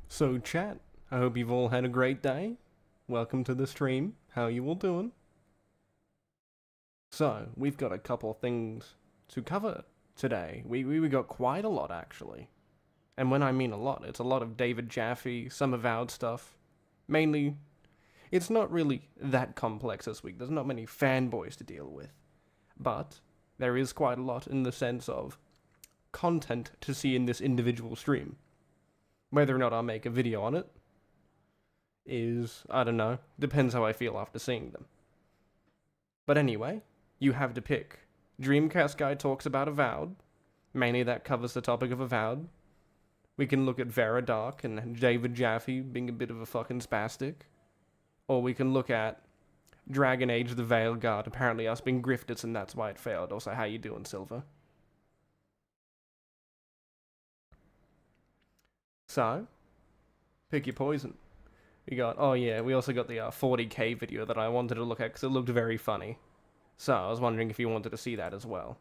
So, chat, I hope you've all had a great day. Welcome to the stream. How you all doing? So, we've got a couple of things to cover today. We got quite a lot, actually. And when I mean a lot, it's a lot of David Jaffe, some Avowed stuff. Mainly, it's not really that complex this week. There's not many fanboys to deal with. But, there is quite a lot in the sense of content to see in this individual stream. Whether or not I'll make a video on it is, I don't know, depends how I feel after seeing them. But anyway, you have to pick. Dreamcast Guy talks about Avowed. Mainly that covers the topic of Avowed. We can look at Vera Dark and David Jaffe being a bit of a fucking spastic. Or we can look at Dragon Age the Veil Guard, apparently us being grifters and that's why it failed. Also, how you doing, Silver? So, pick your poison. We also got the 40k video that I wanted to look at because it looked very funny. So, I was wondering if you wanted to see that as well.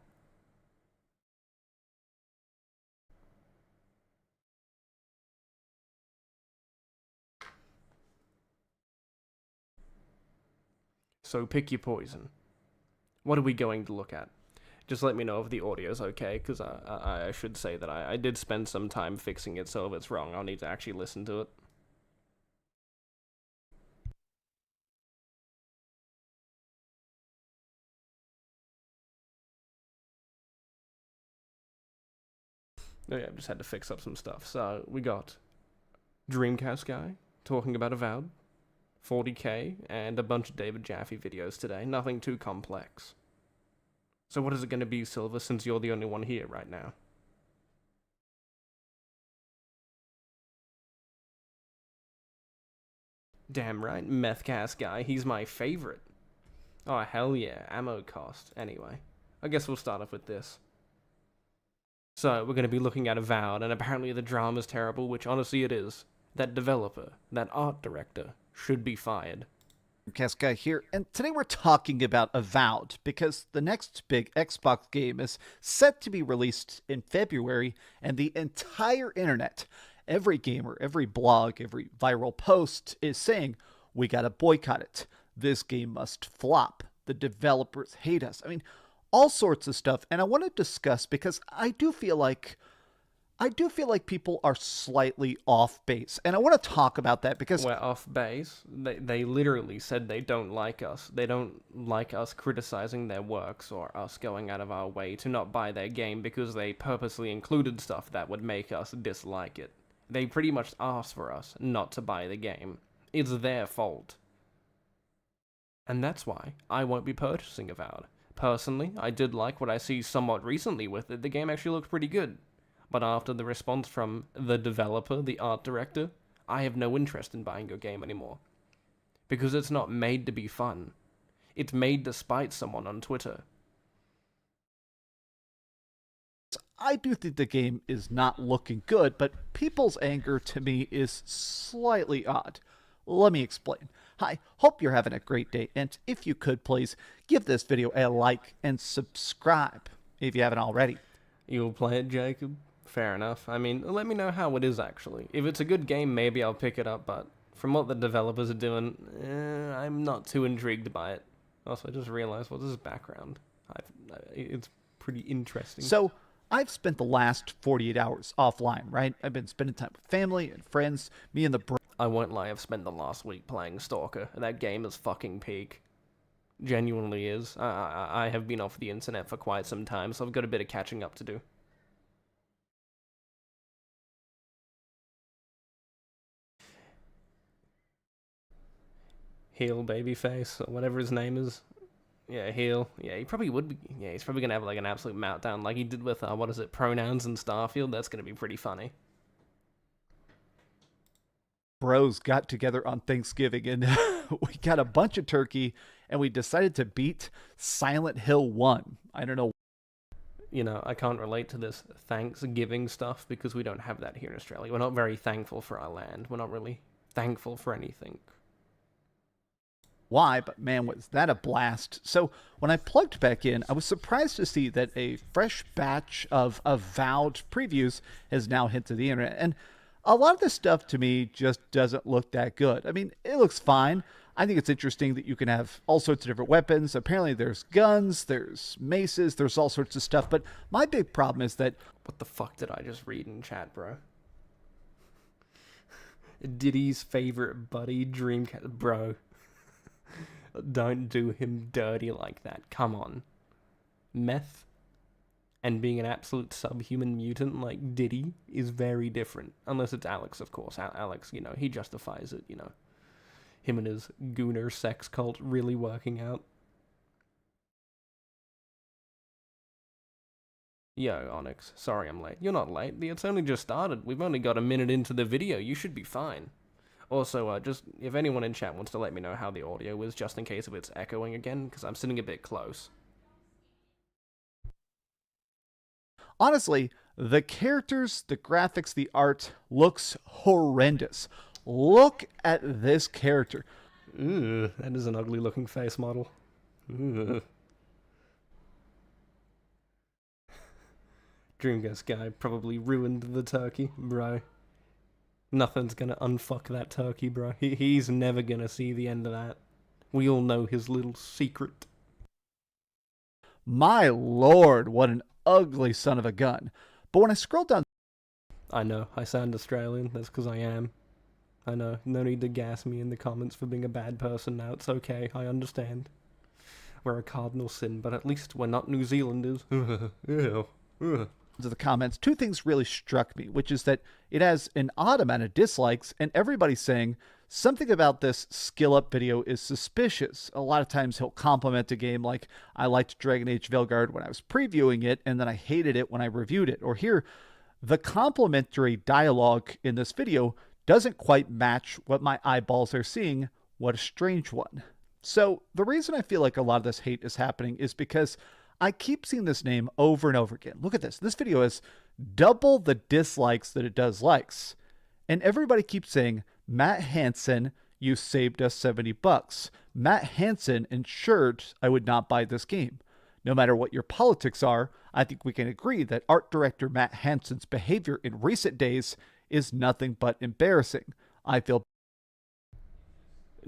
So, pick your poison. What are we going to look at? Just let me know if the audio's okay, because I should say that I did spend some time fixing it, so if it's wrong, I'll need to actually listen to it. Oh yeah, I just had to fix up some stuff. So, we got Dreamcast Guy talking about Avowed, 40k, and a bunch of David Jaffe videos today. Nothing too complex. So what is it going to be, Silver, since you're the only one here right now? Damn right, Methcast Guy, he's my favorite. Oh, hell yeah, ammo cost. Anyway, I guess we'll start off with this. So, we're going to be looking at Avowed, and apparently the drama's terrible, which honestly it is. That developer, that art director, should be fired. Cast Guy here, and today we're talking about Avowed because the next big Xbox game is set to be released in February, and the entire internet, every gamer, every blog, every viral post is saying, we gotta boycott it. This game must flop. The developers hate us. I mean, all sorts of stuff, and I want to discuss because I do feel like people are slightly off base. And I want to talk about that because we're off base. They literally said they don't like us. They don't like us criticizing their works or us going out of our way to not buy their game because they purposely included stuff that would make us dislike it. They pretty much asked for us not to buy the game. It's their fault. And that's why I won't be purchasing Avowed. Personally, I did like what I see somewhat recently with it. The game actually looked pretty good. But after the response from the developer, the art director, I have no interest in buying your game anymore. Because it's not made to be fun. It's made to spite someone on Twitter. I do think the game is not looking good, but people's anger to me is slightly odd. Let me explain. Hi, hope you're having a great day, and if you could please give this video a like and subscribe if you haven't already. You'll play it, Jacob? Fair enough. I mean, let me know how it is, actually. If it's a good game, maybe I'll pick it up, but from what the developers are doing, I'm not too intrigued by it. Also, I just realized, what's this background? It's pretty interesting. So, I've spent the last 48 hours offline, right? I've been spending time with family and friends, me and the bro. I won't lie, I've spent the last week playing Stalker. That game is fucking peak. Genuinely is. I have been off the internet for quite some time, so I've got a bit of catching up to do. Heel Babyface, or whatever his name is. Yeah, Heel. Yeah, he probably would be. Yeah, he's probably gonna have like an absolute meltdown like he did with, Pronouns in Starfield. That's gonna be pretty funny. Bros got together on Thanksgiving and we got a bunch of turkey and we decided to beat Silent Hill 1. I don't know. You know, I can't relate to this Thanksgiving stuff because we don't have that here in Australia. We're not very thankful for our land. We're not really thankful for anything. Why, but man, was that a blast. So when I plugged back in, I was surprised to see that a fresh batch of Avowed previews has now hit to the internet. And a lot of this stuff to me just doesn't look that good. I mean, it looks fine. I think it's interesting that you can have all sorts of different weapons. Apparently, there's guns, there's maces, there's all sorts of stuff. But my big problem is that What the fuck did I just read in chat, bro? Diddy's favorite buddy, Dreamcast. Bro, don't do him dirty like that. Come on. Meth and being an absolute subhuman mutant like Diddy is very different. Unless it's Alex, of course. Alex, he justifies it, Him and his gooner sex cult really working out. Yo, Onyx, sorry I'm late. You're not late. It's only just started. We've only got a minute into the video. You should be fine. Also, just if anyone in chat wants to let me know how the audio is, just in case if it's echoing again, because I'm sitting a bit close. honestly, the characters, the graphics, the art looks horrendous. Look at this character. Ugh, that is an ugly looking face model. Ugh. Dreamcast guy probably ruined the turkey, bro. Nothing's gonna unfuck that turkey, bro. He's never gonna see the end of that. We all know his little secret. My lord, what an ugly son of a gun. But when I scroll down... I know, I sound Australian, that's because I am. I know, no need to gas me in the comments for being a bad person now, it's okay, I understand. We're a cardinal sin, but at least we're not New Zealanders. Ew. Ugh. To the comments, two things really struck me, which is that it has an odd amount of dislikes, and everybody's saying something about this skill up video is suspicious. A lot of times he'll compliment a game like, I liked Dragon Age Veilguard when I was previewing it, and then I hated it when I reviewed it. Or here, the complimentary dialogue in this video doesn't quite match what my eyeballs are seeing. What a strange one. So the reason I feel like a lot of this hate is happening is because I keep seeing this name over and over again. Look at this. This video has double the dislikes that it does likes. And everybody keeps saying, Matt Hansen, you saved us $70. Matt Hansen ensured I would not buy this game. No matter what your politics are, I think we can agree that art director Matt Hansen's behavior in recent days is nothing but embarrassing. I feel...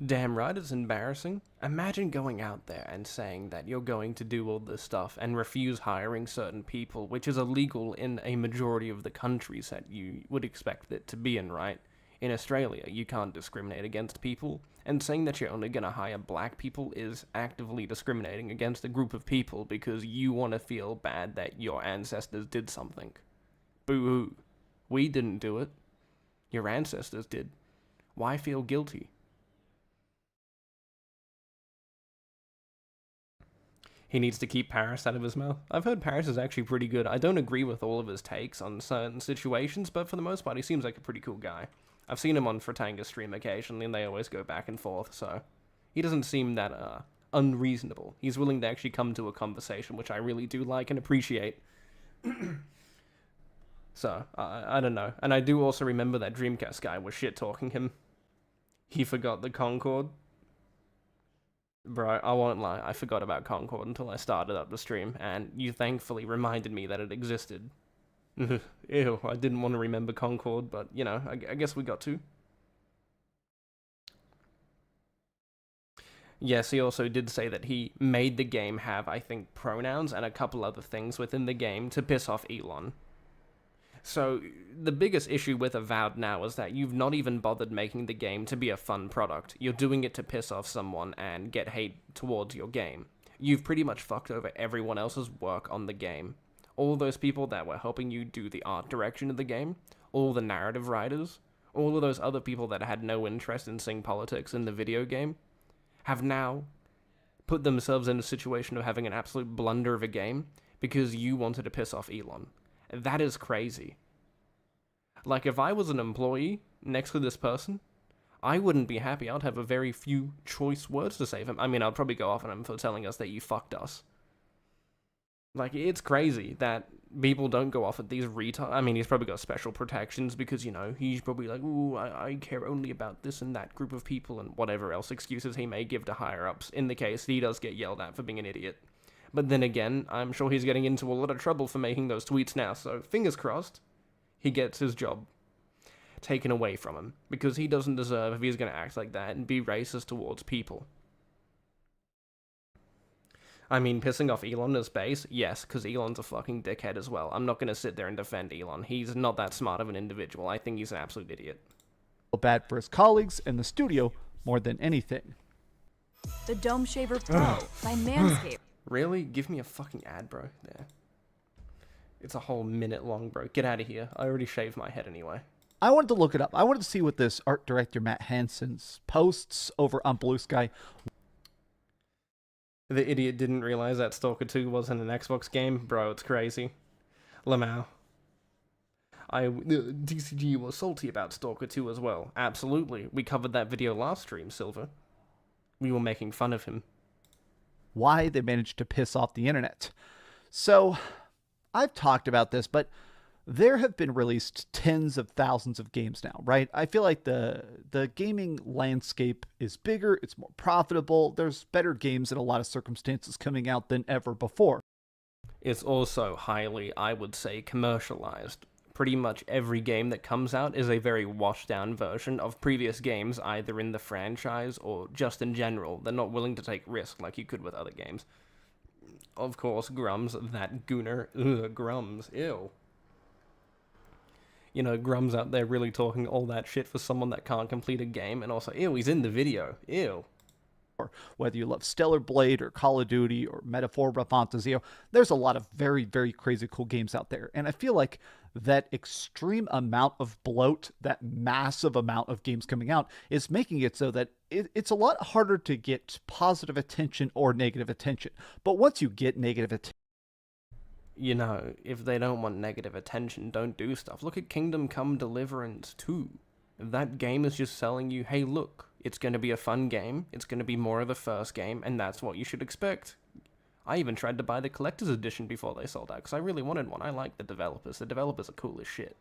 Damn right, it's embarrassing. Imagine going out there and saying that you're going to do all this stuff and refuse hiring certain people, which is illegal in a majority of the countries that you would expect it to be in, right? In Australia, you can't discriminate against people, and saying that you're only gonna hire black people is actively discriminating against a group of people because you want to feel bad that your ancestors did something. Boo-hoo. We didn't do it. Your ancestors did. Why feel guilty? He needs to keep Paris out of his mouth. I've heard Paris is actually pretty good. I don't agree with all of his takes on certain situations, but for the most part, he seems like a pretty cool guy. I've seen him on Fratanga's stream occasionally, and they always go back and forth, so he doesn't seem that unreasonable. He's willing to actually come to a conversation, which I really do like and appreciate. So, I don't know. And I do also remember that Dreamcast guy was shit-talking him. He forgot the Concorde. Bro, I won't lie, I forgot about Concorde until I started up the stream, and you thankfully reminded me that it existed. Ew, I didn't want to remember Concorde, but, I guess we got to. Yes, he also did say that he made the game have, I think, pronouns and a couple other things within the game to piss off Elon. So, the biggest issue with Avowed now is that you've not even bothered making the game to be a fun product. You're doing it to piss off someone and get hate towards your game. You've pretty much fucked over everyone else's work on the game. All those people that were helping you do the art direction of the game, all the narrative writers, all of those other people that had no interest in seeing politics in the video game, have now put themselves in a situation of having an absolute blunder of a game because you wanted to piss off Elon. That is crazy. Like, if I was an employee next to this person, I wouldn't be happy. I'd have a very few choice words to say for him. I mean, I'd probably go off on him for telling us that you fucked us. Like, it's crazy that people don't go off at these retards. I mean, he's probably got special protections because, he's probably like, ooh, I care only about this and that group of people and whatever else excuses he may give to higher-ups in the case he does get yelled at for being an idiot. But then again, I'm sure he's getting into a lot of trouble for making those tweets now, so fingers crossed, he gets his job. taken away from him, because he doesn't deserve if he's going to act like that and be racist towards people. I mean, pissing off Elon in space? Yes, because Elon's a fucking dickhead as well. I'm not going to sit there and defend Elon. He's not that smart of an individual. I think he's an absolute idiot. Bad for his colleagues and the studio more than anything. The Dome Shaver Pro by Manscaped. Really? Give me a fucking ad, bro. There. It's a whole minute long, bro. Get out of here. I already shaved my head anyway. I wanted to look it up. I wanted to see what this art director Matt Hansen's posts over on Blue Sky. The idiot didn't realize that Stalker 2 wasn't an Xbox game? Bro, it's crazy. Lamau. DCG was salty about Stalker 2 as well. Absolutely. We covered that video last stream, Silver. We were making fun of him. Why they managed to piss off the internet. So, I've talked about this, but there have been released tens of thousands of games now, right? I feel like the gaming landscape is bigger, it's more profitable, there's better games in a lot of circumstances coming out than ever before. It's also highly, I would say, commercialized. Pretty much every game that comes out is a very washed-down version of previous games, either in the franchise or just in general. They're not willing to take risks like you could with other games. Of course, Grum's that gooner. Ugh, Grum's. Ew. You know, Grum's out there really talking all that shit for someone that can't complete a game, and also, ew, he's in the video. Ew. Whether you love Stellar Blade or Call of Duty or Metaphora Fantasio, there's a lot of very, very crazy cool games out there. And I feel like that extreme amount of bloat, that massive amount of games coming out, is making it so that it's a lot harder to get positive attention or negative attention. But once you get negative attention, you know, if they don't want negative attention, don't do stuff. Look at Kingdom Come Deliverance 2. That game is just selling you, hey look, it's going to be a fun game, it's going to be more of the first game, and that's what you should expect. I even tried to buy the collector's edition before they sold out, because I really wanted one. I like the developers are cool as shit.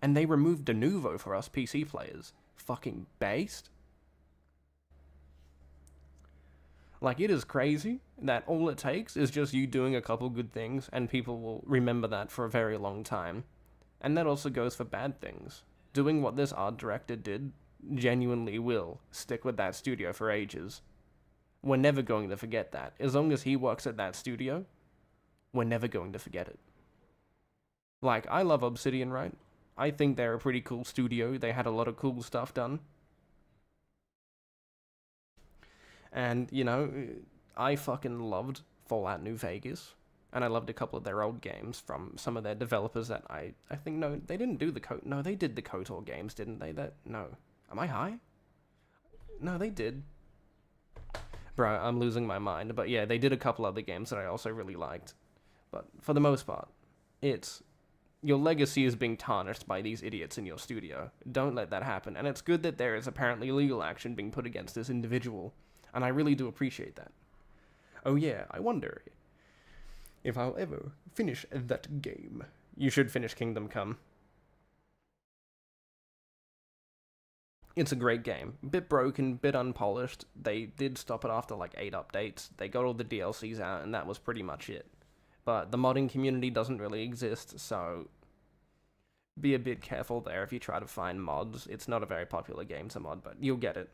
And they removed Denuvo for us PC players. Fucking based. Like, it is crazy that all it takes is just you doing a couple good things, and people will remember that for a very long time. And that also goes for bad things. Doing what this art director did genuinely will stick with that studio for ages. We're never going to forget that. As long as he works at that studio, we're never going to forget it. Like, I love Obsidian, right? I think they're a pretty cool studio. They had a lot of cool stuff done. And, you know, I fucking loved Fallout New Vegas. And I loved a couple of their old games from some of their developers that I think, no, they didn't do the no, they did the KOTOR games, didn't they? No. Am I high? No, they did. Bro, I'm losing my mind. But yeah, they did a couple other games that I also really liked. But for the most part, your legacy is being tarnished by these idiots in your studio. Don't let that happen. And it's good that there is apparently legal action being put against this individual. And I really do appreciate that. Oh yeah, I wonder if I'll ever finish that game. You should finish Kingdom Come. It's a great game. Bit broken, bit unpolished. They did stop it after like 8 updates. They got all the DLCs out, and that was pretty much it. But the modding community doesn't really exist, so be a bit careful there if you try to find mods. It's not a very popular game to mod, but you'll get it.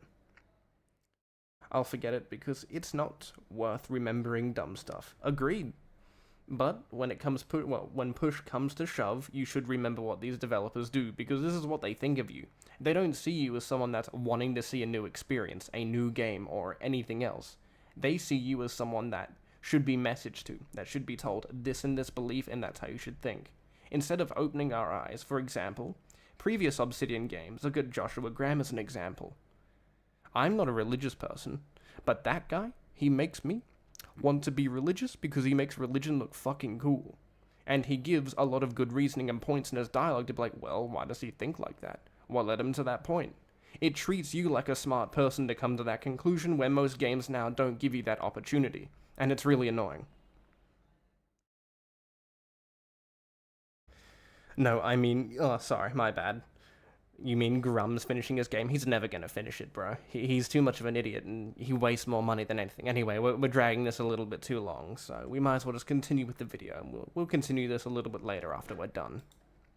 I'll forget it because it's not worth remembering dumb stuff. Agreed. But when when push comes to shove, you should remember what these developers do, because this is what they think of you. They don't see you as someone that's wanting to see a new experience, a new game, or anything else. They see you as someone that should be messaged to, that should be told this and this belief, and that's how you should think. Instead of opening our eyes, for example, previous Obsidian games, look at Joshua Graham as an example. I'm not a religious person, but that guy, he makes me want to be religious because he makes religion look fucking cool. And he gives a lot of good reasoning and points in his dialogue to be like, well, why does he think like that? What led him to that point? It treats you like a smart person to come to that conclusion, where most games now don't give you that opportunity. And it's really annoying. No, I mean, oh, sorry, my bad. You mean Grum's finishing his game? He's never gonna finish it, bro. He's too much of an idiot, and he wastes more money than anything. Anyway, we're dragging this a little bit too long, so we might as well just continue with the video, and we'll continue this a little bit later after we're done.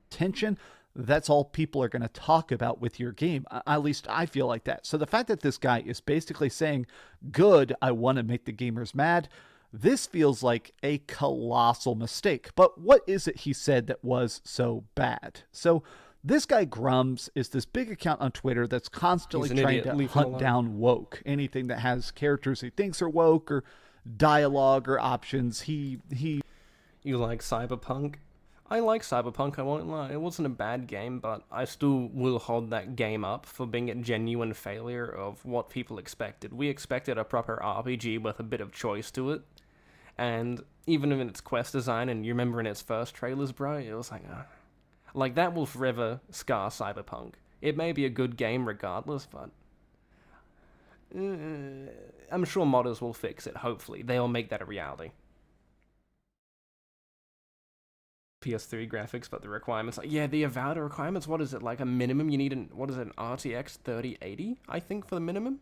Tension, that's all people are going to talk about with your game. At least I feel like that. So the fact that this guy is basically saying, good, I want to make the gamers mad, this feels like a colossal mistake. But what is it he said that was so bad? So this guy Grums is this big account on Twitter that's constantly trying to hunt down woke. Anything that has characters he thinks are woke or dialogue or options. You like Cyberpunk? I like Cyberpunk, I won't lie. It wasn't a bad game, but I still will hold that game up for being a genuine failure of what people expected. We expected a proper RPG with a bit of choice to it, and even in its quest design, and you remember in its first trailers, bro, it was like that will forever scar Cyberpunk. It may be a good game regardless, but I'm sure modders will fix it, hopefully. They'll make that a reality. PS3 graphics, but the requirements, the Avowed requirements, what is it, like a minimum? You need an RTX 3080, I think, for the minimum?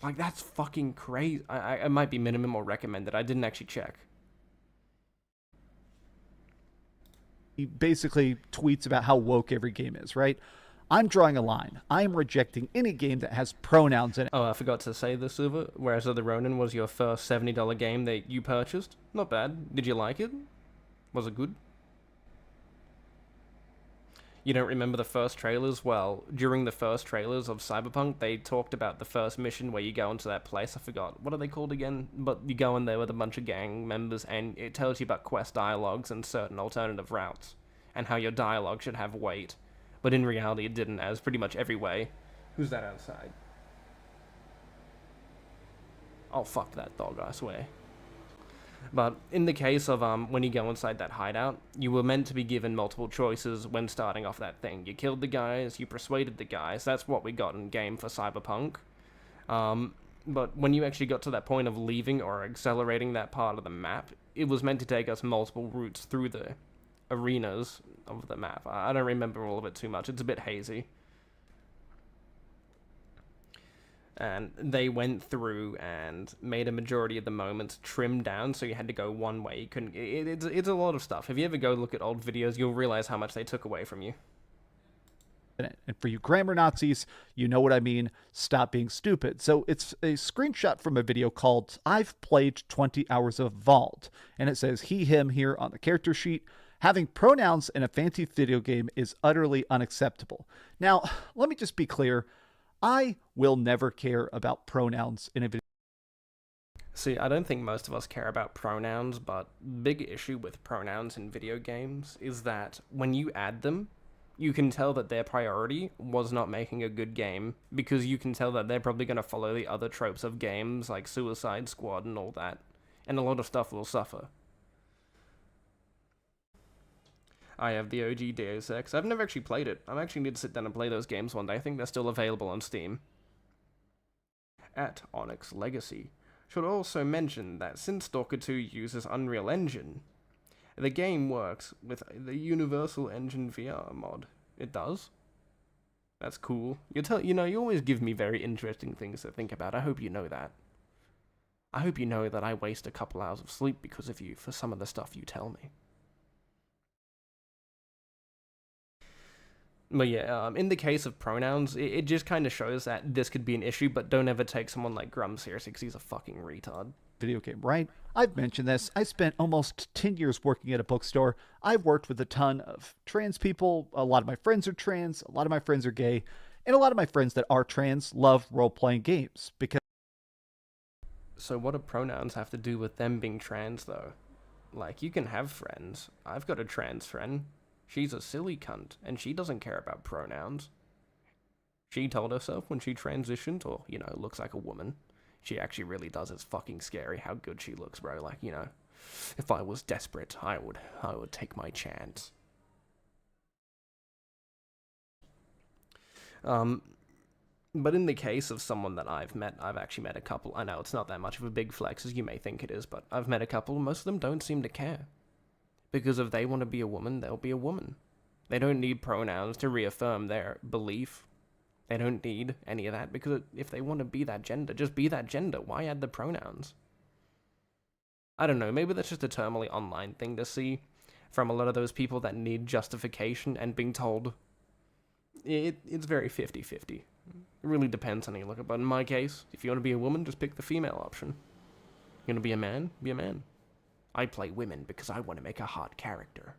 Like, that's fucking crazy. It might be minimum or recommended, I didn't actually check. He basically tweets about how woke every game is, right? I'm drawing a line. I'm rejecting any game that has pronouns in it. Oh, I forgot to say this, Uva. Whereas the Ronin was your first $70 game that you purchased. Not bad. Did you like it? Was it good? You don't remember the first trailers? Well, during the first trailers of Cyberpunk, they talked about the first mission where you go into that place. I forgot. What are they called again? But you go in there with a bunch of gang members, and it tells you about quest dialogues and certain alternative routes, and how your dialogue should have weight. But in reality, it didn't, as pretty much every way. Who's that outside? Oh, fuck that dog, I swear. But in the case of when you go inside that hideout, you were meant to be given multiple choices when starting off that thing. You killed the guys, you persuaded the guys, that's what we got in game for Cyberpunk. But when you actually got to that point of leaving or accelerating that part of the map, it was meant to take us multiple routes through the arenas of the map. I don't remember all of it too much, it's a bit hazy. And they went through and made a majority of the moments trimmed down, so you had to go one way. You couldn't. It's a lot of stuff. If you ever go look at old videos, you'll realize how much they took away from you. And for you grammar Nazis, you know what I mean. Stop being stupid. So it's a screenshot from a video called "I've played 20 hours of Avowed," and it says he, him here on the character sheet. Having pronouns in a fancy video game is utterly unacceptable. Now, let me just be clear. I will never care about pronouns in a video. See, I don't think most of us care about pronouns, but big issue with pronouns in video games is that when you add them, you can tell that their priority was not making a good game, because you can tell that they're probably going to follow the other tropes of games like Suicide Squad and all that, and a lot of stuff will suffer. I have the OG Deus Ex. I've never actually played it. I actually need to sit down and play those games one day. I think they're still available on Steam. At Onyx Legacy. Should also mention that since Stalker 2 uses Unreal Engine, the game works with the Universal Engine VR mod. It does? That's cool. You always give me very interesting things to think about. I hope you know that. I hope you know that I waste a couple hours of sleep because of you for some of the stuff you tell me. But yeah, in the case of pronouns, it just kind of shows that this could be an issue, but don't ever take someone like Grum seriously, because he's a fucking retard. Video game, right? I've mentioned this. I spent almost 10 years working at a bookstore. I've worked with a ton of trans people. A lot of my friends are trans. A lot of my friends are gay. And a lot of my friends that are trans love role-playing games because... So what do pronouns have to do with them being trans, though? Like, you can have friends. I've got a trans friend. She's a silly cunt, and she doesn't care about pronouns. She told herself when she transitioned, or, looks like a woman. She actually really does. It's fucking scary how good she looks, bro. Like, if I was desperate, I would take my chance. But in the case of someone that I've actually met a couple. I know it's not that much of a big flex as you may think it is, but I've met a couple. Most of them don't seem to care. Because if they want to be a woman, they'll be a woman. They don't need pronouns to reaffirm their belief. They don't need any of that, because if they want to be that gender, just be that gender. Why add the pronouns? I don't know, maybe that's just a terminally online thing to see. from a lot of those people that need justification and being told. It's very 50-50. It really depends on how you look at it. But in my case, if you want to be a woman, just pick the female option. You want to be a man? Be a man. I play women because I want to make a hot character.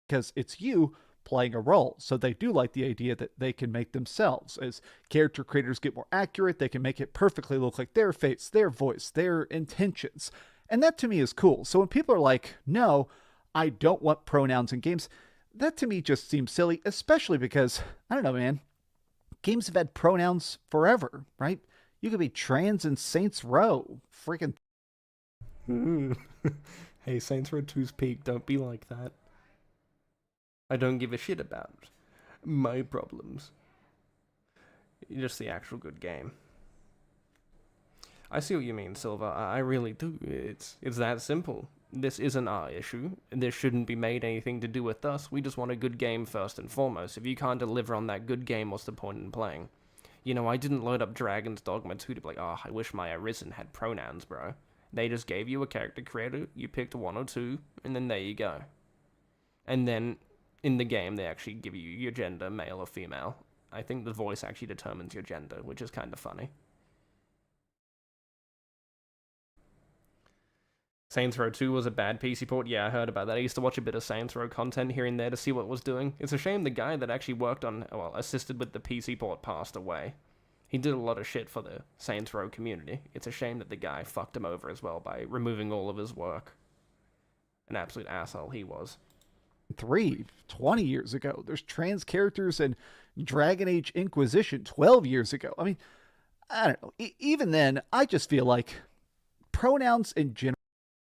Because it's you playing a role. So they do like the idea that they can make themselves. As character creators get more accurate, they can make it perfectly look like their face, their voice, their intentions. And that to me is cool. So when people are like, no, I don't want pronouns in games, that to me just seems silly, especially because, I don't know, man, games have had pronouns forever, right? You could be trans in Saints Row. Freaking. Hey, Saints Row 2's peak, don't be like that. I don't give a shit about my problems. Just the actual good game. I see what you mean, Silver. I really do. It's that simple. This isn't our issue. This shouldn't be made anything to do with us. We just want a good game first and foremost. If you can't deliver on that good game, what's the point in playing? You know, I didn't load up Dragon's Dogma 2 to be like, oh, I wish my Arisen had pronouns, bro. They just gave you a character creator, you picked one or two, and then there you go. And then, in the game, they actually give you your gender, male or female. I think the voice actually determines your gender, which is kind of funny. Saints Row 2 was a bad PC port. Yeah, I heard about that. I used to watch a bit of Saints Row content here and there to see what it was doing. It's a shame the guy that actually worked on, well, assisted with the PC port passed away. He did a lot of shit for the Saints Row community. It's a shame that the guy fucked him over as well by removing all of his work. An absolute asshole he was. 20 years ago. There's trans characters in Dragon Age Inquisition 12 years ago. I mean, I don't know. Even then, I just feel like pronouns in general.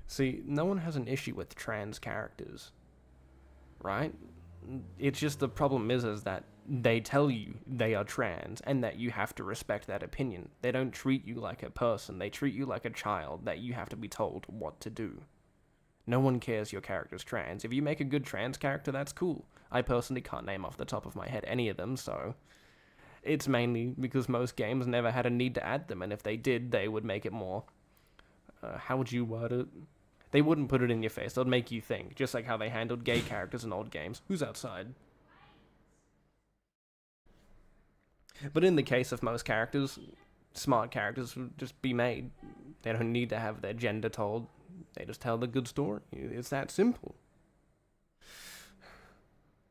See, no one has an issue with trans characters, right? It's just the problem is that they tell you they are trans and that you have to respect that opinion. They don't treat you like a person. They treat you like a child that you have to be told what to do. No one cares your character's trans. If you make a good trans character, that's cool. I personally can't name off the top of my head any of them, so it's mainly because most games never had a need to add them, and if they did, they would make it more... how would you word it? They wouldn't put it in your face. They'd make you think, just like how they handled gay characters in old games. Who's outside? But in the case of most characters, smart characters would just be made. They don't need to have their gender told. They just tell the good story. It's that simple.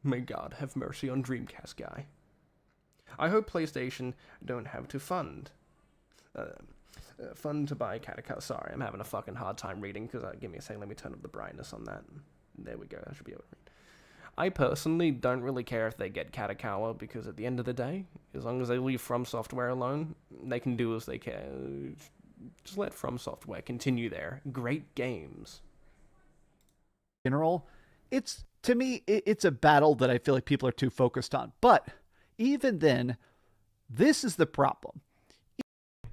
May God have mercy on Dreamcast guy. I hope PlayStation don't have to fund to buy Catacomb. Sorry, I'm having a fucking hard time reading because give me a second. Let me turn up the brightness on that. There we go. I should be able to read. I personally don't really care if they get Katakawa because at the end of the day, as long as they leave From Software alone, they can do as they can. Just let From Software continue their great games. General, to me, it's a battle that I feel like people are too focused on. But even then, this is the problem.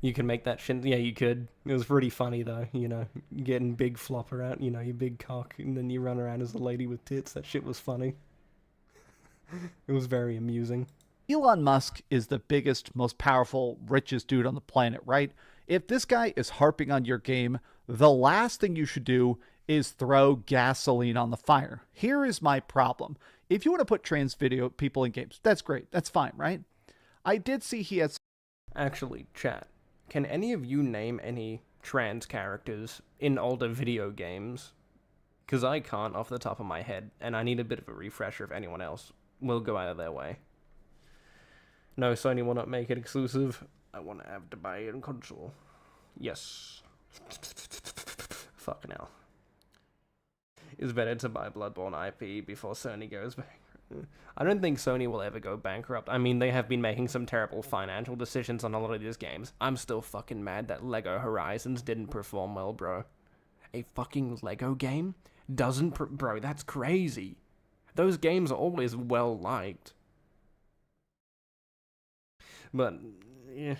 You can make that shit. Yeah, you could. It was pretty funny though, you know, getting big flopper out, you know, your big cock, and then you run around as a lady with tits. That shit was funny. It was very amusing. Elon Musk is the biggest, most powerful, richest dude on the planet, right? If this guy is harping on your game, the last thing you should do is throw gasoline on the fire. Here is my problem. If you want to put trans video people in games, that's great. That's fine, right? I did see he has... Actually, chat. Can any of you name any trans characters in older video games? Because I can't off the top of my head, and I need a bit of a refresher if anyone else will go out of their way. No, Sony will not make it exclusive. I want to have to buy it on console. Yes. Fucking hell. It's better to buy Bloodborne IP before Sony goes bankrupt. I don't think Sony will ever go bankrupt. I mean, they have been making some terrible financial decisions on a lot of these games. I'm still fucking mad that Lego Horizons didn't perform well, bro. A fucking Lego game doesn't bro, that's crazy. Those games are always well liked. But, yeah,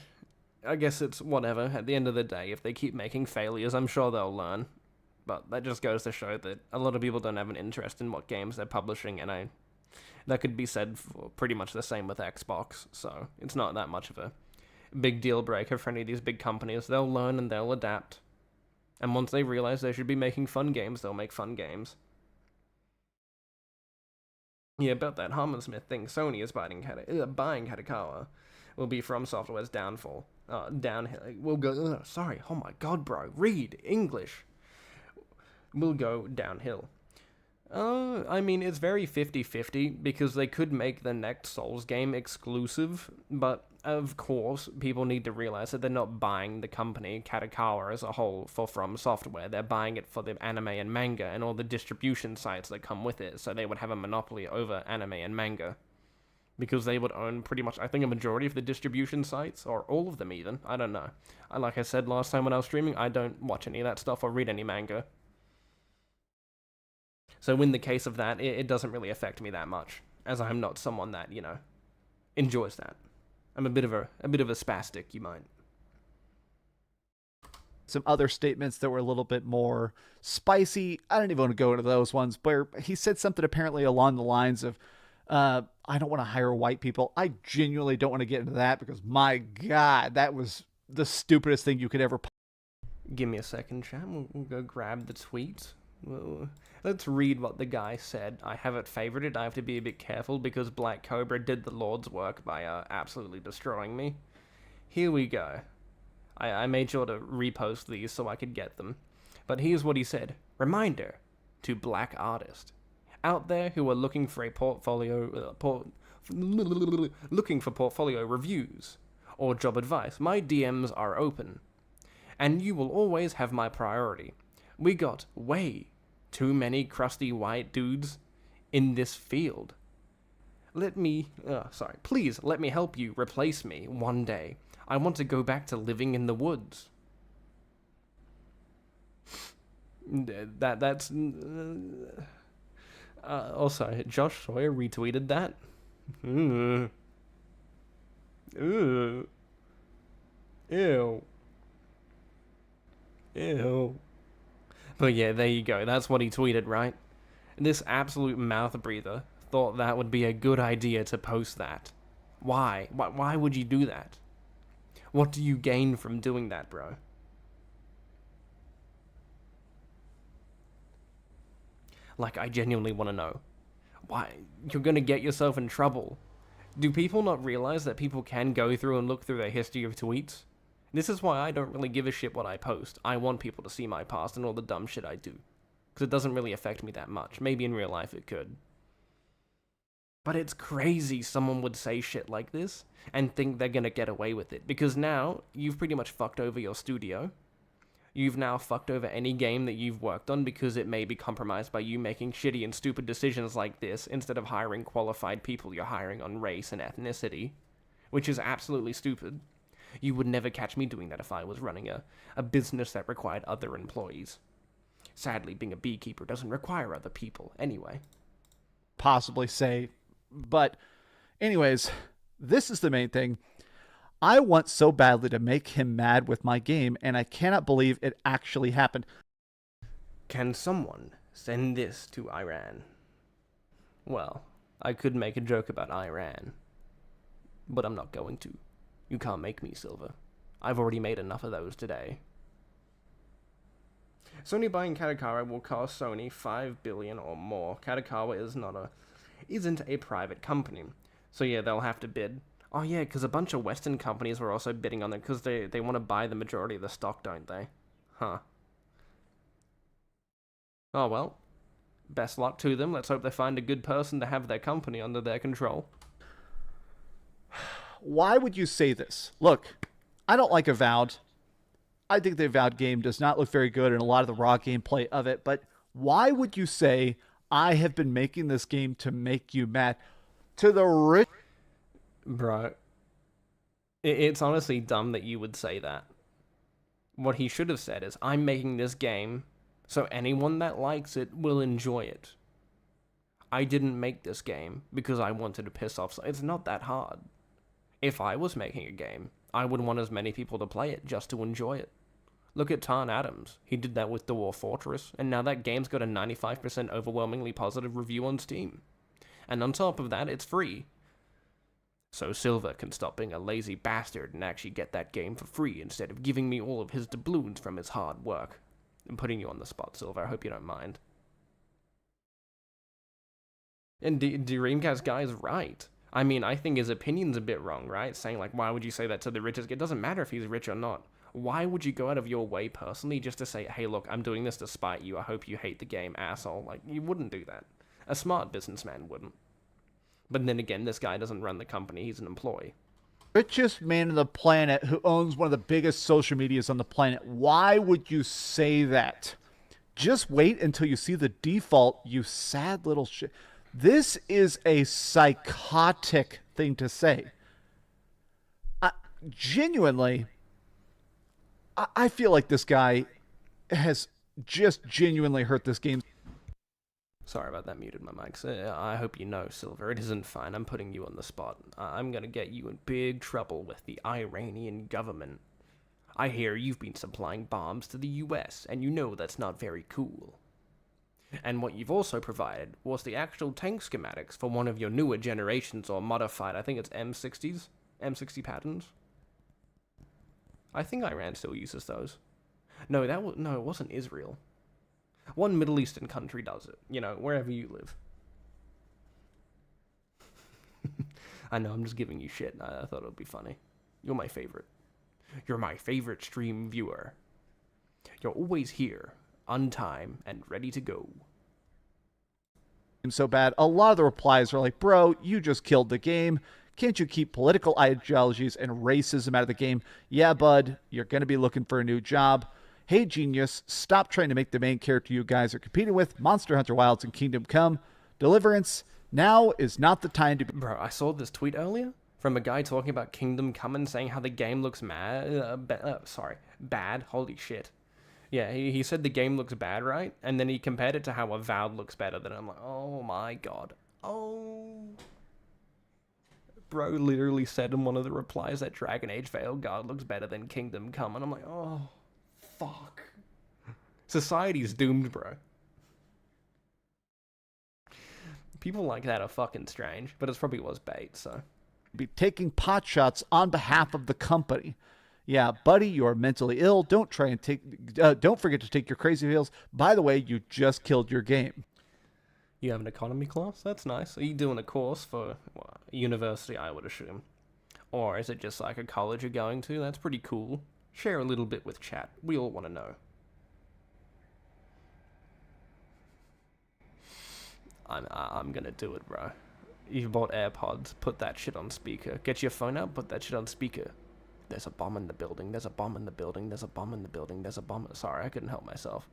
I guess it's whatever. At the end of the day, if they keep making failures, I'm sure they'll learn. But that just goes to show that a lot of people don't have an interest in what games they're publishing, and that could be said for pretty much the same with Xbox, so it's not that much of a big deal breaker for any of these big companies. They'll learn and they'll adapt. And once they realize they should be making fun games, they'll make fun games. Yeah, about that Hammersmith thing, Sony is buying Kadokawa will be From Software's downfall. Downhill. We'll go. Sorry. Oh my god, bro. Read English. Will go downhill. I mean, it's very 50-50 because they could make the next Souls game exclusive, but of course, people need to realize that they're not buying the company, Kadokawa as a whole, for From Software. They're buying it for the anime and manga and all the distribution sites that come with it, so they would have a monopoly over anime and manga. Because they would own pretty much, I think, a majority of the distribution sites, or all of them even. I don't know. Like I said last time when I was streaming, I don't watch any of that stuff or read any manga. So in the case of that, it doesn't really affect me that much, as I'm not someone that, enjoys that. I'm a bit of a spastic, you might. Some other statements that were a little bit more spicy. I don't even want to go into those ones, where he said something apparently along the lines of, I don't want to hire white people. I genuinely don't want to get into that because, my God, that was the stupidest thing you could ever. Give me a second, chat. We'll go grab the tweet. Let's read what the guy said. I have it favorited. I have to be a bit careful because Black Cobra did the Lord's work by absolutely destroying me. Here we go. I made sure to repost these so I could get them. But here's what he said. Reminder to black artists out there who are looking for a portfolio reviews or job advice. My DMs are open, and you will always have my priority. We got way too many crusty white dudes in this field. Please let me help you replace me one day. I want to go back to living in the woods. That's also, Josh Sawyer retweeted that. Ew. But yeah, there you go. That's what he tweeted, right? This absolute mouth breather thought that would be a good idea to post that. Why? Why would you do that? What do you gain from doing that, bro? Like, I genuinely want to know. Why? You're gonna get yourself in trouble. Do people not realize that people can go through and look through their history of tweets? This is why I don't really give a shit what I post. I want people to see my past and all the dumb shit I do. Because it doesn't really affect me that much. Maybe in real life it could. But it's crazy someone would say shit like this and think they're gonna get away with it. Because now, you've pretty much fucked over your studio. You've now fucked over any game that you've worked on because it may be compromised by you making shitty and stupid decisions like this instead of hiring qualified people you're hiring on race and ethnicity. Which is absolutely stupid. You would never catch me doing that if I was running a business that required other employees. Sadly, being a beekeeper doesn't require other people anyway. Possibly say, but anyways, this is the main thing. I want so badly to make him mad with my game, and I cannot believe it actually happened. Can someone send this to Iran? Well, I could make a joke about Iran, but I'm not going to. You can't make me, Silver. I've already made enough of those today. Sony buying Kadokawa will cost Sony $5 billion or more. Kadokawa isn't a private company. So yeah, they'll have to bid. Oh yeah, because a bunch of Western companies were also bidding on it because they want to buy the majority of the stock, don't they? Huh. Oh well. Best luck to them. Let's hope they find a good person to have their company under their control. Why would you say this? Look, I don't like Avowed. I think the Avowed game does not look very good and a lot of the raw gameplay of it, but why would you say I have been making this game to make you mad? To the rich... Bro, it's honestly dumb that you would say that. What he should have said is, I'm making this game so anyone that likes it will enjoy it. I didn't make this game because I wanted to piss off... It's not that hard. If I was making a game, I would want as many people to play it just to enjoy it. Look at Tarn Adams. He did that with Dwarf Fortress, and now that game's got a 95% overwhelmingly positive review on Steam. And on top of that, it's free. So Silver can stop being a lazy bastard and actually get that game for free instead of giving me all of his doubloons from his hard work. I'm putting you on the spot, Silver. I hope you don't mind. And Dreamcast guy is right. I mean, I think his opinion's a bit wrong, right? Saying, like, why would you say that to the richest? It doesn't matter if he's rich or not. Why would you go out of your way personally just to say, hey, look, I'm doing this to spite you. I hope you hate the game, asshole. Like, you wouldn't do that. A smart businessman wouldn't. But then again, this guy doesn't run the company. He's an employee. Richest man on the planet who owns one of the biggest social medias on the planet. Why would you say that? Just wait until you see the default, you sad little shit. This is a psychotic thing to say. Genuinely, I feel like this guy has just genuinely hurt this game. Sorry about that, muted my mics. I hope you know, Silver, it isn't fine. I'm putting you on the spot. I'm gonna get you in big trouble with the Iranian government. I hear you've been supplying bombs to the US, and you know that's not very cool. And what you've also provided was the actual tank schematics for one of your newer generations or modified, I think it's M60s? M60 patterns? I think Iran still uses those. No, it wasn't Israel. One Middle Eastern country does it, you know, wherever you live. I know, I'm just giving you shit. I thought it would be funny. You're my favorite. You're my favorite stream viewer. You're always here, on time, and ready to go. So bad. A lot of the replies are like, bro, you just killed the game. Can't you keep political ideologies and racism out of the game? Yeah, bud, you're going to be looking for a new job. Hey, genius, stop trying to make the main character you guys are competing with Monster Hunter Wilds and Kingdom Come Deliverance. Now is not the time to be... Bro, I saw this tweet earlier from a guy talking about Kingdom Come and saying how the game looks bad. Holy shit. Yeah, he said the game looks bad, right? And then he compared it to how Avowed looks better. Then I'm like, oh my god. Oh. Bro literally said in one of the replies that Dragon Age Veilguard looks better than Kingdom Come. And I'm like, oh, fuck. Society's doomed, bro. People like that are fucking strange, but it probably was bait, so. Be taking pot shots on behalf of the company. Yeah, buddy, you're mentally ill. Don't forget to take your crazy pills. By the way, you just killed your game. You have an economy class? That's nice. Are you doing a course for university, I would assume? Or is it just like a college you're going to? That's pretty cool. Share a little bit with chat. We all want to know. I'm gonna do it, bro. You bought AirPods. Put that shit on speaker. Get your phone out. Put that shit on speaker. There's a bomb in the building. There's a bomb in the building. There's a bomb in the building. There's a bomb. Sorry, I couldn't help myself.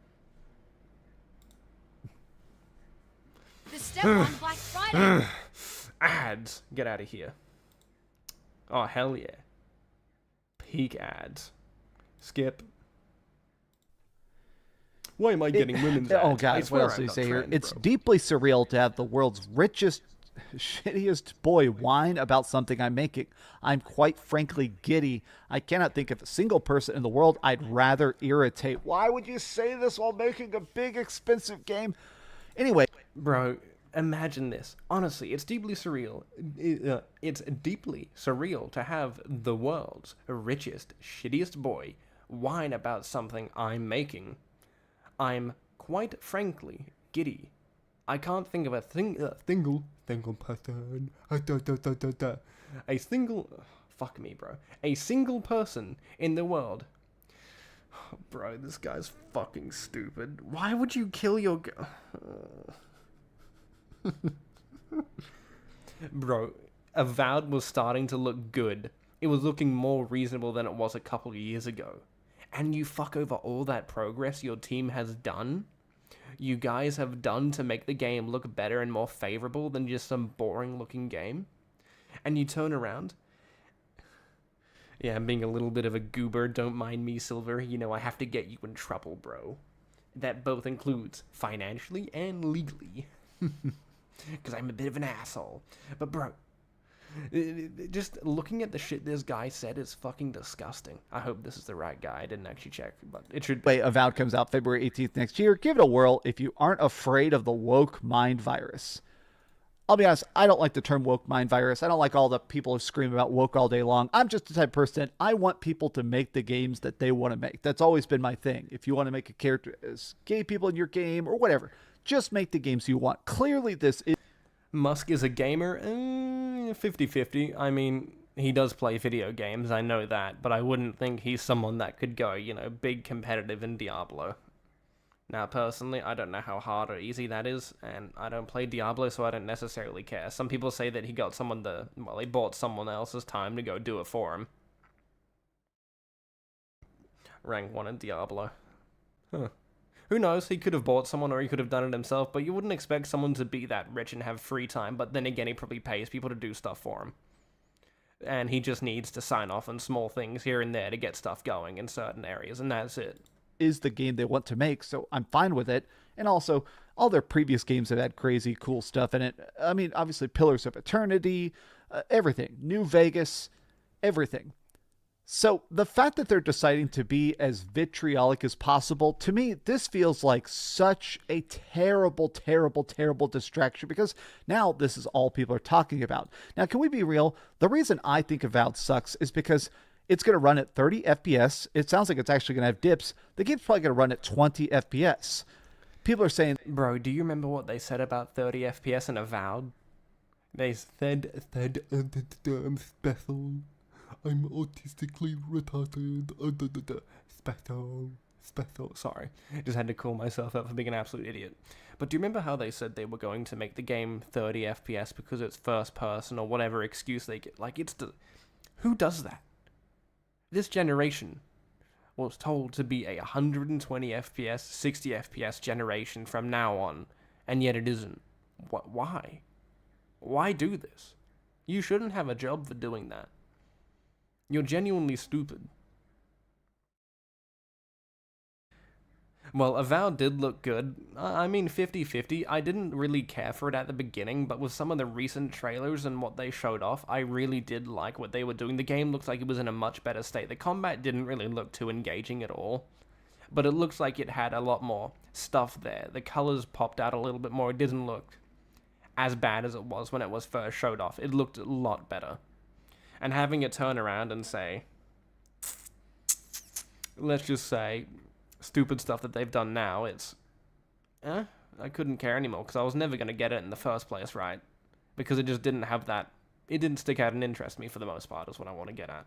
The step on Black Friday. Ads. Get out of here. Oh, hell yeah. Peak ads. Skip. Why am I getting women's ads? Oh, God, what else do you say here? It's deeply surreal to have the world's richest, shittiest boy whine about something I'm making. I'm quite frankly giddy. I cannot think of a single person in the world I'd rather irritate. Why would you say this while making a big, expensive game? Anyway. Bro, imagine this. Honestly, it's deeply surreal. It's deeply surreal to have the world's richest, shittiest boy whine about something I'm making. I'm quite frankly giddy. I can't think of a single person. A single... Fuck me, bro. A single person in the world. Bro, this guy's fucking stupid. Why would you kill your... Bro, Avowed was starting to look good. It was looking more reasonable than it was a couple of years ago. And you fuck over all that progress your team has done? You guys have done to make the game look better and more favorable than just some boring looking game? And you turn around? Yeah, I'm being a little bit of a goober, don't mind me, Silver. You know, I have to get you in trouble, bro. That both includes financially and legally. Because I'm a bit of an asshole. But bro, just looking at the shit this guy said is fucking disgusting. I hope this is the right guy. I didn't actually check, but it should be. Wait, Avowed comes out February 18th next year. Give it a whirl if you aren't afraid of the woke mind virus. I'll be honest, I don't like the term woke mind virus. I don't like all the people who scream about woke all day long. I'm just the type of person, I want people to make the games that they want to make. That's always been my thing. If you want to make a character as gay people in your game or whatever, just make the games you want. Clearly, this is. Musk is a gamer? 50-50. I mean, he does play video games, I know that, but I wouldn't think he's someone that could go, big competitive in Diablo. Now, personally, I don't know how hard or easy that is, and I don't play Diablo, so I don't necessarily care. Some people say that he bought someone else's time to go do it for him. Rank 1 in Diablo. Huh. Who knows, he could have bought someone or he could have done it himself, but you wouldn't expect someone to be that rich and have free time, but then again, he probably pays people to do stuff for him. And he just needs to sign off on small things here and there to get stuff going in certain areas, and that's it. Is the game they want to make, so I'm fine with it. And also, all their previous games have had crazy cool stuff in it. I mean, obviously, Pillars of Eternity, everything. New Vegas, everything. So the fact that they're deciding to be as vitriolic as possible, to me, this feels like such a terrible, terrible, terrible distraction, because now this is all people are talking about. Now, can we be real? The reason I think Avowed sucks is because it's going to run at 30 FPS. It sounds like it's actually going to have dips. The game's probably going to run at 20 FPS. People are saying... Bro, do you remember what they said about 30 FPS in Avowed? They said I'm special. I'm autistically retarded. Special. Sorry. Just had to call myself out for being an absolute idiot. But do you remember how they said they were going to make the game 30 FPS because it's first person or whatever excuse they get? Like, who does that? This generation was told to be a 120 FPS, 60 FPS generation from now on, and yet it isn't. Why? Why do this? You shouldn't have a job for doing that. You're genuinely stupid. Well, Avowed did look good. I mean, 50-50. I didn't really care for it at the beginning, but with some of the recent trailers and what they showed off, I really did like what they were doing. The game looked like it was in a much better state. The combat didn't really look too engaging at all, but it looks like it had a lot more stuff there. The colors popped out a little bit more. It didn't look as bad as it was when it was first showed off. It looked a lot better. And having it turn around and say, let's just say, stupid stuff that they've done now, I couldn't care anymore, because I was never going to get it in the first place, right? Because it just didn't have that, it didn't stick out and interest me for the most part, is what I want to get at.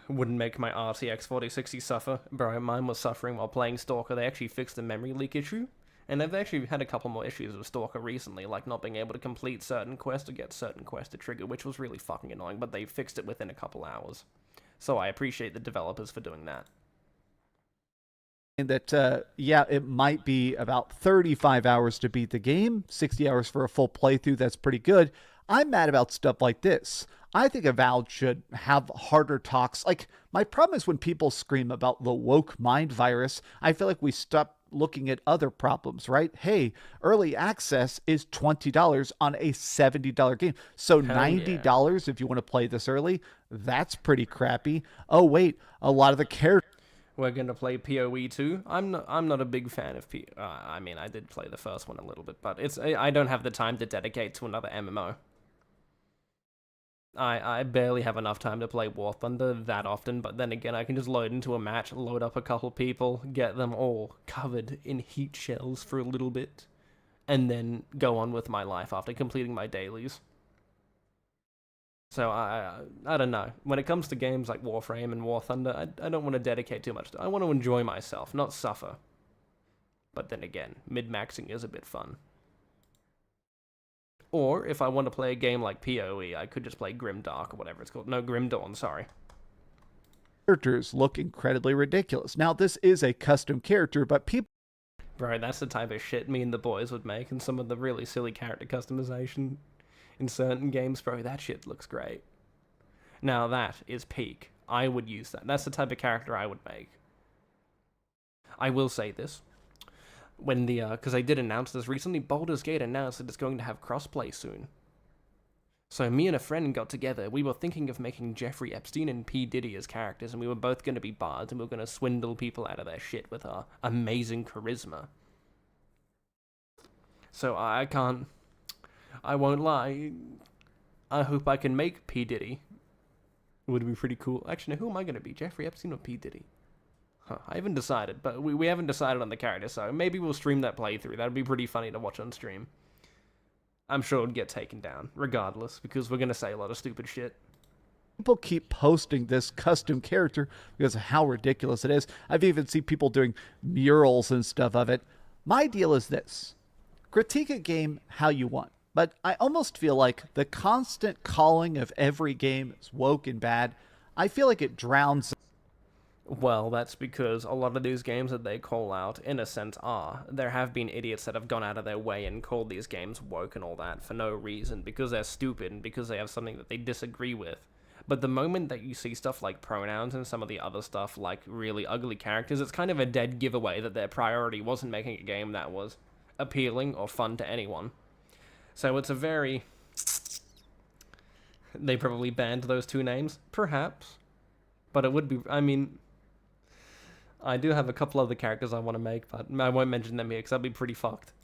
Wouldn't make my RTX 4060 suffer. Bro, mine was suffering while playing Stalker. They actually fixed the memory leak issue. And they've actually had a couple more issues with Stalker recently, like not being able to complete certain quests or get certain quests to trigger, which was really fucking annoying, but they fixed it within a couple hours. So I appreciate the developers for doing that. And that, yeah, it might be about 35 hours to beat the game, 60 hours for a full playthrough. That's pretty good. I'm mad about stuff like this. I think Avowed should have harder talks. Like, my problem is when people scream about the woke mind virus, I feel like we stop looking at other problems, right? Hey, early access is $20 on a $70 game. So $90 if you want to play this early, that's pretty crappy. Oh, wait, a lot of the characters... We're going to play PoE too. I'm not a big fan of PoE. I mean, I did play the first one a little bit, but I don't have the time to dedicate to another MMO. I barely have enough time to play War Thunder that often, but then again, I can just load into a match, load up a couple people, get them all covered in heat shells for a little bit, and then go on with my life after completing my dailies. So I don't know. When it comes to games like Warframe and War Thunder, I don't want to dedicate too much. I want to enjoy myself, not suffer. But then again, mid-maxing is a bit fun. Or, if I want to play a game like PoE, I could just play Grimdark or whatever it's called. No, Grim Dawn, sorry. Characters look incredibly ridiculous. Now, this is a custom character, but people... Bro, that's the type of shit me and the boys would make, and some of the really silly character customization in certain games, bro, that shit looks great. Now, that is peak. I would use that. That's the type of character I would make. I will say this. When because I did announce this recently, Baldur's Gate announced that it's going to have crossplay soon. So me and a friend got together. We were thinking of making Jeffrey Epstein and P. Diddy as characters, and we were both going to be bards, and we were going to swindle people out of their shit with our amazing charisma. So I won't lie. I hope I can make P. Diddy. It would be pretty cool. Actually, who am I going to be? Jeffrey Epstein or P. Diddy? Huh, I haven't decided, but we haven't decided on the character, so maybe we'll stream that playthrough. That would be pretty funny to watch on stream. I'm sure it would get taken down, regardless, because we're going to say a lot of stupid shit. People keep posting this custom character because of how ridiculous it is. I've even seen people doing murals and stuff of it. My deal is this. Critique a game how you want, but I almost feel like the constant calling of every game is woke and bad, I feel like it drowns. Well, that's because a lot of these games that they call out, in a sense, are. There have been idiots that have gone out of their way and called these games woke and all that for no reason, because they're stupid and because they have something that they disagree with. But the moment that you see stuff like pronouns and some of the other stuff like really ugly characters, it's kind of a dead giveaway that their priority wasn't making a game that was appealing or fun to anyone. So it's a very... They probably banned those two names? Perhaps. But it would be... I mean... I do have a couple other characters I want to make, but I won't mention them here because that'd be pretty fucked.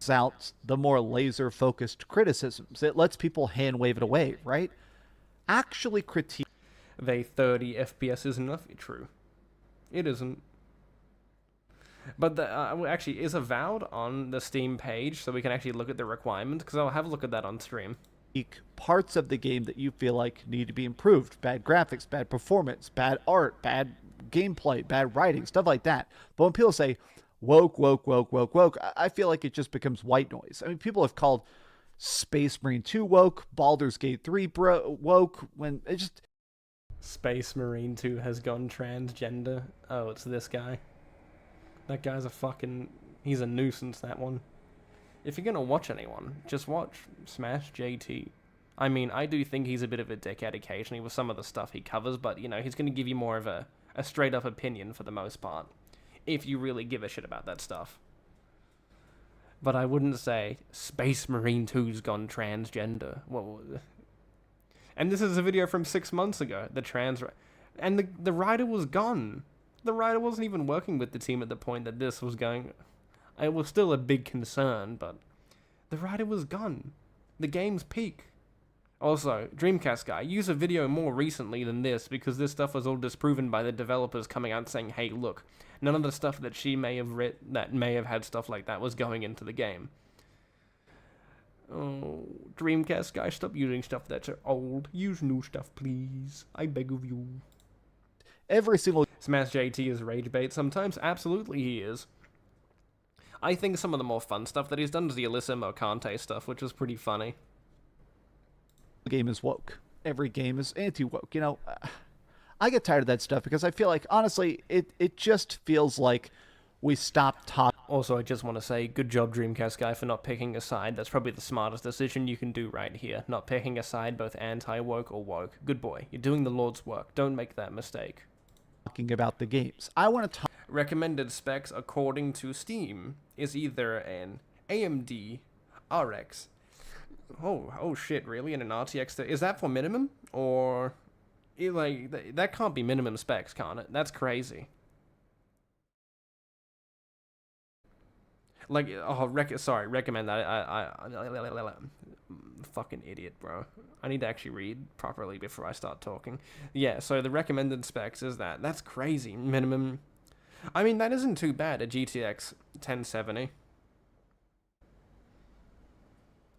Out the more laser-focused criticisms. It lets people hand-wave it away, right? Actually critique... They 30 FPS isn't enough? True. It isn't. But actually, is Avowed on the Steam page so we can actually look at the requirements? Because I'll have a look at that on stream. Parts of the game that you feel like need to be improved. Bad graphics, bad performance, bad art, bad gameplay, bad writing, stuff like that. But when people say woke, woke, woke, woke, woke, I feel like it just becomes white noise. I mean, people have called Space Marine 2 woke, Baldur's Gate 3 woke, when it just... Space Marine 2 has gone transgender. Oh, it's this guy. That guy's a fucking... He's a nuisance, that one. If you're gonna watch anyone, just watch Smash JT. I mean, I do think he's a bit of a dickhead occasionally with some of the stuff he covers, but, you know, he's gonna give you more of a straight-up opinion for the most part, if you really give a shit about that stuff. But I wouldn't say Space Marine 2's gone transgender. Well, and this is a video from 6 months ago, and the writer was gone. The writer wasn't even working with the team at the point that this was going. It was still a big concern, but the writer was gone. The game's peak. Also, Dreamcast guy, use a video more recently than this, because this stuff was all disproven by the developers coming out saying, hey, look, none of the stuff that she may have written, that may have had stuff like that, was going into the game. Oh, Dreamcast guy, stop using stuff that's old. Use new stuff, please. I beg of you. Every single... Smash JT is rage bait sometimes? Absolutely he is. I think some of the more fun stuff that he's done is the Alyssa Mercante stuff, which was pretty funny. Game is woke. Every game is anti-woke. You know, I get tired of that stuff because I feel like, honestly, it just feels like we stopped talking. Also, I just want to say, good job, Dreamcast guy, for not picking a side. That's probably the smartest decision you can do right here. Not picking a side, both anti-woke or woke. Good boy. You're doing the Lord's work. Don't make that mistake. Talking about the games. I want to talk... Recommended specs according to Steam is either an AMD RX. Oh shit, really? And an RTX? Is that for minimum? Or... like, that can't be minimum specs, can't it? That's crazy. Like, oh, recommend that. I fucking idiot, bro. I need to actually read properly before I start talking. Yeah, so the recommended specs is that. That's crazy. Minimum. I mean, that isn't too bad, a GTX 1070.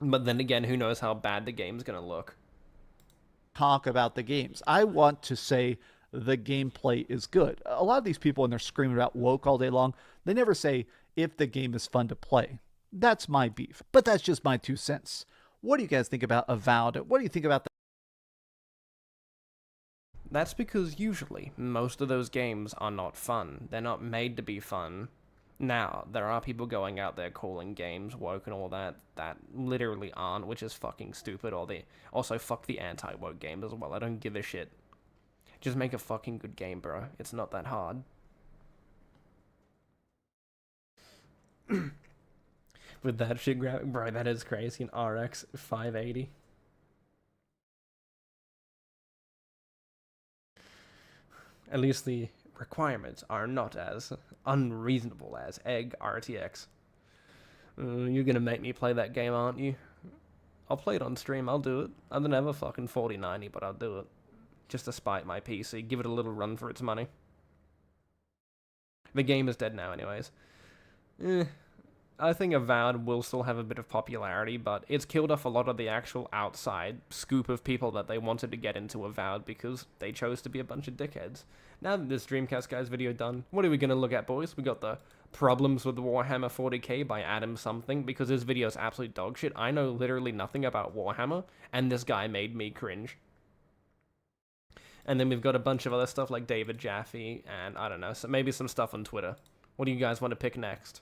But then again, who knows how bad the game's gonna look. Talk about the games. I want to say the gameplay is good. A lot of these people, when they're screaming about woke all day long, they never say if the game is fun to play. That's my beef. But that's just my 2 cents. What do you guys think about Avowed? What do you think about that? That's because usually most of those games are not fun. They're not made to be fun. Now, there are people going out there calling games woke and all that literally aren't, which is fucking stupid. Or they also fuck the anti-woke games as well. I don't give a shit. Just make a fucking good game, bro. It's not that hard. With that shit graphic, bro, that is crazy. An RX 580. At least the requirements are not as unreasonable as Egg RTX. You're gonna make me play that game, aren't you? I'll play it on stream, I'll do it. I don't have a fucking 4090, but I'll do it. Just to spite my PC, give it a little run for its money. The game is dead now anyways. I think Avowed will still have a bit of popularity, but it's killed off a lot of the actual outside scoop of people that they wanted to get into Avowed because they chose to be a bunch of dickheads. Now that this Dreamcast guy's video done, what are we going to look at, boys? We got the problems with Warhammer 40k by Adam something, because his video is absolute dog shit. I know literally nothing about Warhammer, and this guy made me cringe. And then we've got a bunch of other stuff like David Jaffe, and I don't know, so maybe some stuff on Twitter. What do you guys want to pick next?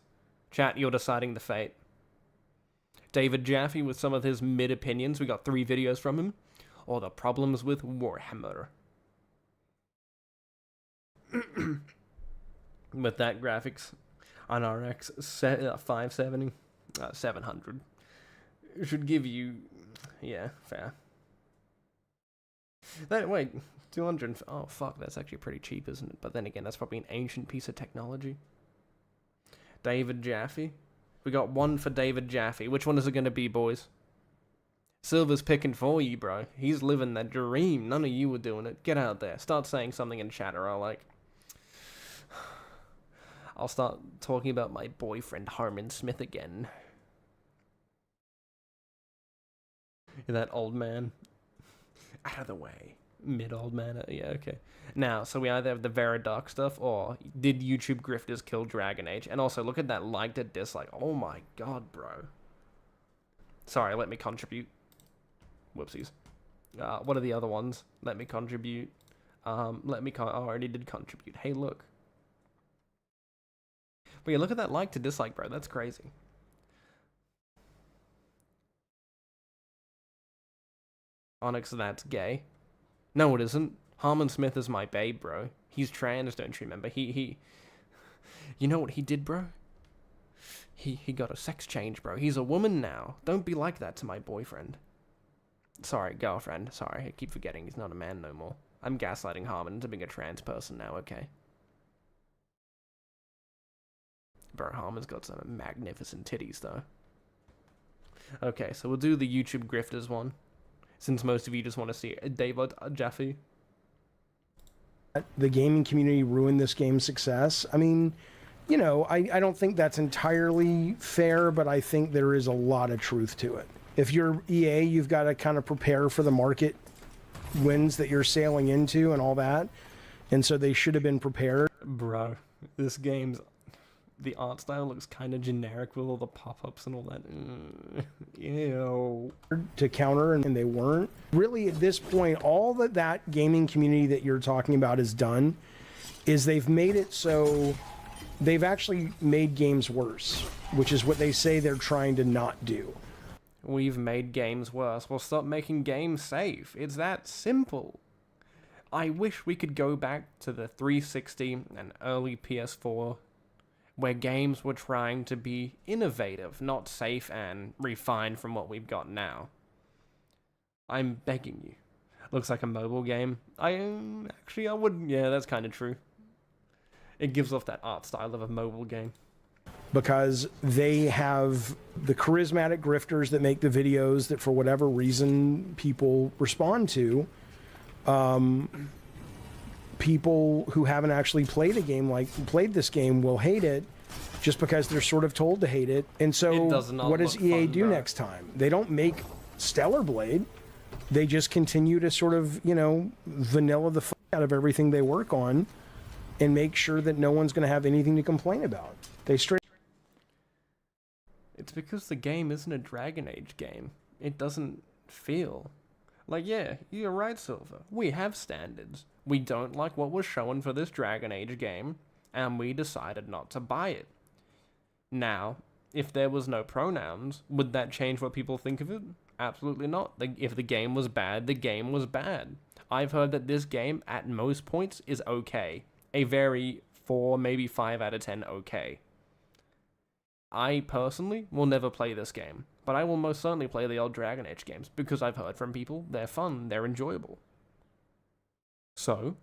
Chat, you're deciding the fate. David Jaffe with some of his mid-opinions. We got 3 videos from him. Or the problems with Warhammer. With that graphics on RX 570, 700. Should give you, yeah, fair. Wait, 200, oh fuck, that's actually pretty cheap, isn't it? But then again, that's probably an ancient piece of technology. David Jaffe. We got one for David Jaffe. Which one is it going to be, boys? Silver's picking for you, bro. He's living that dream. None of you were doing it. Get out there. Start saying something in chat or I'll start talking about my boyfriend Harmon Smith again. That old man. Out of the way. Mid-old man. Yeah, okay. Now, so we either have the Veridark stuff, or did YouTube grifters kill Dragon Age? And also, look at that like to dislike. Oh my god, bro. Sorry, let me contribute. Whoopsies. What are the other ones? Let me contribute. I already did contribute. Hey, look. But yeah, look at that like to dislike, bro. That's crazy. Onyx, that's gay. No, it isn't. Harmon Smith is my babe, bro. He's trans, don't you remember? You know what he did, bro? He got a sex change, bro. He's a woman now. Don't be like that to my boyfriend. Sorry, girlfriend. Sorry, I keep forgetting he's not a man no more. I'm gaslighting Harmon into being a trans person now, okay? Bro, Harmon's got some magnificent titties, though. Okay, so we'll do the YouTube grifters one, since most of you just want to see David Jaffe. The gaming community ruined this game's success. I mean, you know, I don't think that's entirely fair, but I think there is a lot of truth to it. If you're EA, you've got to kind of prepare for the market winds that you're sailing into and all that. And so they should have been prepared. Bro, this game's... The art style looks kind of generic with all the pop-ups and all that. Ew. To counter, and they weren't. Really, at this point, all that gaming community that you're talking about has done is they've made it so they've actually made games worse, which is what they say they're trying to not do. We've made games worse. Well, stop making games safe. It's that simple. I wish we could go back to the 360 and early PS4 where games were trying to be innovative, not safe and refined from what we've got now. I'm begging you. Looks like a mobile game. I wouldn't... Yeah, that's kind of true. It gives off that art style of a mobile game. Because they have the charismatic grifters that make the videos that for whatever reason people respond to. People who haven't actually played this game will hate it just because they're sort of told to hate it. And so what does EA do next time? They don't make Stellar Blade. They just continue to sort of, you know, vanilla the fuck out of everything they work on and make sure that no one's going to have anything to complain about. It's because the game isn't a Dragon Age game. It doesn't feel... Like, yeah, you're right, Silver. We have standards. We don't like what was shown for this Dragon Age game, and we decided not to buy it. Now, if there was no pronouns, would that change what people think of it? Absolutely not. If the game was bad, the game was bad. I've heard that this game, at most points, is okay. A very 4, maybe 5 out of 10 okay. I, personally, will never play this game, but I will most certainly play the old Dragon Age games, because I've heard from people, they're fun, they're enjoyable. So,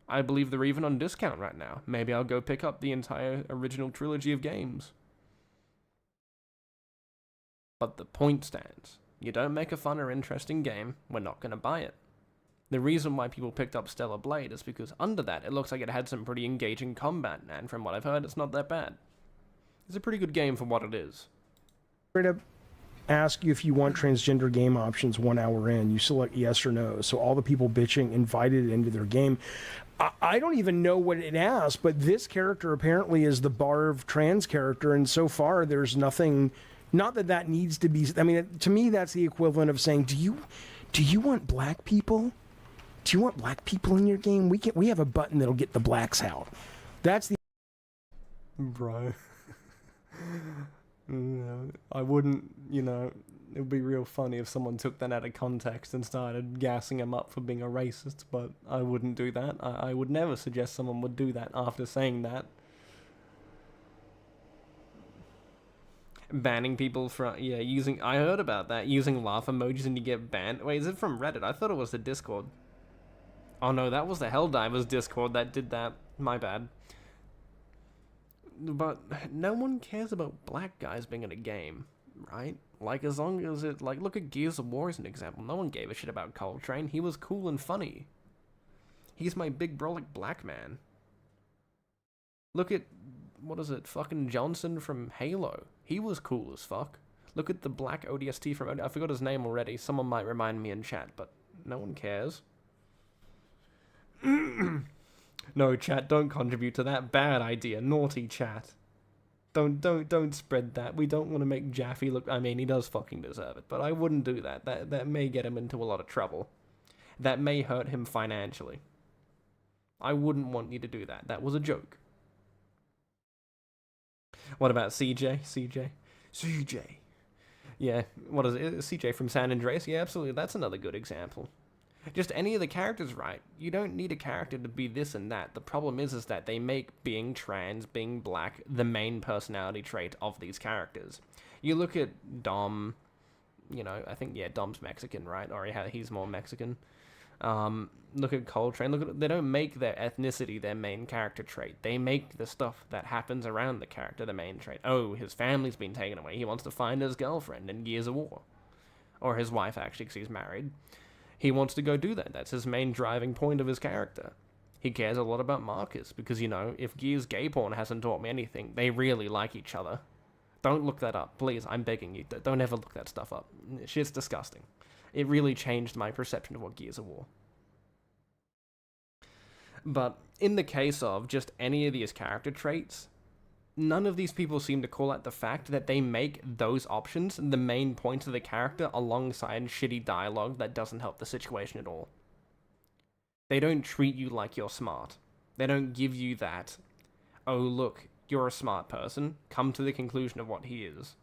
I believe they're even on discount right now. Maybe I'll go pick up the entire original trilogy of games. But the point stands. You don't make a fun or interesting game, we're not going to buy it. The reason why people picked up Stellar Blade is because under that, it looks like it had some pretty engaging combat, and from what I've heard, it's not that bad. It's a pretty good game for what it is. Straight up ask you if you want transgender game options 1 hour in. You select yes or no. So all the people bitching invited it into their game. I don't even know what it asked, but this character apparently is the Barv trans character, and so far there's nothing. Not that that needs to be. I mean, to me, that's the equivalent of saying, "Do you want black people? Do you want black people in your game? We have a button that'll get the blacks out." That's the. Bro. I wouldn't, it would be real funny if someone took that out of context and started gassing him up for being a racist, but I wouldn't do that. I would never suggest someone would do that after saying that. Banning people from, using, I heard about that, using laugh emojis and you get banned. Wait, is it from Reddit? I thought it was the Discord. Oh no, that was the Helldivers Discord that did that. My bad. But no one cares about black guys being in a game, right? Like, as long as it, like, look at Gears of War as an example. No one gave a shit about Coltrane. He was cool and funny. He's my big brolic black man. Look at, what is it, fucking Johnson from Halo. He was cool as fuck. Look at the black ODST from, I forgot his name already. Someone might remind me in chat, but no one cares. No, chat, don't contribute to that bad idea. Naughty chat. Don't spread that. We don't want to make Jaffe look... I mean, he does fucking deserve it, but I wouldn't do that. That may get him into a lot of trouble. That may hurt him financially. I wouldn't want you to do that. That was a joke. What about CJ? CJ. Yeah, what is it? CJ from San Andreas? Yeah, absolutely. That's another good example. Just any of the characters right. You don't need a character to be this and that. The problem is that they make being trans, being black, the main personality trait of these characters. You look at Dom, I think, Dom's Mexican, right? Or he's more Mexican. Look at Coltrane. They don't make their ethnicity their main character trait. They make the stuff that happens around the character the main trait. Oh, his family's been taken away. He wants to find his girlfriend in Gears of War. Or his wife, actually, because he's married. He wants to go do that. That's his main driving point of his character. He cares a lot about Marcus, because, if Gears gay porn hasn't taught me anything, they really like each other. Don't look that up, please, I'm begging you. Don't ever look that stuff up. Shit's disgusting. It really changed my perception of what Gears of War. But in the case of just any of these character traits, none of these people seem to call out the fact that they make those options the main point of the character alongside shitty dialogue that doesn't help the situation at all. They don't treat you like you're smart. They don't give you that, oh look, you're a smart person, come to the conclusion of what he is.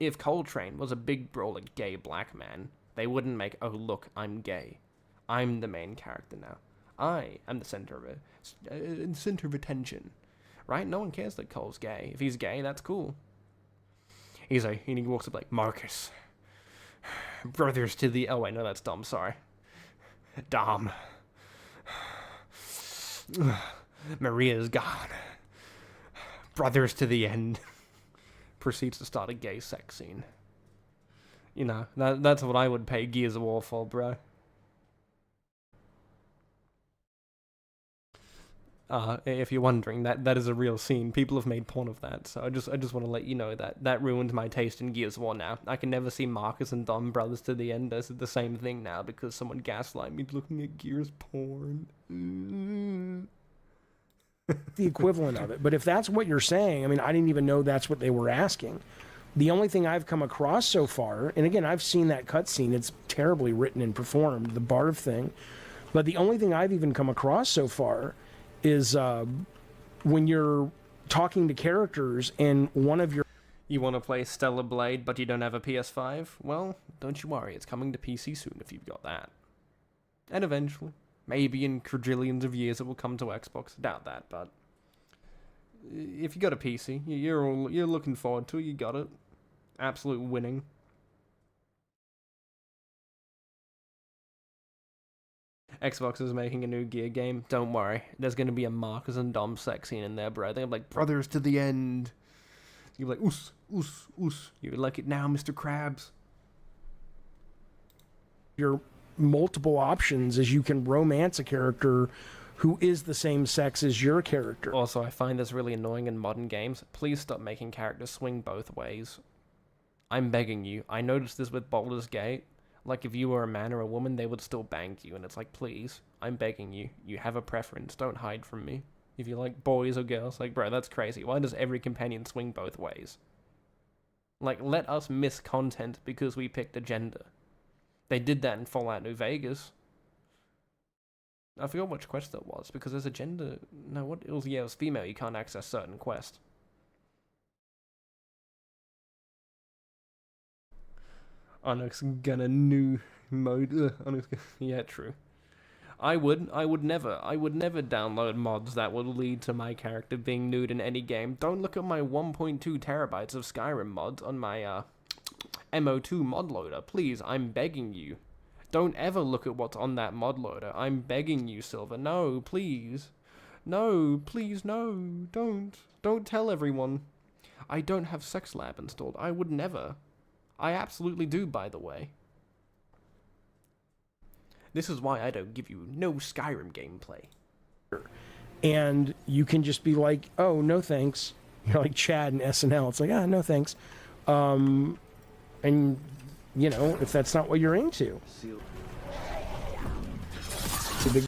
If Coltrane was a big brawling gay black man, they wouldn't make, oh look, I'm gay. I'm the main character now. I am the center of attention. Right? No one cares that Cole's gay. If he's gay, that's cool. He walks up like, Marcus. Brothers to the... Oh, wait, no, that's Dom, sorry. Dom. Maria's gone. Brothers to the end. Proceeds to start a gay sex scene. That's what I would pay Gears of War for, bro. If you're wondering, that is a real scene. People have made porn of that, so I just want to let you know that ruined my taste in Gears of War now. I can never see Marcus and Dom brothers to the end as the same thing now because someone gaslight me looking at Gears porn. The equivalent of it. But if that's what you're saying, I mean, I didn't even know that's what they were asking. The only thing I've come across so far, and again, I've seen that cutscene, it's terribly written and performed, the Barv thing, but the only thing I've even come across so far is when you're talking to characters and one of your... You want to play Stellar Blade, but you don't have a PS5? Well, don't you worry, it's coming to PC soon if you've got that. And eventually, maybe in quadrillions of years it will come to Xbox. I doubt that, but... If you got a PC, you're looking forward to it, you got it. Absolute winning. Xbox is making a new Gear game. Don't worry. There's going to be a Marcus and Dom sex scene in there, bro. They're like, brothers to the end. You're like, oos, oos, oos. You like it now, Mr. Krabs. Your multiple options is you can romance a character who is the same sex as your character. Also, I find this really annoying in modern games. Please stop making characters swing both ways. I'm begging you. I noticed this with Baldur's Gate. Like, if you were a man or a woman, they would still bang you. And it's like, please, I'm begging you. You have a preference. Don't hide from me. If you like boys or girls, like, bro, that's crazy. Why does every companion swing both ways? Like, let us miss content because we picked a gender. They did that in Fallout New Vegas. I forgot which quest that was, because there's a gender... No, what? It was female. You can't access certain quest. Onyx gonna new mode. Onyx, yeah, true. I would never download mods that would lead to my character being nude in any game. Don't look at my 1.2 terabytes of Skyrim mods on my MO2 mod loader. Please, I'm begging you. Don't ever look at what's on that mod loader. I'm begging you, Silver. No, please. No, please, no. Don't. Don't tell everyone. I don't have Sex Lab installed. I would never. I absolutely do, by the way. This is why I don't give you no Skyrim gameplay. And you can just be like, oh, no thanks. You're like Chad and SNL. It's like, no thanks. And, you know, if that's not what you're into.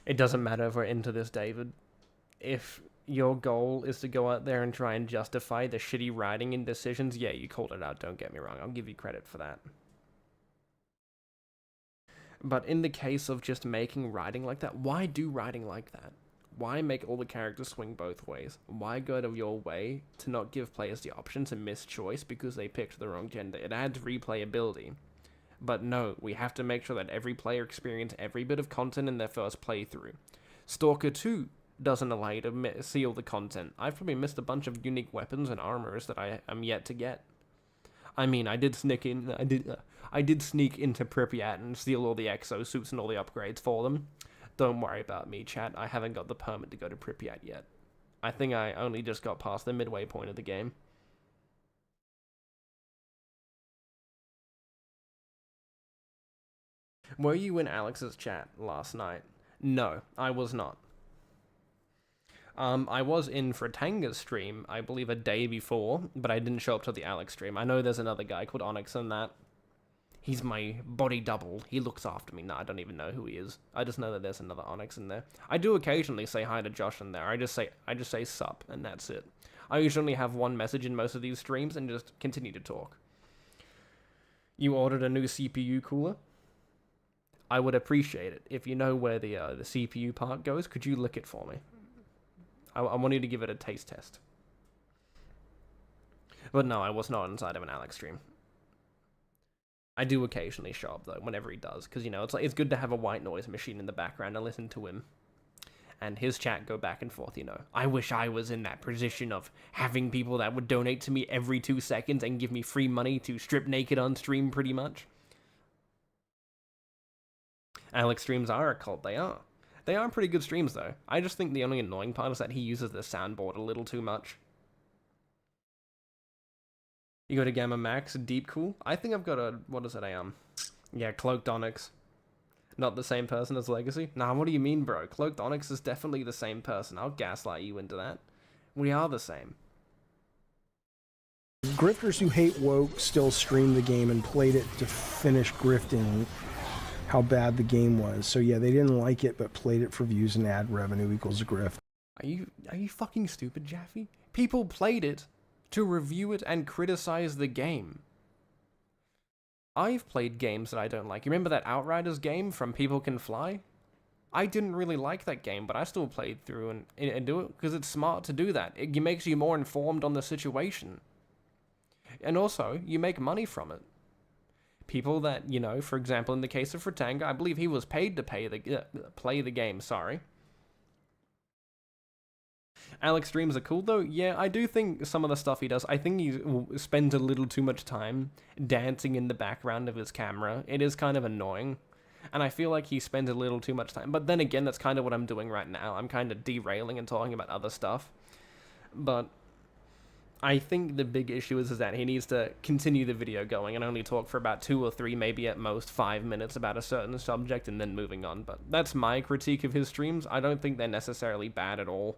It doesn't matter if we're into this, David. If your goal is to go out there and try and justify the shitty writing and decisions, yeah, you called it out, don't get me wrong. I'll give you credit for that. But in the case of just making writing like that, why do writing like that? Why make all the characters swing both ways? Why go out of your way to not give players the option to miss choice because they picked the wrong gender? It adds replayability. But no, we have to make sure that every player experiences every bit of content in their first playthrough. Stalker 2 doesn't allow you to seal the content. I've probably missed a bunch of unique weapons and armors that I am yet to get. I mean, I did sneak into Pripyat and steal all the exosuits and all the upgrades for them. Don't worry about me, chat. I haven't got the permit to go to Pripyat yet. I think I only just got past the midway point of the game. Were you in Alex's chat last night? No, I was not. I was in Fratanga's stream, I believe a day before, but I didn't show up to the Alex stream. I know there's another guy called Onyx in that. He's my body double. He looks after me. No, I don't even know who he is. I just know that there's another Onyx in there. I do occasionally say hi to Josh in there. I just say sup, and that's it. I usually have one message in most of these streams and just continue to talk. You ordered a new CPU cooler? I would appreciate it. If you know where the CPU part goes, could you lick it for me? I want you to give it a taste test. But no, I was not inside of an Alex stream. I do occasionally show up, though, whenever he does, because, you know, it's good to have a white noise machine in the background and listen to him. And his chat go back and forth, you know. I wish I was in that position of having people that would donate to me every 2 seconds and give me free money to strip naked on stream, pretty much. Alex streams are a cult, they are. They are pretty good streams, though. I just think the only annoying part is that he uses the soundboard a little too much. You go to Gamma Max, Deep Cool? I think I've got a... What is it, yeah, Cloaked Onyx. Not the same person as Legacy? Nah, what do you mean, bro? Cloaked Onyx is definitely the same person. I'll gaslight you into that. We are the same. Grifters who hate woke still streamed the game and played it to finish grifting how bad the game was. So yeah, they didn't like it, but played it for views and ad revenue equals a grift. Are you fucking stupid, Jaffe? People played it to review it and criticize the game. I've played games that I don't like. You remember that Outriders game from People Can Fly? I didn't really like that game, but I still played through and do it because it's smart to do that. It makes you more informed on the situation. And also, you make money from it. People that, you know, for example, in the case of Fratanga, I believe he was paid to play the game, sorry. Alex streams are cool, though. Yeah, I do think some of the stuff he does, I think he spends a little too much time dancing in the background of his camera. It is kind of annoying. And I feel like he spends a little too much time. But then again, that's kind of what I'm doing right now. I'm kind of derailing and talking about other stuff. But I think the big issue is that he needs to continue the video going and only talk for about 2 or 3, maybe at most 5 minutes about a certain subject and then moving on. But that's my critique of his streams. I don't think they're necessarily bad at all.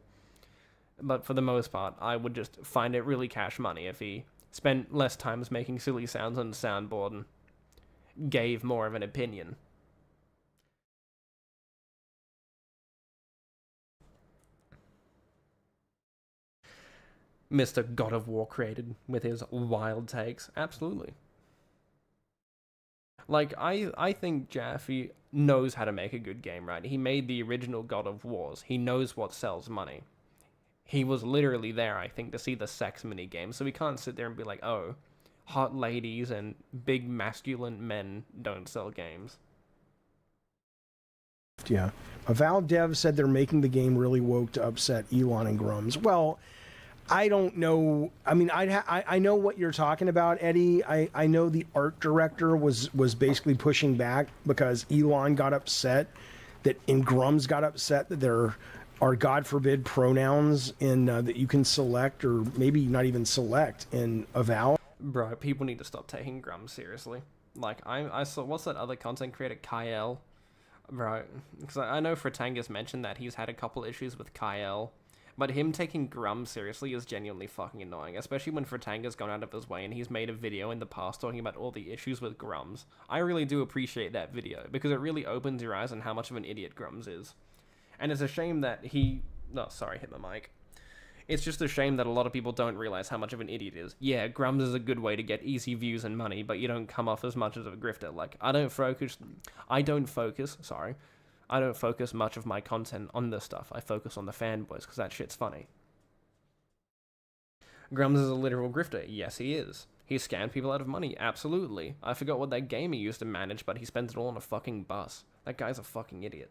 But for the most part, I would just find it really cash money if he spent less times making silly sounds on the soundboard and gave more of an opinion. Mr. God of War created with his wild takes. Absolutely. Like, I think Jaffe knows how to make a good game, right? He made the original God of Wars. He knows what sells money. He was literally there, I think, to see the sex mini game, so we can't sit there and be like, oh, hot ladies and big masculine men don't sell games. Yeah. Avowed dev said they're making the game really woke to upset Elon and Grums. Well, I don't know. I mean, I know what you're talking about, Eddie. I know the art director was basically pushing back because Elon got upset and Grums got upset that there are, God forbid, pronouns in that you can select or maybe not even select in Avowed. Bro, people need to stop taking Grums seriously. Like, I saw, what's that other content creator, Kyle? Bro, because I know Fratangus mentioned that he's had a couple issues with Kyle. But him taking Grums seriously is genuinely fucking annoying, especially when Fratanga's gone out of his way and he's made a video in the past talking about all the issues with Grums. I really do appreciate that video, because it really opens your eyes on how much of an idiot Grums is. And it's a shame that he... Oh, sorry, hit my mic. It's just a shame that a lot of people don't realize how much of an idiot he is. Yeah, Grums is a good way to get easy views and money, but you don't come off as much as a grifter. Like, I don't focus much of my content on this stuff. I focus on the fanboys, because that shit's funny. Grums is a literal grifter. Yes, he is. He scammed people out of money. Absolutely. I forgot what that game he used to manage, but he spends it all on a fucking bus. That guy's a fucking idiot.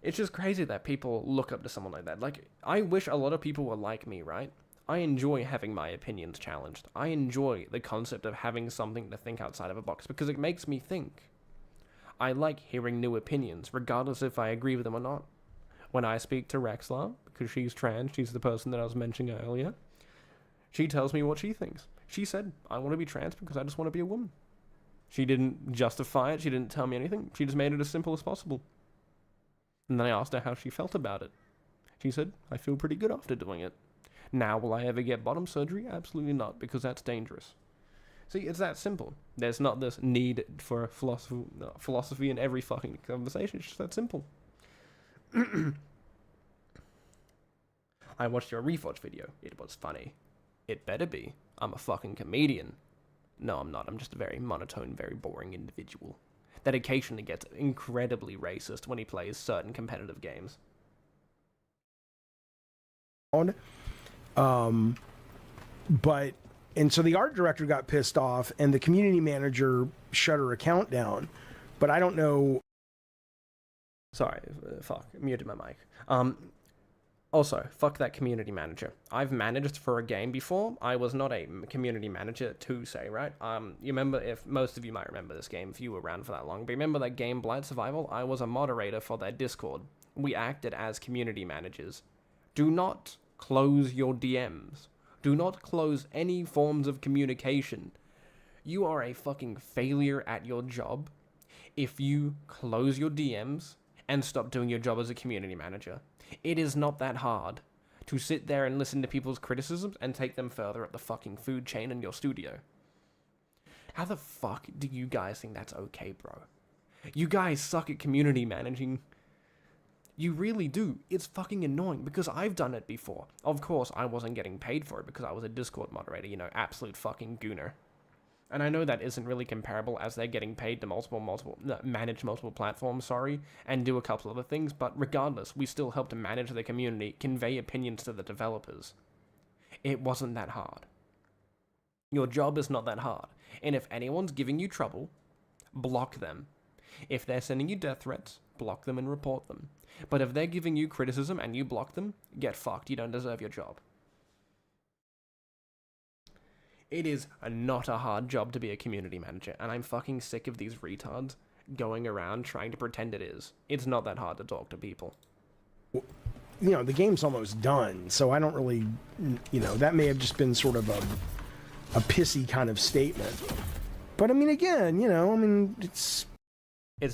It's just crazy that people look up to someone like that. Like, I wish a lot of people were like me, right? I enjoy having my opinions challenged. I enjoy the concept of having something to think outside of a box because it makes me think. I like hearing new opinions, regardless if I agree with them or not. When I speak to Rexlar, because she's trans, she's the person that I was mentioning earlier, she tells me what she thinks. She said, I want to be trans because I just want to be a woman. She didn't justify it, she didn't tell me anything, she just made it as simple as possible. And then I asked her how she felt about it. She said, I feel pretty good after doing it. Now, will I ever get bottom surgery? Absolutely not, because that's dangerous. See, it's that simple. There's not this need for philosophy in every fucking conversation. It's just that simple. I watched your Reforge video. It was funny. It better be. I'm a fucking comedian. No, I'm not. I'm just a very monotone, very boring individual that occasionally gets incredibly racist when he plays certain competitive games. And so the art director got pissed off and the community manager shut her account down. But I don't know. Sorry, fuck, muted my mic. Also, fuck that community manager. I've managed for a game before. I was not a community manager to say, right? You remember, if most of you might remember this game if you were around for that long, but remember that game Blight Survival? I was a moderator for their Discord. We acted as community managers. Do not close your DMs. Do not close any forms of communication. You are a fucking failure at your job if you close your DMs and stop doing your job as a community manager. It is not that hard to sit there and listen to people's criticisms and take them further up the fucking food chain in your studio. How the fuck do you guys think that's okay, bro? You guys suck at community managing. You really do. It's fucking annoying because I've done it before. Of course, I wasn't getting paid for it because I was a Discord moderator, you know, absolute fucking gooner. And I know that isn't really comparable as they're getting paid to manage multiple platforms, and do a couple other things, but regardless, we still help to manage the community, convey opinions to the developers. It wasn't that hard. Your job is not that hard. And if anyone's giving you trouble, block them. If they're sending you death threats, block them and report them. But if they're giving you criticism and you block them, get fucked. You don't deserve your job. It is not a hard job to be a community manager, and I'm fucking sick of these retards going around trying to pretend it is. It's not that hard to talk to people. You know, the game's almost done, so I don't really, you know, that may have just been sort of a pissy kind of statement. But I mean, again, you know, I mean, it's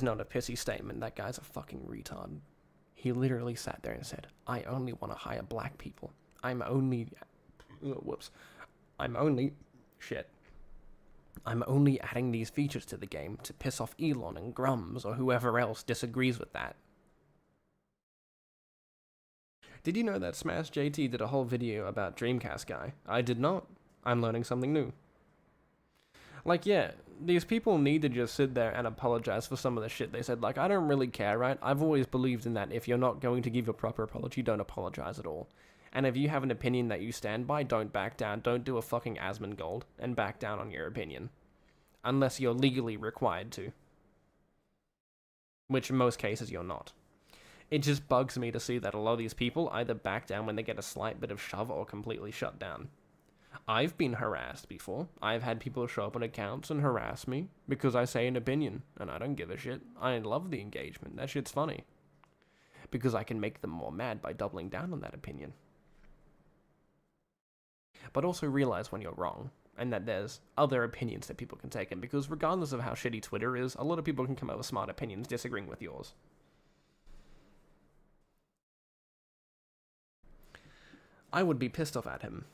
not a pissy statement. That guy's a fucking retard. He literally sat there and said, I only want to hire black people. I'm only adding these features to the game to piss off Elon and Grums or whoever else disagrees with that. Did you know that Smash JT did a whole video about Dreamcast guy? I did not. I'm learning something new. Like, yeah, these people need to just sit there and apologize for some of the shit they said. Like, I don't really care, right? I've always believed in that if you're not going to give a proper apology, don't apologize at all. And if you have an opinion that you stand by, don't back down. Don't do a fucking Asmongold and back down on your opinion. Unless you're legally required to. Which in most cases you're not. It just bugs me to see that a lot of these people either back down when they get a slight bit of shove or completely shut down. I've been harassed before. I've had people show up on accounts and harass me because I say an opinion, and I don't give a shit. I love the engagement. That shit's funny. Because I can make them more mad by doubling down on that opinion. But also realize when you're wrong, and that there's other opinions that people can take in, because regardless of how shitty Twitter is, a lot of people can come up with smart opinions disagreeing with yours. I would be pissed off at him.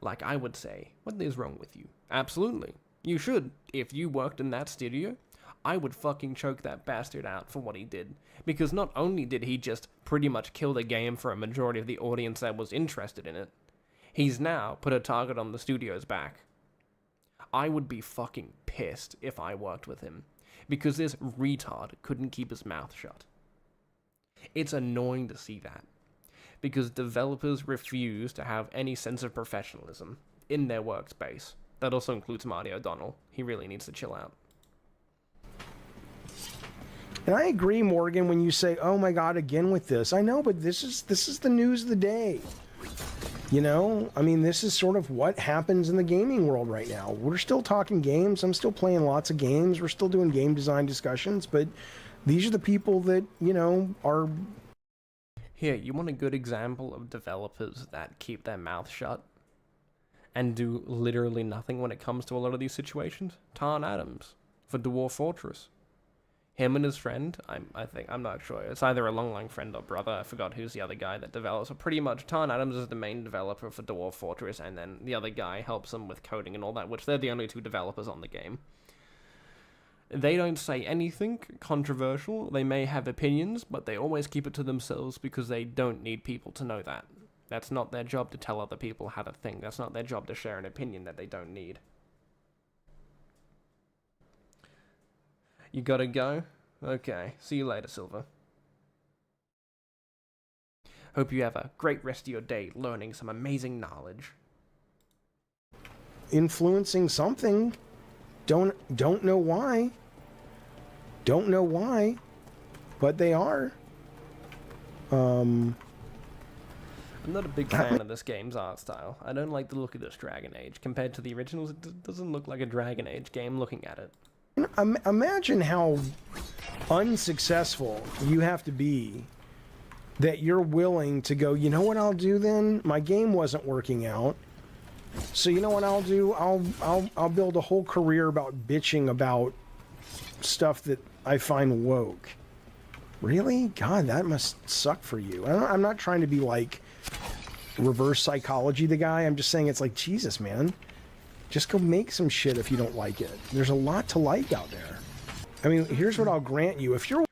Like, I would say, what is wrong with you? Absolutely. You should. If you worked in that studio, I would fucking choke that bastard out for what he did. Because not only did he just pretty much kill the game for a majority of the audience that was interested in it, he's now put a target on the studio's back. I would be fucking pissed if I worked with him. Because this retard couldn't keep his mouth shut. It's annoying to see that. Because developers refuse to have any sense of professionalism in their workspace. That also includes Marty O'Donnell. He really needs to chill out. And I agree, Morgan, when you say, oh my god, again with this. I know, but this is the news of the day. You know, I mean, this is sort of what happens in the gaming world right now. We're still talking games. I'm still playing lots of games. We're still doing game design discussions, but these are the people that, you know, are... Here, you want a good example of developers that keep their mouth shut and do literally nothing when it comes to a lot of these situations? Tarn Adams for Dwarf Fortress. Him and his friend, I'm not sure. It's either a long friend or brother. I forgot who's the other guy that develops. But pretty much, Tarn Adams is the main developer for Dwarf Fortress, and then the other guy helps him with coding and all that, which they're the only two developers on the game. They don't say anything controversial. They may have opinions, but they always keep it to themselves because they don't need people to know that. That's not their job to tell other people how to think. That's not their job to share an opinion that they don't need. You gotta go? Okay. See you later, Silver. Hope you have a great rest of your day learning some amazing knowledge. Influencing something. Don't know why. Don't know why, but they are. I'm not a big fan of this game's art style. I don't like the look of this Dragon Age. Compared to the originals, it doesn't look like a Dragon Age game looking at it. Imagine how unsuccessful you have to be that you're willing to go, you know what I'll do then? My game wasn't working out. So you know what I'll do? I'll build a whole career about bitching about stuff that I find woke. Really? God, that must suck for you. I'm not trying to be like reverse psychology the guy. I'm just saying it's like, Jesus, man. Just go make some shit if you don't like it. There's a lot to like out there. I mean, here's what I'll grant you. If you're...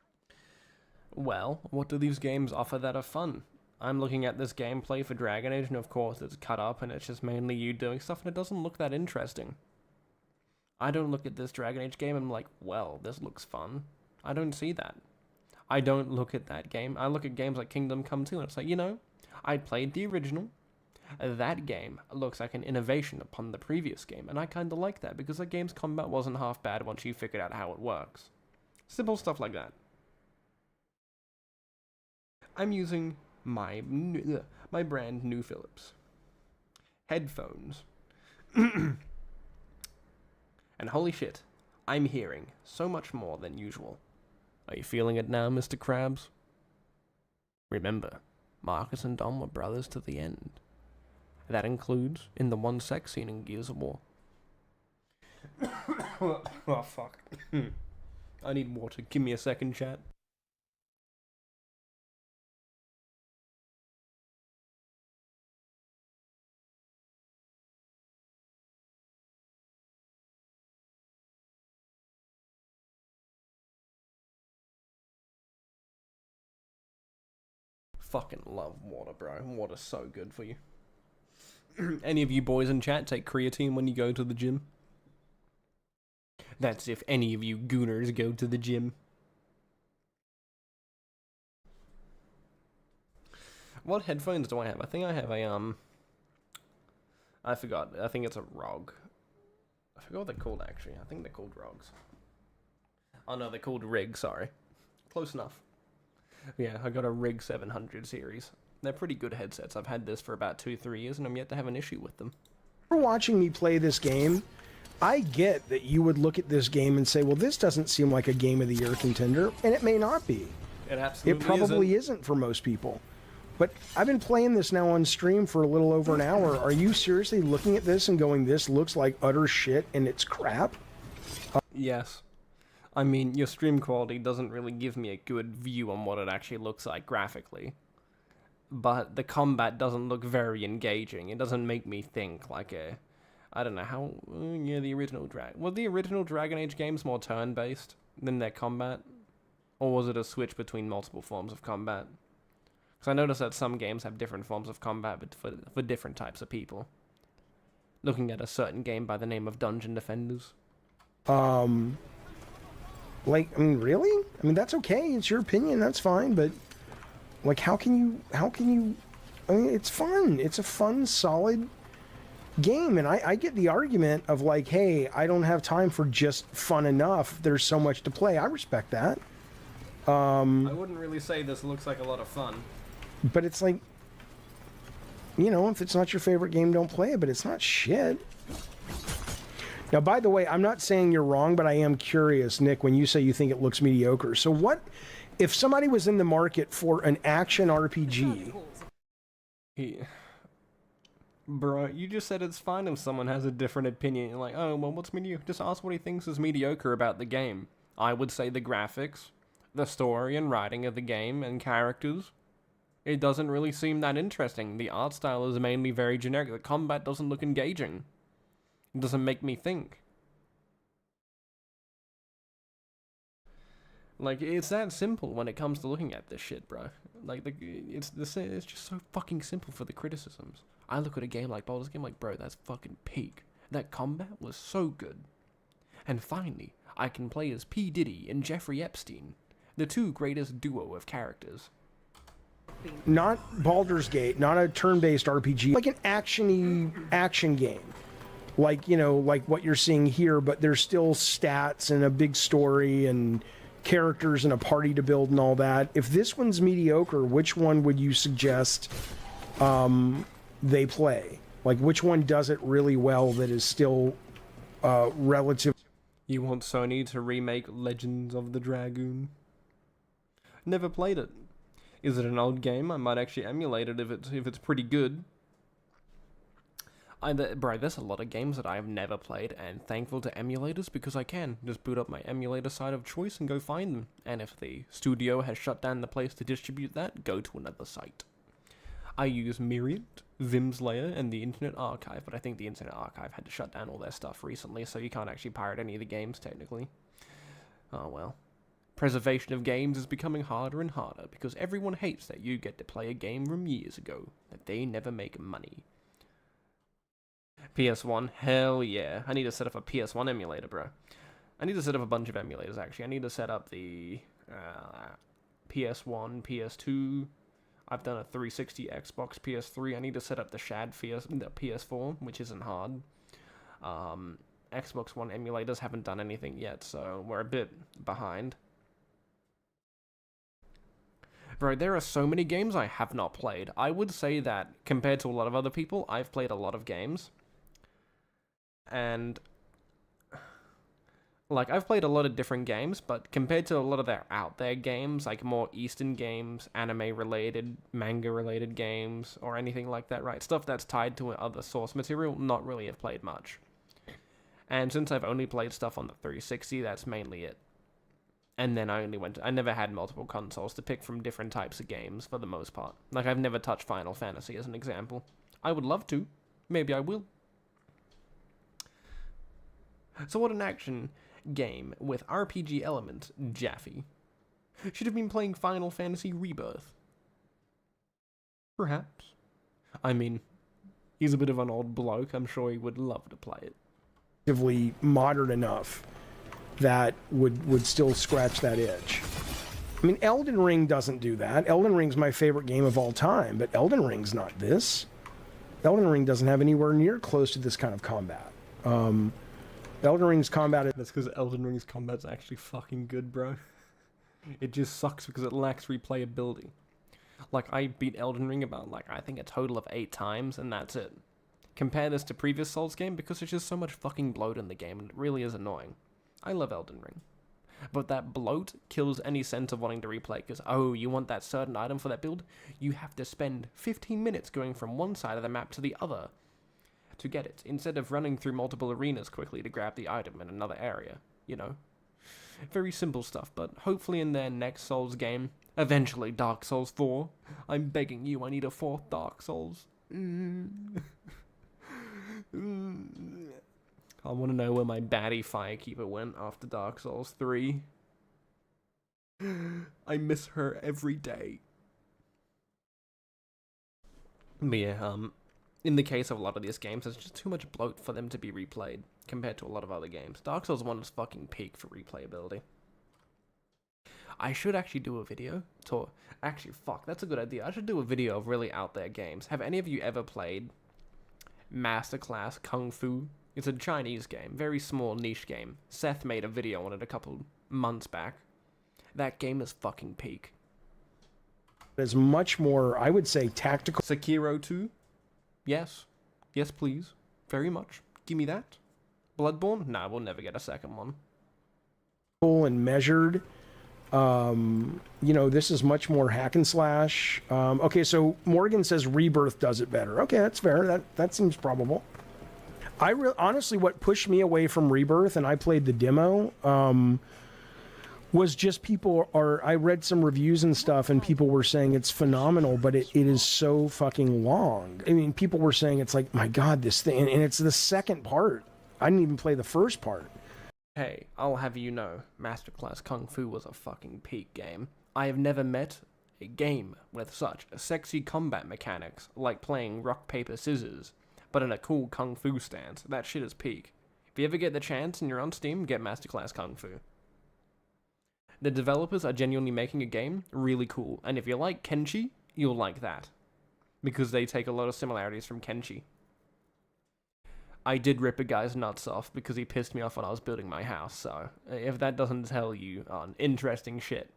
Well, what do these games offer that are fun? I'm looking at this gameplay for Dragon Age, and of course it's cut up, and it's just mainly you doing stuff, and it doesn't look that interesting. I don't look at this Dragon Age game and I'm like, well, this looks fun. I don't see that. I don't look at that game. I look at games like Kingdom Come 2, and it's like, you know, I played the original. That game looks like an innovation upon the previous game, and I kinda like that, because that game's combat wasn't half bad once you figured out how it works. Simple stuff like that. I'm using my brand new Philips headphones And holy shit, I'm hearing so much more than usual. Are you feeling it now, Mr. Krabs? Remember, Marcus and Dom were brothers to the end. That includes in the one sex scene in Gears of War. Oh, fuck. I need water. Give me a second, chat. Fucking love water, bro. Water's so good for you. Any of you boys in chat take creatine when you go to the gym? That's if any of you gooners go to the gym. What headphones do I have? I think I have a, I forgot. I think it's a ROG. I forgot what they're called, actually. I think they're called ROGs. Oh, no, they're called RIG, sorry. Close enough. Yeah, I got a RIG 700 series. They're pretty good headsets. I've had this for about 2-3 years, and I'm yet to have an issue with them. For watching me play this game, I get that you would look at this game and say, well, this doesn't seem like a Game of the Year contender, and it may not be. It absolutely It probably isn't for most people. But I've been playing this now on stream for a little over an hour. Are you seriously looking at this and going, this looks like utter shit and it's crap? Yes. I mean, your stream quality doesn't really give me a good view on what it actually looks like graphically. But the combat doesn't look very engaging. It doesn't make me think like a... I don't know how... yeah, the original Were the original Dragon Age games more turn-based than their combat? Or was it a switch between multiple forms of combat? Because I noticed that some games have different forms of combat but for different types of people. Looking at a certain game by the name of Dungeon Defenders. Like, I mean, really? I mean, that's okay. It's your opinion. That's fine. But, like, how can you, I mean, it's fun. It's a fun, solid game. And I get the argument of, like, hey, I don't have time for just fun enough. There's so much to play. I respect that. I wouldn't really say this looks like a lot of fun. But it's like, you know, if it's not your favorite game, don't play it. But it's not shit. Now, by the way, I'm not saying you're wrong, but I am curious, Nick, when you say you think it looks mediocre. So what, if somebody was in the market for an action RPG... Bro, you just said it's fine if someone has a different opinion. You're like, oh, well, what's mediocre? Just ask what he thinks is mediocre about the game. I would say the graphics, the story and writing of the game, and characters. It doesn't really seem that interesting. The art style is mainly very generic. The combat doesn't look engaging. It doesn't make me think. Like, it's that simple when it comes to looking at this shit, bro. Like, it's just so fucking simple for the criticisms. I look at a game like Baldur's Gate like, bro, that's fucking peak. That combat was so good. And finally, I can play as P. Diddy and Jeffrey Epstein, the two greatest duo of characters. Not Baldur's Gate, not a turn-based RPG, like an action game. Like, you know, like what you're seeing here, but there's still stats and a big story and characters and a party to build and all that. If this one's mediocre, which one would you suggest they play? Like, which one does it really well that is still relative? You want Sony to remake Legends of the Dragoon? Never played it. Is it an old game? I might actually emulate it if it's pretty good. Bro, there's a lot of games that I have never played, and thankful to emulators because I can just boot up my emulator site of choice and go find them. And if the studio has shut down the place to distribute that, go to another site. I use Myriad, Vim's Lair, and the Internet Archive, but I think the Internet Archive had to shut down all their stuff recently, so you can't actually pirate any of the games, technically. Oh well. Preservation of games is becoming harder and harder because everyone hates that you get to play a game from years ago, that they never make money. PS1, hell yeah. I need to set up a PS1 emulator, bro. I need to set up a bunch of emulators, actually. I need to set up the PS1, PS2. I've done a 360 Xbox, PS3. I need to set up the Shad PS4, which isn't hard. Xbox One emulators haven't done anything yet, so we're a bit behind. Bro, there are so many games I have not played. I would say that, compared to a lot of other people, I've played a lot of games. And like, I've played a lot of different games, but compared to a lot of their out there games, like more Eastern games, anime related, manga related games, or anything like that, right? Stuff that's tied to other source material, not really have played much. And since I've only played stuff on the 360, that's mainly it. And then I never had multiple consoles to pick from different types of games for the most part. Like, I've never touched Final Fantasy as an example. I would love to. Maybe I will. So what an action game with RPG elements, Jaffe. Should have been playing Final Fantasy Rebirth. Perhaps. I mean, he's a bit of an old bloke. I'm sure he would love to play it. Modern enough that would still scratch that itch. I mean, Elden Ring doesn't do that. Elden Ring's my favorite game of all time, but Elden Ring's not this. Elden Ring doesn't have anywhere near close to this kind of combat. Elden Ring's combat is... That's because Elden Ring's combat's actually fucking good, bro. It just sucks because it lacks replayability. Like, I beat Elden Ring about, like, I think a total of 8 times, and that's it. Compare this to previous Souls game because there's just so much fucking bloat in the game, and it really is annoying. I love Elden Ring. But that bloat kills any sense of wanting to replay, because, oh, you want that certain item for that build? You have to spend 15 minutes going from one side of the map to the other to get it, instead of running through multiple arenas quickly to grab the item in another area, you know? Very simple stuff, but hopefully in their next Souls game, eventually Dark Souls 4, I'm begging you, I need a 4th Dark Souls. I want to know where my baddie Firekeeper went after Dark Souls 3. I miss her every day. But yeah, in the case of a lot of these games, there's just too much bloat for them to be replayed compared to a lot of other games. Dark Souls 1 is fucking peak for replayability. I should actually do a video to... Actually, fuck, that's a good idea. I should do a video of really out there games. Have any of you ever played Masterclass Kung Fu? It's a Chinese game, very small niche game. Seth made a video on it a couple months back. That game is fucking peak. It's much more, I would say, tactical. Sekiro 2? Yes. Yes, please. Very much. Give me that. Bloodborne? Nah, we'll never get a second one. And measured. You know, this is much more hack and slash. Okay, so Morgan says Rebirth does it better. Okay, that's fair. That seems probable. Honestly, what pushed me away from Rebirth, and I played the demo, was just I read some reviews and stuff, and people were saying it's phenomenal, but it is so fucking long. I mean, people were saying it's like, my God, this thing, and it's the second part. I didn't even play the first part. Hey, I'll have you know, Masterclass Kung Fu was a fucking peak game. I have never met a game with such sexy combat mechanics, like playing rock, paper, scissors, but in a cool Kung Fu stance. That shit is peak. If you ever get the chance and you're on Steam, get Masterclass Kung Fu. The developers are genuinely making a game really cool, and if you like Kenshi, you'll like that. Because they take a lot of similarities from Kenshi. I did rip a guy's nuts off because he pissed me off when I was building my house, so if that doesn't tell you on interesting shit.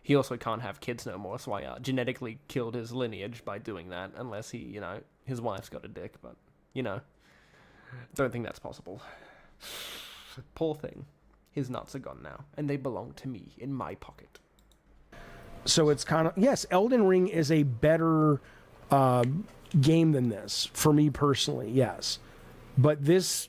He also can't have kids no more, so I genetically killed his lineage by doing that, unless he, you know, his wife's got a dick, but, you know, don't think that's possible. Poor thing. His nuts are gone now, and they belong to me, in my pocket. So it's kind of... Yes, Elden Ring is a better game than this, for me personally, yes. But this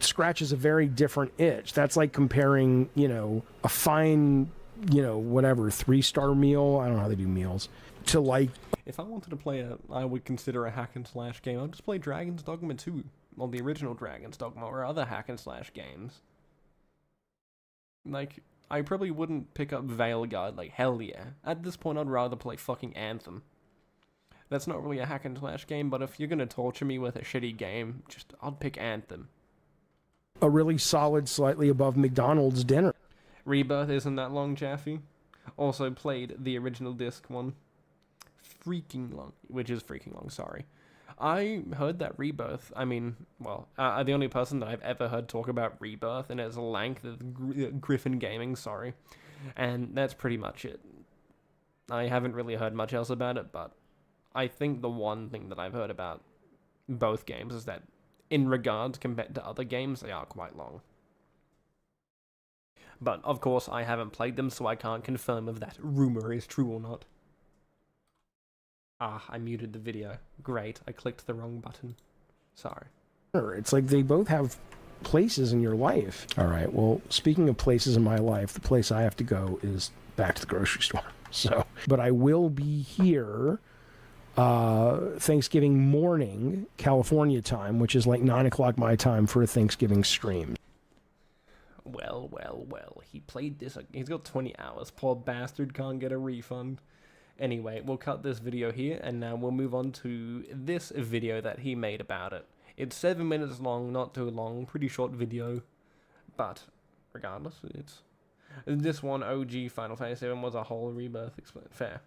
scratches a very different itch. That's like comparing, you know, a fine, you know, whatever, 3-star meal, I don't know how they do meals, to like... If I wanted to play I would consider a hack and slash game, I'd just play Dragon's Dogma 2, or the original Dragon's Dogma, or other hack and slash games. Like, I probably wouldn't pick up Veilguard, like, hell yeah. At this point, I'd rather play fucking Anthem. That's not really a hack and slash game, but if you're gonna torture me with a shitty game, I'll pick Anthem. A really solid, slightly above McDonald's dinner. Rebirth isn't that long, Jaffe. Also played the original disc one. Freaking long. Which is freaking long, sorry. I heard that Rebirth, I mean, well, the only person that I've ever heard talk about Rebirth in its length is Griffin Gaming, sorry. And that's pretty much it. I haven't really heard much else about it, but I think the one thing that I've heard about both games is that in regards compared to other games, they are quite long. But, of course, I haven't played them, so I can't confirm if that rumor is true or not. Ah, I muted the video. Great, I clicked the wrong button. Sorry. It's like they both have places in your life. All right, well, speaking of places in my life, the place I have to go is back to the grocery store. So, but I will be here Thanksgiving morning, California time, which is like 9 o'clock my time for a Thanksgiving stream. Well, he played this, he's got 20 hours, poor bastard can't get a refund. Anyway, we'll cut this video here, and now we'll move on to this video that he made about it. It's 7 minutes long, not too long, pretty short video, but regardless, it's... This one, OG Final Fantasy VII, was a whole rebirth fair.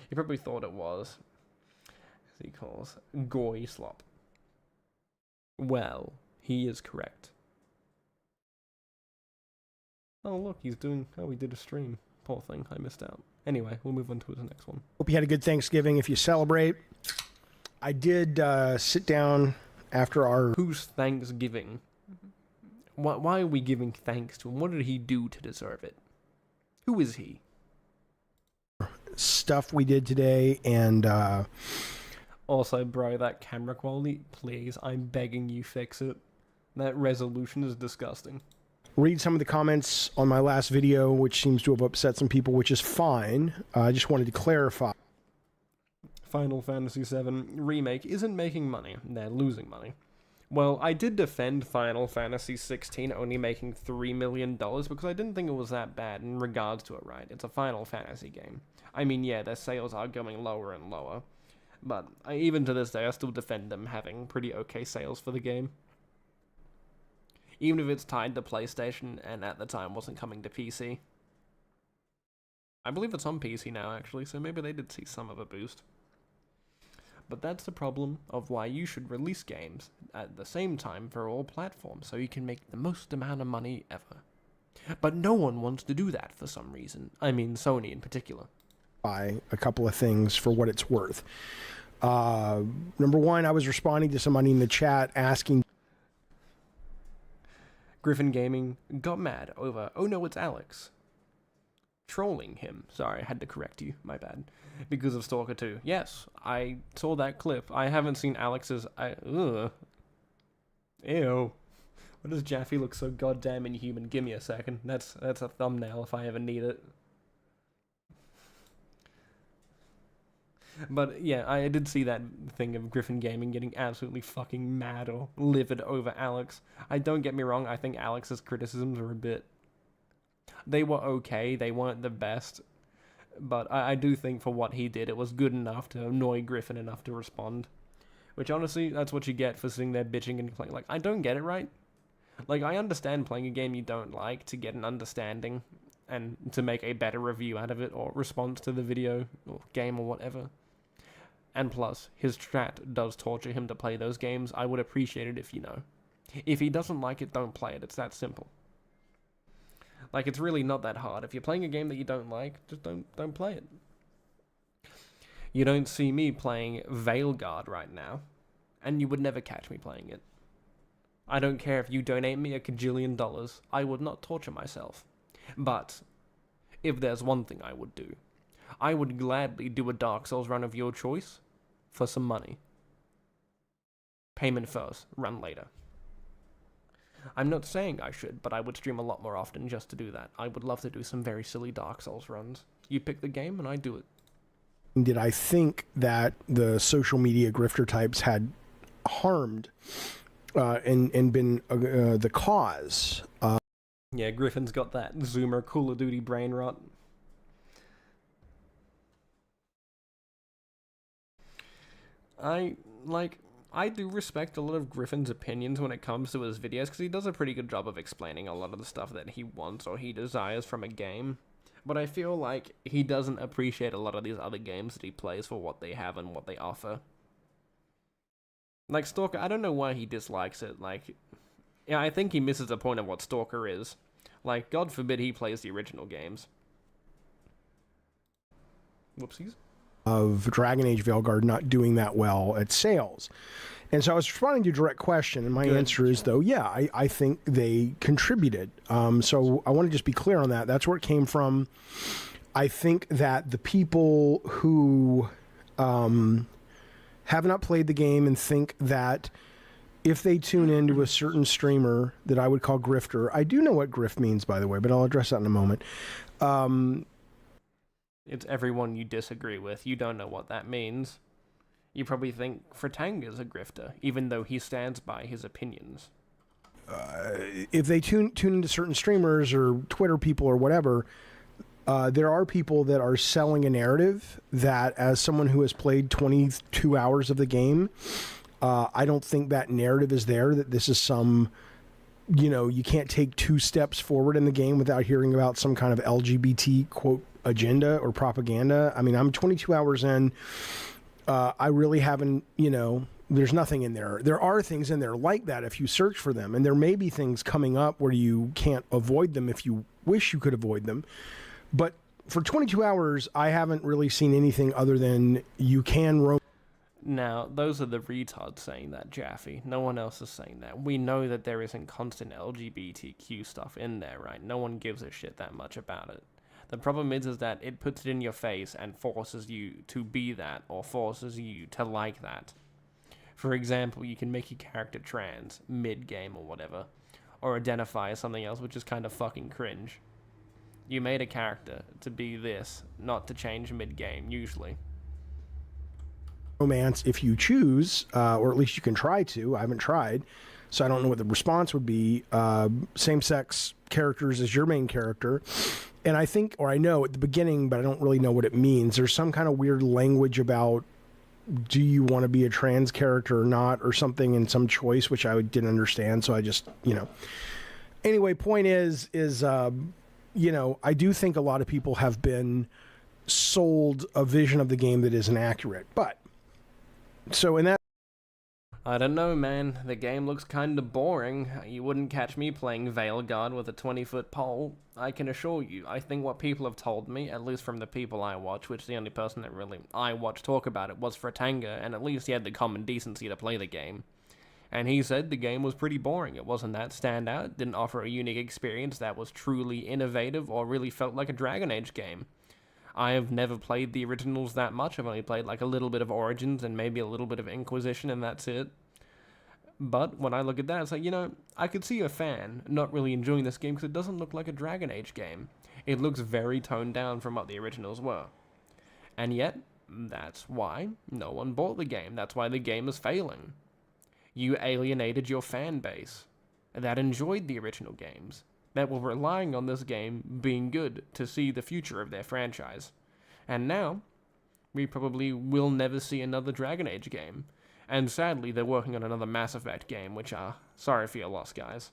You probably thought it was, as he calls, goy slop. Well, he is correct. Oh look, he did a stream. Poor thing, I missed out. Anyway, we'll move on to the next one. Hope you had a good Thanksgiving if you celebrate. I did sit down after our... Who's Thanksgiving? Why are we giving thanks to him? What did he do to deserve it? Who is he? Stuff we did today, and... Also, bro, that camera quality, please, I'm begging you fix it. That resolution is disgusting. Read some of the comments on my last video, which seems to have upset some people, which is fine. I just wanted to clarify. Final Fantasy VII Remake isn't making money. They're losing money. Well, I did defend Final Fantasy XVI only making $3 million because I didn't think it was that bad in regards to it, right? It's a Final Fantasy game. I mean, yeah, their sales are going lower and lower. But even to this day, I still defend them having pretty okay sales for the game. Even if it's tied to PlayStation and at the time wasn't coming to PC. I believe it's on PC now, actually, so maybe they did see some of a boost. But that's the problem of why you should release games at the same time for all platforms, so you can make the most amount of money ever. But no one wants to do that for some reason. I mean, Sony in particular. By a couple of things for what it's worth. Number one, I was responding to somebody in the chat asking... Griffin Gaming got mad over, oh no, it's Alex. Trolling him. Sorry, I had to correct you, my bad. Because of Stalker 2. Yes, I saw that clip. I haven't seen Alex's... Ew. Why does Jaffe look so goddamn inhuman? Give me a second. That's a thumbnail if I ever need it. But yeah, I did see that thing of Griffin Gaming getting absolutely fucking mad or livid over Alex. Don't get me wrong, I think Alex's criticisms are a bit... They were okay, they weren't the best. But I do think for what he did, it was good enough to annoy Griffin enough to respond. Which honestly, that's what you get for sitting there bitching and complaining. Like, I don't get it, right? Like, I understand playing a game you don't like to get an understanding and to make a better review out of it or response to the video or game or whatever. And plus, his chat does torture him to play those games. I would appreciate it if you know. If he doesn't like it, don't play it. It's that simple. Like, it's really not that hard. If you're playing a game that you don't like, just don't play it. You don't see me playing Veilguard right now, and you would never catch me playing it. I don't care if you donate me $1 kajillion. I would not torture myself. But if there's one thing I would do, I would gladly do a Dark Souls run of your choice for some money. Payment first, run later. I'm not saying I should, but I would stream a lot more often just to do that. I would love to do some very silly Dark Souls runs. You pick the game and I do it. Did I think that the social media grifter types had harmed and been the cause? Yeah, Griffin's got that Zoomer Call of Duty brain rot. I do respect a lot of Griffin's opinions when it comes to his videos, because he does a pretty good job of explaining a lot of the stuff that he wants or he desires from a game. But I feel like he doesn't appreciate a lot of these other games that he plays for what they have and what they offer. Like Stalker, I don't know why he dislikes it. Like, yeah, I think he misses the point of what Stalker is. Like, God forbid he plays the original games. Whoopsies. of Dragon Age Veilguard not doing that well at sales. And so I was responding to your direct question, and my answer is, though, yeah, I think they contributed. So I want to just be clear on that. That's where it came from. I think that the people who have not played the game and think that if they tune into a certain streamer that I would call grifter, I do know what grift means, by the way, but I'll address that in a moment. It's everyone you disagree with. You don't know what that means. You probably think Fratanga's a grifter, even though he stands by his opinions. If they tune into certain streamers or Twitter people or whatever, there are people that are selling a narrative that, as someone who has played 22 hours of the game, I don't think that narrative is there, that this is some, you can't take 2 steps forward in the game without hearing about some kind of LGBT, quote, agenda or propaganda. I mean, I'm 22 hours in. I really haven't, there's nothing in there. There are things in there like that if you search for them, and there may be things coming up where you can't avoid them if you wish you could avoid them. But for 22 hours, I haven't really seen anything other than you can roam. Now, those are the retards saying that, Jaffe. No one else is saying that. We know that there isn't constant LGBTQ stuff in there, right? No one gives a shit that much about it. The problem is that it puts it in your face and forces you to be that, or forces you to like that. For example, you can make your character trans, mid-game or whatever, or identify as something else, which is kind of fucking cringe. You made a character to be this, not to change mid-game, usually. Romance, if you choose, or at least you can try to. I haven't tried, so I don't know what the response would be. Same-sex characters as your main character. And I think, or I know at the beginning, but I don't really know what it means. There's some kind of weird language about, do you want to be a trans character or not, or something in some choice, which I didn't understand. So I just, Anyway, point is, I do think a lot of people have been sold a vision of the game that isn't accurate. But, so in that, I don't know, man. The game looks kinda boring. You wouldn't catch me playing Veilguard with a 20-foot pole. I can assure you, I think what people have told me, at least from the people I watch, which the only person that really I watch talk about it was Fratanga, and at least he had the common decency to play the game. And he said the game was pretty boring. It wasn't that standout, it didn't offer a unique experience that was truly innovative or really felt like a Dragon Age game. I have never played the originals that much. I've only played like a little bit of Origins and maybe a little bit of Inquisition, and that's it. But when I look at that, it's like, I could see a fan not really enjoying this game because it doesn't look like a Dragon Age game. It looks very toned down from what the originals were. And yet, that's why no one bought the game. That's why the game is failing. You alienated your fan base that enjoyed the original games, that were relying on this game being good to see the future of their franchise. And now, we probably will never see another Dragon Age game. And sadly, they're working on another Mass Effect game, which, sorry for your loss, guys.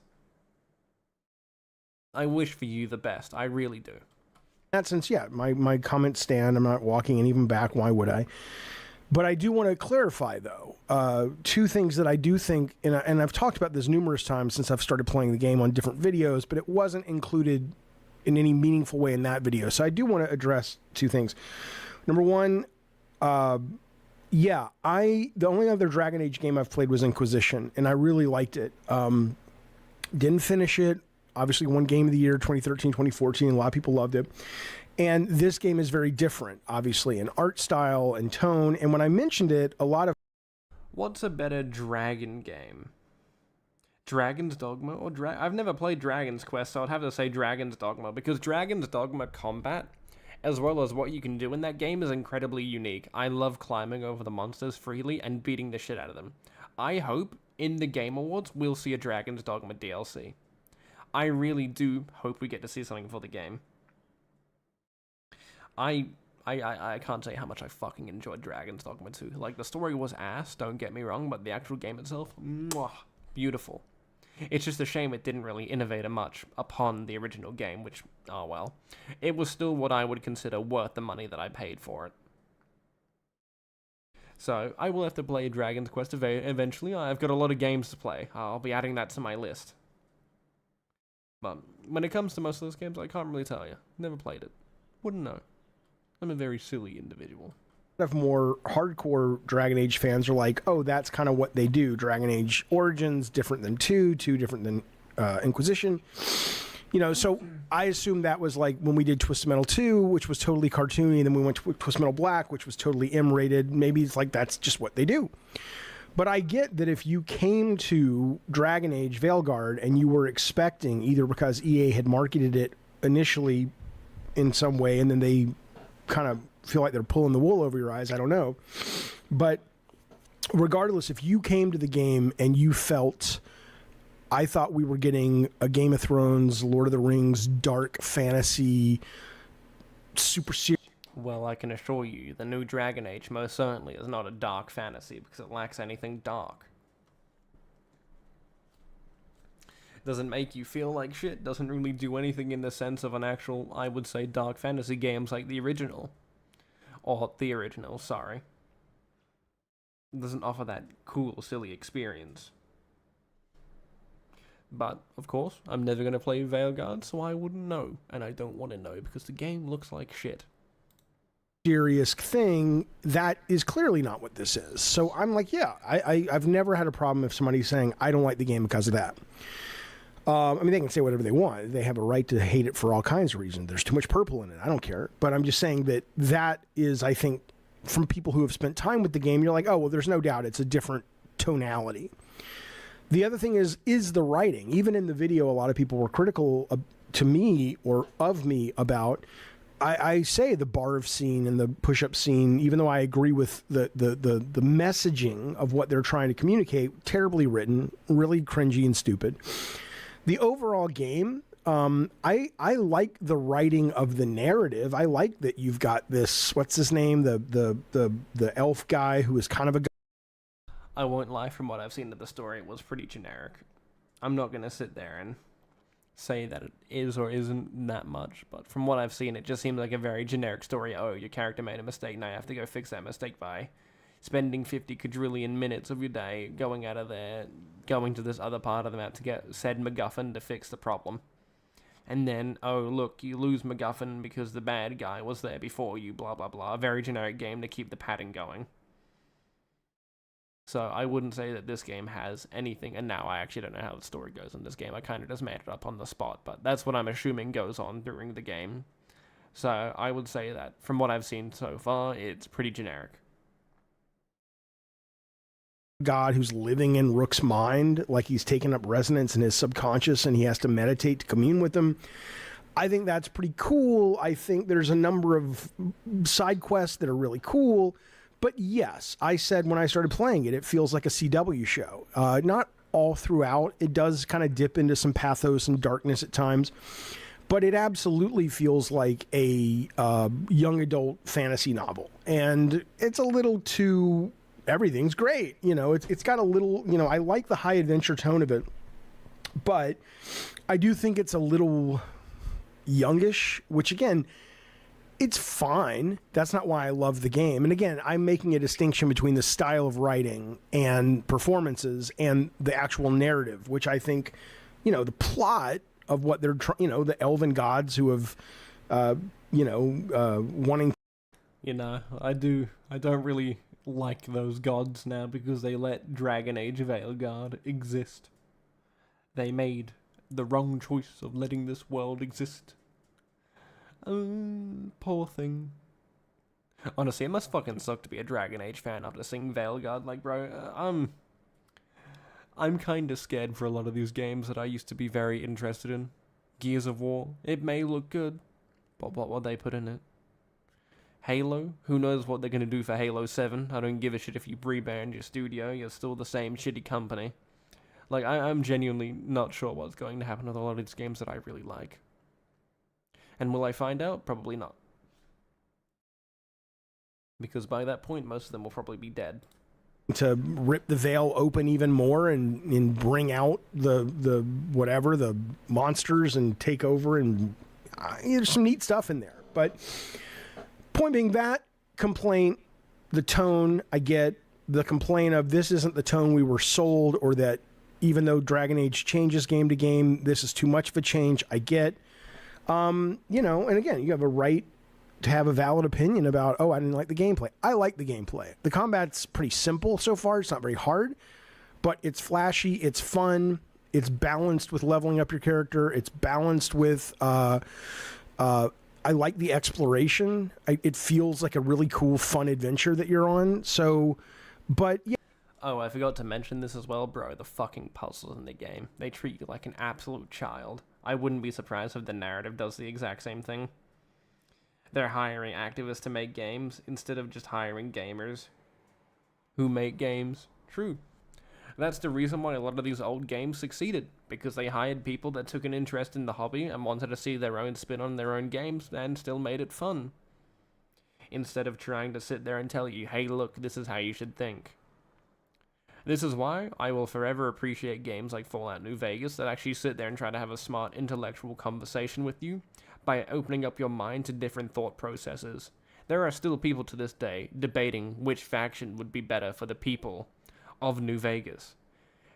I wish for you the best, I really do. In that sense, yeah, my comments stand. I'm not walking any of them back. Why would I? But I do want to clarify, though, 2 things that I do think, and I've talked about this numerous times since I've started playing the game on different videos, but it wasn't included in any meaningful way in that video. So I do want to address 2 things. Number one, the only other Dragon Age game I've played was Inquisition, and I really liked it. Didn't finish it. Obviously, won Game of the Year 2013, 2014. A lot of people loved it. And this game is very different, obviously, in art style and tone. And when I mentioned it, a lot of... What's a better dragon game? Dragon's Dogma or I've never played Dragon's Quest, so I'd have to say Dragon's Dogma, because Dragon's Dogma combat, as well as what you can do in that game, is incredibly unique. I love climbing over the monsters freely and beating the shit out of them. I hope in the Game Awards we'll see a Dragon's Dogma DLC. I really do hope we get to see something for the game. I can't say how much I fucking enjoyed Dragon's Dogma 2. Like, the story was ass, don't get me wrong, but the actual game itself, mwah, beautiful. It's just a shame it didn't really innovate much upon the original game, which, oh well. It was still what I would consider worth the money that I paid for it. So, I will have to play Dragon's Quest eventually. I've got a lot of games to play. I'll be adding that to my list. But when it comes to most of those games, I can't really tell you. Never played it. Wouldn't know. I'm a very silly individual. of more hardcore Dragon Age fans are like, oh, that's kind of what they do. Dragon Age Origins different than 2 different than Inquisition. You know, so I assume that was like when we did Twisted Metal 2, which was totally cartoony, and then we went to Twisted Metal Black, which was totally M-rated. Maybe it's like that's just what they do. But I get that if you came to Dragon Age Veilguard and you were expecting, either because EA had marketed it initially in some way and then they kind of feel like they're pulling the wool over your eyes, I don't know. But regardless, if you came to the game and you felt, I thought we were getting a Game of Thrones, Lord of the Rings, dark fantasy, super serious. Well, I can assure you, the new Dragon Age most certainly is not a dark fantasy because it lacks anything dark. Doesn't make you feel like shit, doesn't really do anything in the sense of an actual, I would say, dark fantasy games like the original. Or the original, sorry. It doesn't offer that cool, silly experience. But, of course, I'm never going to play Veilguard, so I wouldn't know. And I don't want to know, because the game looks like shit. Serious thing, that is clearly not what this is. So I'm like, yeah, I've never had a problem if somebody's saying, I don't like the game because of that. I mean, they can say whatever they want. They have a right to hate it for all kinds of reasons. There's too much purple in it. I don't care. But I'm just saying that that is, I think, from people who have spent time with the game, you're like, oh, well, there's no doubt it's a different tonality. The other thing is the writing. Even in the video, a lot of people were critical to me or of me about, I say the barf scene and the push-up scene, even though I agree with the messaging of what they're trying to communicate, terribly written, really cringy and stupid. The overall game, I like the writing of the narrative. I like that you've got this, what's his name, the elf guy who is kind of a. I won't lie, from what I've seen of the story, it was pretty generic. I'm not going to sit there and say that it is or isn't that much, but from what I've seen, it just seemed like a very generic story. Oh, your character made a mistake, now you have to go fix that mistake by spending 50 quadrillion minutes of your day going out of there, going to this other part of the map to get said MacGuffin to fix the problem. And then, oh, look, you lose MacGuffin because the bad guy was there before you, blah, blah, blah. A very generic game to keep the pattern going. So I wouldn't say that this game has anything, and now I actually don't know how the story goes in this game. I kind of just made it up on the spot, but that's what I'm assuming goes on during the game. So I would say that, from what I've seen so far, it's pretty generic. God who's living in Rook's mind, like he's taken up resonance in his subconscious and he has to meditate to commune with him. I think that's pretty cool. I think there's a number of side quests that are really cool. But yes, I said when I started playing it, it feels like a CW show. Not all throughout. It does kind of dip into some pathos and darkness at times. But it absolutely feels like a young adult fantasy novel. And it's a little too... Everything's great. You know, it's got a little... You know, I like the high adventure tone of it. But I do think it's a little youngish, which again... It's fine. That's not why I love the game. And again, I'm making a distinction between the style of writing and performances and the actual narrative, which I think, you know, the plot of what they're trying, you know, the elven gods who have, wanting. You know, I don't really like those gods now because they let Dragon Age Veilguard exist. They made the wrong choice of letting this world exist. Poor thing. Honestly, it must fucking suck to be a Dragon Age fan after seeing Veilguard. Like, bro, I'm kinda scared for a lot of these games that I used to be very interested in. Gears of War, it may look good, but what will they put in it? Halo, who knows what they're gonna do for Halo 7? I don't give a shit if you rebrand your studio, you're still the same shitty company. Like, I'm genuinely not sure what's going to happen with a lot of these games that I really like. And will I find out? Probably not. Because by that point, most of them will probably be dead. To rip the veil open even more and bring out the monsters and take over, and there's some neat stuff in there. But point being, that complaint, the tone, I get. The complaint of this isn't the tone we were sold, or that even though Dragon Age changes game to game, this is too much of a change, I get. And again, you have a right to have a valid opinion about, oh, I didn't like the gameplay. I like the gameplay. The combat's pretty simple so far. It's not very hard, but it's flashy. It's fun. It's balanced with leveling up your character. It's balanced with, I like the exploration. It feels like a really cool, fun adventure that you're on. So, but yeah. Oh, I forgot to mention this as well, bro. The fucking puzzles in the game. They treat you like an absolute child. I wouldn't be surprised if the narrative does the exact same thing. They're hiring activists to make games instead of just hiring gamers who make games. True. That's the reason why a lot of these old games succeeded, because they hired people that took an interest in the hobby and wanted to see their own spin on their own games and still made it fun. Instead of trying to sit there and tell you, hey look, this is how you should think. This is why I will forever appreciate games like Fallout New Vegas that actually sit there and try to have a smart intellectual conversation with you by opening up your mind to different thought processes. There are still people to this day debating which faction would be better for the people of New Vegas.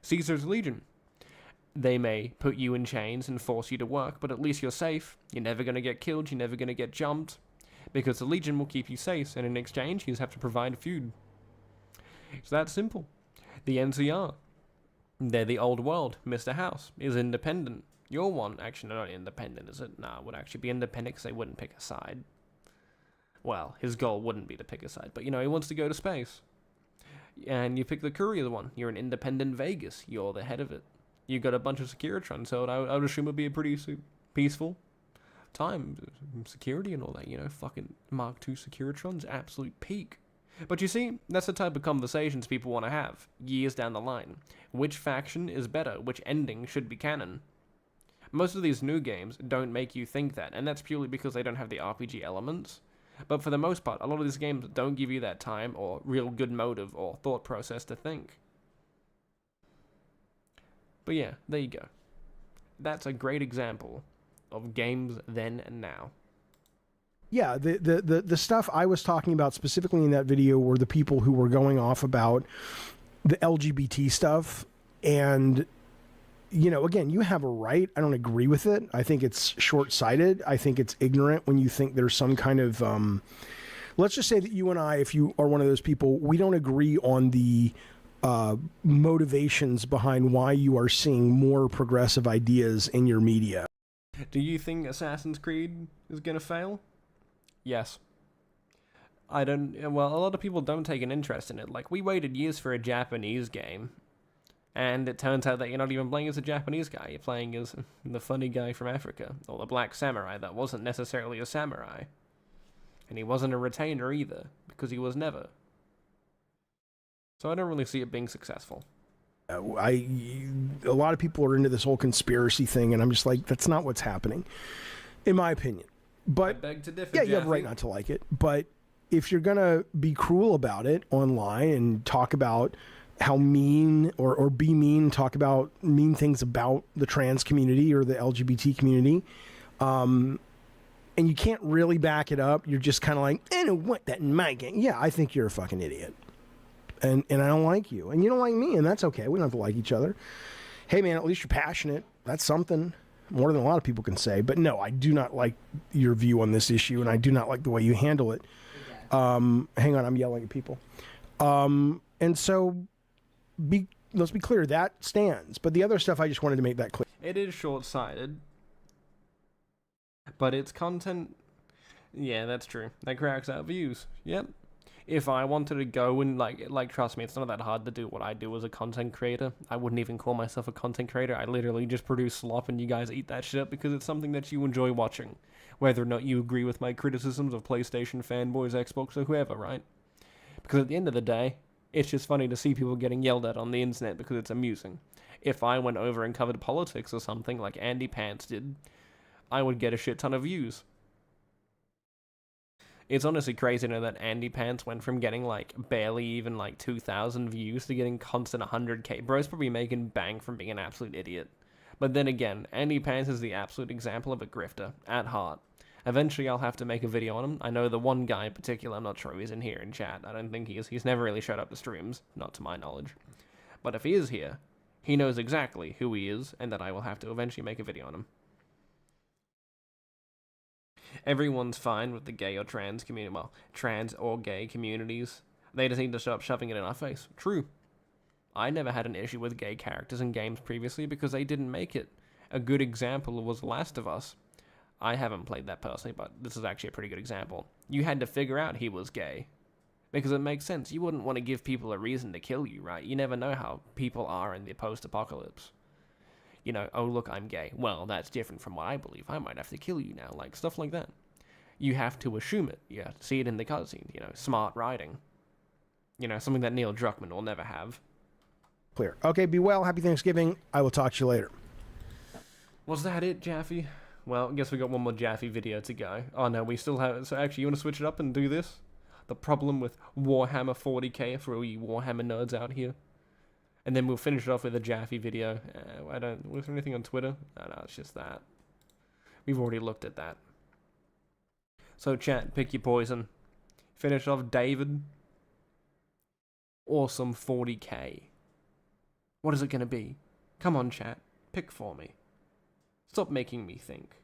Caesar's Legion. They may put you in chains and force you to work, but at least you're safe. You're never going to get killed, you're never going to get jumped, because the Legion will keep you safe, and in exchange, you just have to provide food. It's that simple. The NCR. They're the old world. Mr. House is independent. You're one. Actually, not independent, is it? Nah, it would actually be independent because they wouldn't pick a side. Well, his goal wouldn't be to pick a side, but, you know, he wants to go to space. And you pick the Courier one. You're an independent Vegas. You're the head of it. You got a bunch of Securitrons, so I would assume it'd be a pretty peaceful time. Security and all that, you know, fucking Mark II Securitrons, absolute peak. But you see, that's the type of conversations people want to have, years down the line. Which faction is better? Which ending should be canon? Most of these new games don't make you think that, and that's purely because they don't have the RPG elements. But for the most part, a lot of these games don't give you that time or real good motive or thought process to think. But yeah, there you go. That's a great example of games then and now. Yeah, the stuff I was talking about specifically in that video were the people who were going off about the LGBT stuff. And, you know, again, you have a right. I don't agree with it. I think it's short-sighted. I think it's ignorant when you think there's some kind of... let's just say that you and I, if you are one of those people, we don't agree on the motivations behind why you are seeing more progressive ideas in your media. Do you think Assassin's Creed is going to fail? Yes. Well, a lot of people don't take an interest in it. Like, we waited years for a Japanese game, and it turns out that you're not even playing as a Japanese guy. You're playing as the funny guy from Africa, or the black samurai that wasn't necessarily a samurai. And he wasn't a retainer either, because he was never. So I don't really see it being successful. A lot of people are into this whole conspiracy thing, and I'm just like, that's not what's happening, in my opinion. But I beg to differ, yeah, you have a right not to like it. But if you're going to be cruel about it online and talk about how mean or be mean, talk about mean things about the trans community or the LGBT community, and you can't really back it up, you're just kind of like, I don't want that in my game. Yeah, I think you're a fucking idiot. And I don't like you. And you don't like me, and that's okay. We don't have to like each other. Hey, man, at least you're passionate. That's something. More than a lot of people can say. But no, I do not like your view on this issue, and I do not like the way you handle it. Hang on, I'm yelling at people. And so, let's be clear, that stands. But the other stuff, I just wanted to make that clear. It is short-sighted. But it's content... Yeah, that's true. That cracks out views. Yep. If I wanted to go and, like, trust me, it's not that hard to do what I do as a content creator. I wouldn't even call myself a content creator. I literally just produce slop and you guys eat that shit up because it's something that you enjoy watching. Whether or not you agree with my criticisms of PlayStation, Fanboys, Xbox, or whoever, right? Because at the end of the day, it's just funny to see people getting yelled at on the internet because it's amusing. If I went over and covered politics or something like Andy Pants did, I would get a shit ton of views. It's honestly crazy to know that Andy Pants went from getting, like, barely even, like, 2,000 views to getting constant 100k. Bro's probably making bank from being an absolute idiot. But then again, Andy Pants is the absolute example of a grifter, at heart. Eventually I'll have to make a video on him. I know the one guy in particular, I'm not sure if he's in here in chat. I don't think he is. He's never really showed up to streams, not to my knowledge. But if he is here, he knows exactly who he is, and that I will have to eventually make a video on him. Everyone's fine with the gay or trans community, well, trans or gay communities. They just need to stop shoving it in our face. True. I never had an issue with gay characters in games previously because they didn't make it. A good example was The Last of Us. I haven't played that personally, but this is actually a pretty good example. You had to figure out he was gay. Because it makes sense. You wouldn't want to give people a reason to kill you, right? You never know how people are in the post-apocalypse. You know, oh look, I'm gay. Well, that's different from what I believe. I might have to kill you now. Like, stuff like that. You have to assume it. You have to see it in the cutscene. You know, smart writing. You know, something that Neil Druckmann will never have. Clear. Okay, be well. Happy Thanksgiving. I will talk to you later. Was that it, Jaffe? Well, I guess we got one more Jaffe video to go. Oh no, we still have... So actually, you want to switch it up and do this? The problem with Warhammer 40k for all you Warhammer nerds out here. And then we'll finish it off with a Jaffe video. Was there anything on Twitter? No, it's just that. We've already looked at that. So chat, pick your poison. Finish off David. Or some 40k. What is it gonna be? Come on, chat. Pick for me. Stop making me think.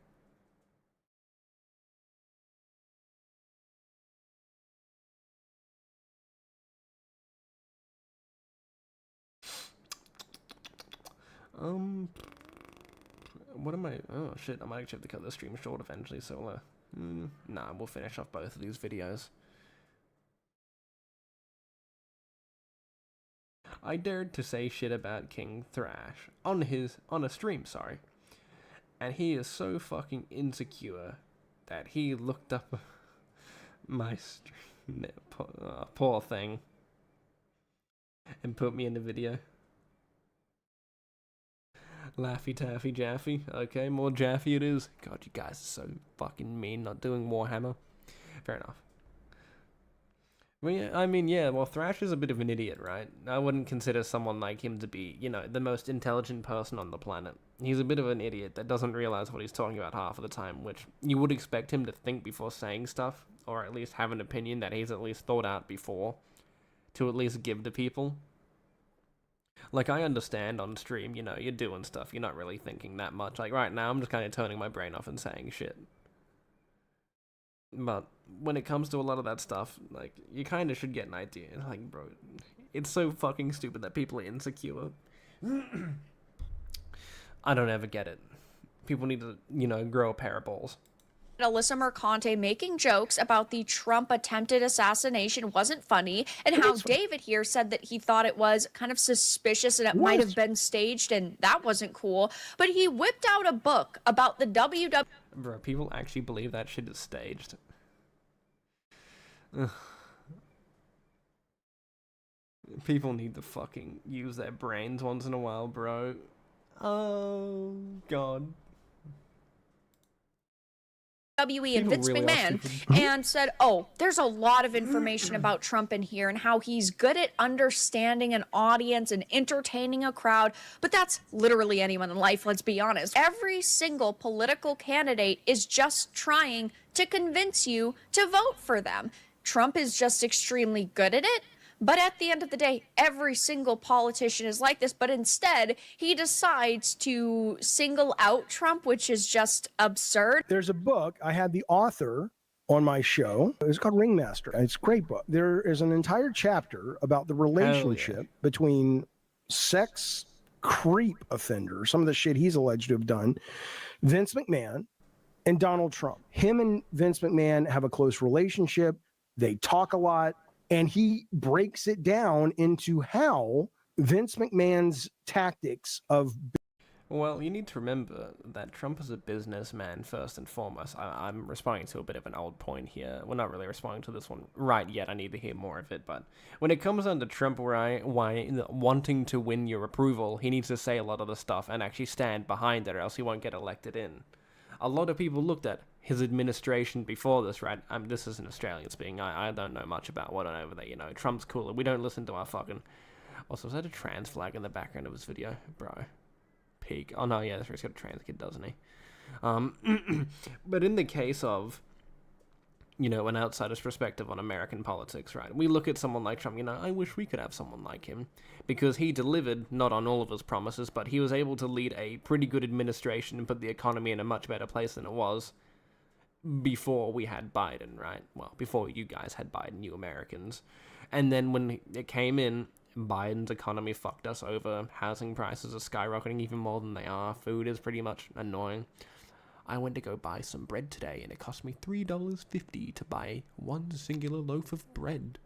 What am I... Oh, shit, I might actually have to cut the stream short eventually, so, nah, we'll finish off both of these videos. I dared to say shit about King Thrash on a stream, sorry. And he is so fucking insecure that he looked up my stream, poor thing, and put me in the video. Laffy Taffy Jaffe. Okay, more Jaffe it is. God, you guys are so fucking mean not doing Warhammer. Fair enough. Well, yeah, I mean, yeah, well, Thrash is a bit of an idiot, right? I wouldn't consider someone like him to be, you know, the most intelligent person on the planet. He's a bit of an idiot that doesn't realize what he's talking about half of the time, which you would expect him to think before saying stuff, or at least have an opinion that he's at least thought out before, to at least give to people. Like, I understand on stream, you know, you're doing stuff, you're not really thinking that much. Like, right now, I'm just kind of turning my brain off and saying shit. But when it comes to a lot of that stuff, like, you kind of should get an idea. Like, bro, it's so fucking stupid that people are insecure. I don't ever get it. People need to, you know, grow a pair of balls. Alyssa Mercante making jokes about the Trump attempted assassination wasn't funny, and how David here said that he thought it was kind of suspicious and it might have been staged, and that wasn't cool. But he whipped out a book about the WW. Bro, people actually believe that shit is staged. Ugh. People need to fucking use their brains once in a while, bro. Oh, God. WWE and Vince McMahon and said, oh, there's a lot of information about Trump in here and how he's good at understanding an audience and entertaining a crowd, but that's literally anyone in life, let's be honest. Every single political candidate is just trying to convince you to vote for them. Trump is just extremely good at it. But at the end of the day, every single politician is like this, but instead he decides to single out Trump, which is just absurd. There's a book, I had the author on my show. It's called Ringmaster. It's a great book. There is an entire chapter about the relationship between sex creep offenders, some of the shit he's alleged to have done, Vince McMahon and Donald Trump. Him and Vince McMahon have a close relationship. They talk a lot. And he breaks it down into how Vince McMahon's tactics of... Well, you need to remember that Trump is a businessman first and foremost. I'm responding to a bit of an old point here. We're not really responding to this one right yet. I need to hear more of it. But when it comes down to Trump wanting to win your approval, he needs to say a lot of the stuff and actually stand behind it, or else he won't get elected in. A lot of people looked at his administration before this, right? This is an Australian speaking. I don't know much about what over there, you know. Trump's cooler. We don't listen to our fucking... Also, is that a trans flag in the background of his video? Bro. Peak. Oh, no, yeah, that's right. He's got a trans kid, doesn't he? But in the case of, you know, an outsider's perspective on American politics, right? We look at someone like Trump, you know, I wish we could have someone like him. Because he delivered, not on all of his promises, but he was able to lead a pretty good administration and put the economy in a much better place than it was. before we had Biden, right? Well, before you guys had Biden, you Americans. And then when it came in, Biden's economy fucked us over. Housing prices are skyrocketing even more than they are. Food is pretty much annoying. I went to go buy some bread today, and it cost me $3.50 to buy one singular loaf of bread.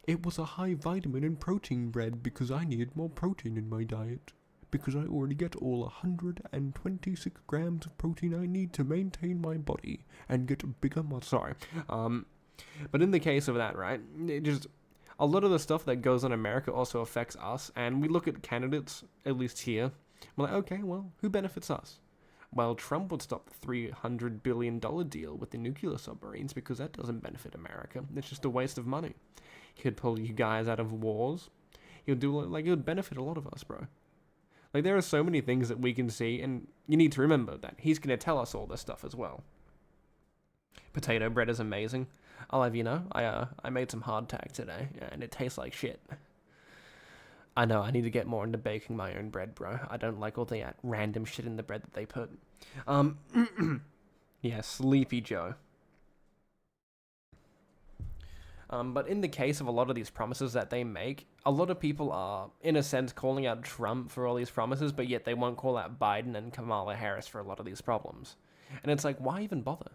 It was a high vitamin and protein bread because I needed more protein in my diet. Because I already get all 126 grams of protein I need to maintain my body and get a bigger muscle. Sorry. But in the case of that, right, it just, a lot of the stuff that goes on in America also affects us, and we look at candidates, at least here, we're like, okay, well, who benefits us? Well, Trump would stop the $300 billion deal with the nuclear submarines because that doesn't benefit America. It's just a waste of money. He'd pull you guys out of wars. He'll do, like, it would benefit a lot of us, bro. Like, there are so many things that we can see, and you need to remember that he's going to tell us all this stuff as well. Potato bread is amazing. I'll have you know, I made some hardtack today, and it tastes like shit. I know, I need to get more into baking my own bread, bro. I don't like all the random shit in the bread that they put. Yeah, Sleepy Joe. But in the case of a lot of these promises that they make, a lot of people are, in a sense, calling out Trump for all these promises, but yet they won't call out Biden and Kamala Harris for a lot of these problems. And it's like, why even bother?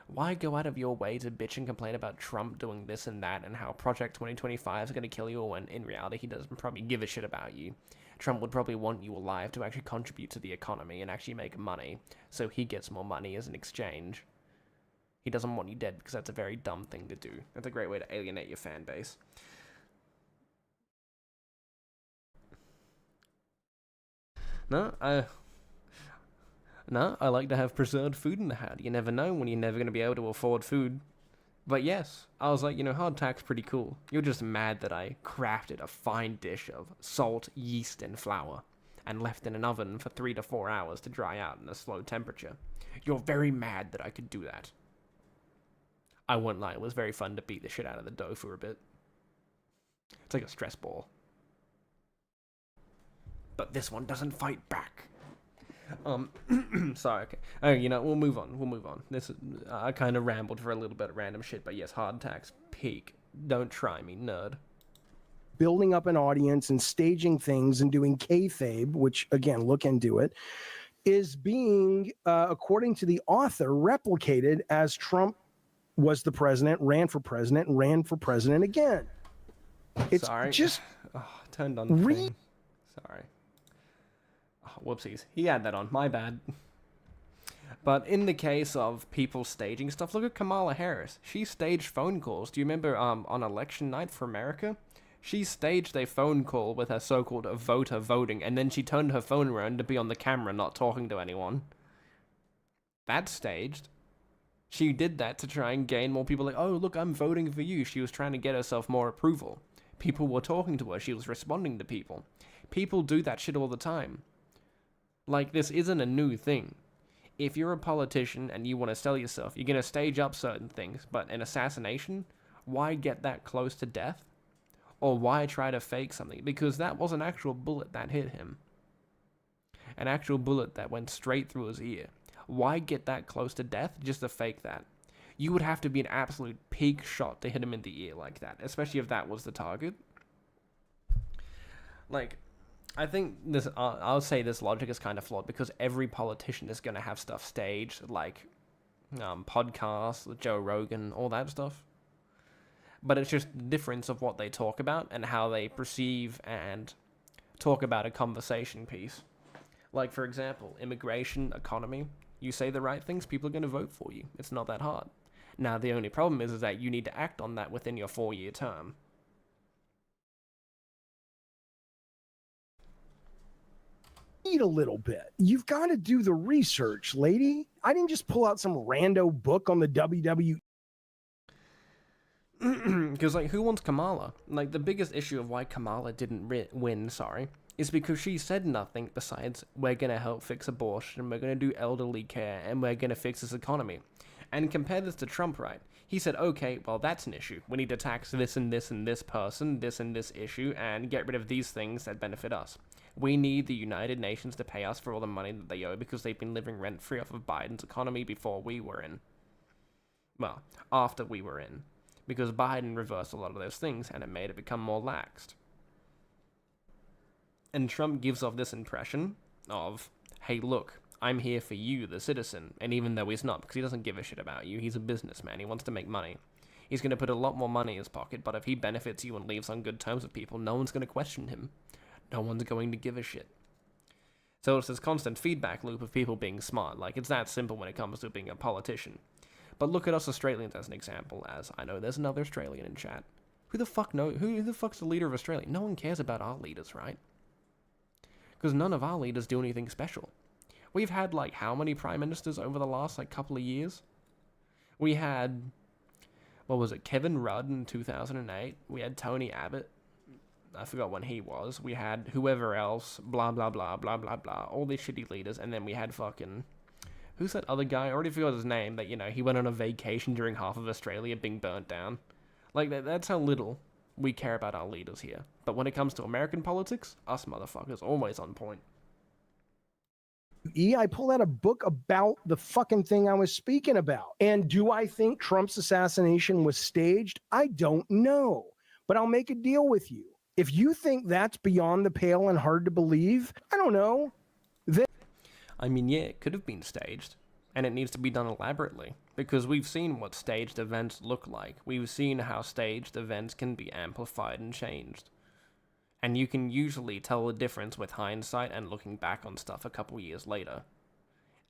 Why go out of your way to bitch and complain about Trump doing this and that and how Project 2025 is going to kill you when in reality he doesn't probably give a shit about you? Trump would probably want you alive to actually contribute to the economy and actually make money, so he gets more money as an exchange. He doesn't want you dead because that's a very dumb thing to do. That's a great way to alienate your fan base. No, I like to have preserved food in the house. You never know when you're never going to be able to afford food. But yes, I was like, you know, hardtack's pretty cool. You're just mad that I crafted a fine dish of salt, yeast, and flour, and left in an oven for 3 to 4 hours to dry out in a slow temperature. You're very mad that I could do that. I won't lie, it was very fun to beat the shit out of the dough for a bit. It's like a stress ball. But this one doesn't fight back. Sorry, okay. Oh, you know, we'll move on. This I kind of rambled for a little bit of random shit, but yes, hardtack's peak. Don't try me, nerd. Building up an audience and staging things and doing kayfabe, which, again, look into it, is being, according to the author, replicated as Trump was the president, ran for president, and ran for president again. It's just... turned on the thing. Sorry. Whoopsies. He had that on. My bad. But in the case of people staging stuff, look at Kamala Harris. She staged phone calls. Do you remember on election night for America? She staged a phone call with her so-called voter voting, and then she turned her phone around to be on the camera not talking to anyone. That's staged. She did that to try and gain more people like, oh, look, I'm voting for you. She was trying to get herself more approval. People were talking to her. She was responding to people. People do that shit all the time. Like, this isn't a new thing. If you're a politician and you want to sell yourself, you're going to stage up certain things, but an assassination, why get that close to death? Or why try to fake something? Because that was an actual bullet that hit him. An actual bullet that went straight through his ear. Why get that close to death just to fake that? You would have to be an absolute peak shot to hit him in the ear like that, especially if that was the target. Like, I think this, I'll say this logic is kind of flawed because every politician is going to have stuff staged, like podcasts, Joe Rogan, all that stuff. But it's just the difference of what they talk about and how they perceive and talk about a conversation piece. Like, for example, immigration, economy. You say the right things, people are going to vote for you. It's not that hard. Now, the only problem is that you need to act on that within your 4-year term. Eat a little bit. You've got to do the research, lady. I didn't just pull out some rando book on the WWE. Because, like, who wants Kamala? Like, the biggest issue of why Kamala didn't win, is because she said nothing besides, we're going to help fix abortion, we're going to do elderly care, and we're going to fix this economy. And compare this to Trump, right? He said, okay, well, that's an issue. We need to tax this and this and this person, this and this issue, and get rid of these things that benefit us. We need the United Nations to pay us for all the money that they owe because they've been living rent-free off of Biden's economy before we were in. Well, after we were in. Because Biden reversed a lot of those things and it made it become more laxed. And Trump gives off this impression of, hey, look, I'm here for you, the citizen. And even though he's not, because he doesn't give a shit about you, he's a businessman, he wants to make money. He's going to put a lot more money in his pocket, but if he benefits you and leaves on good terms with people, no one's going to question him. No one's going to give a shit. So it's this constant feedback loop of people being smart. Like, it's that simple when it comes to being a politician. But look at us Australians as an example, as I know there's another Australian in chat. Who the fuck's the leader of Australia? No one cares about our leaders, right? Because none of our leaders do anything special. We've had, like, how many prime ministers over the last, like, couple of years? We had, what was it, Kevin Rudd in 2008. We had Tony Abbott. I forgot when he was. We had whoever else, blah, blah, blah, blah, blah, blah. All these shitty leaders. And then we had fucking... Who's that other guy? I already forgot his name. That, you know, he went on a vacation during half of Australia being burnt down. Like, that's how little we care about our leaders here. But when it comes to American politics, us motherfuckers always on point. I pulled out a book about the fucking thing I was speaking about. And do I think Trump's assassination was staged? I don't know. But I'll make a deal with you. If you think that's beyond the pale and hard to believe, I don't know. I mean, yeah, it could have been staged. And it needs to be done elaborately. Because we've seen what staged events look like. We've seen how staged events can be amplified and changed. And you can usually tell the difference with hindsight and looking back on stuff a couple years later.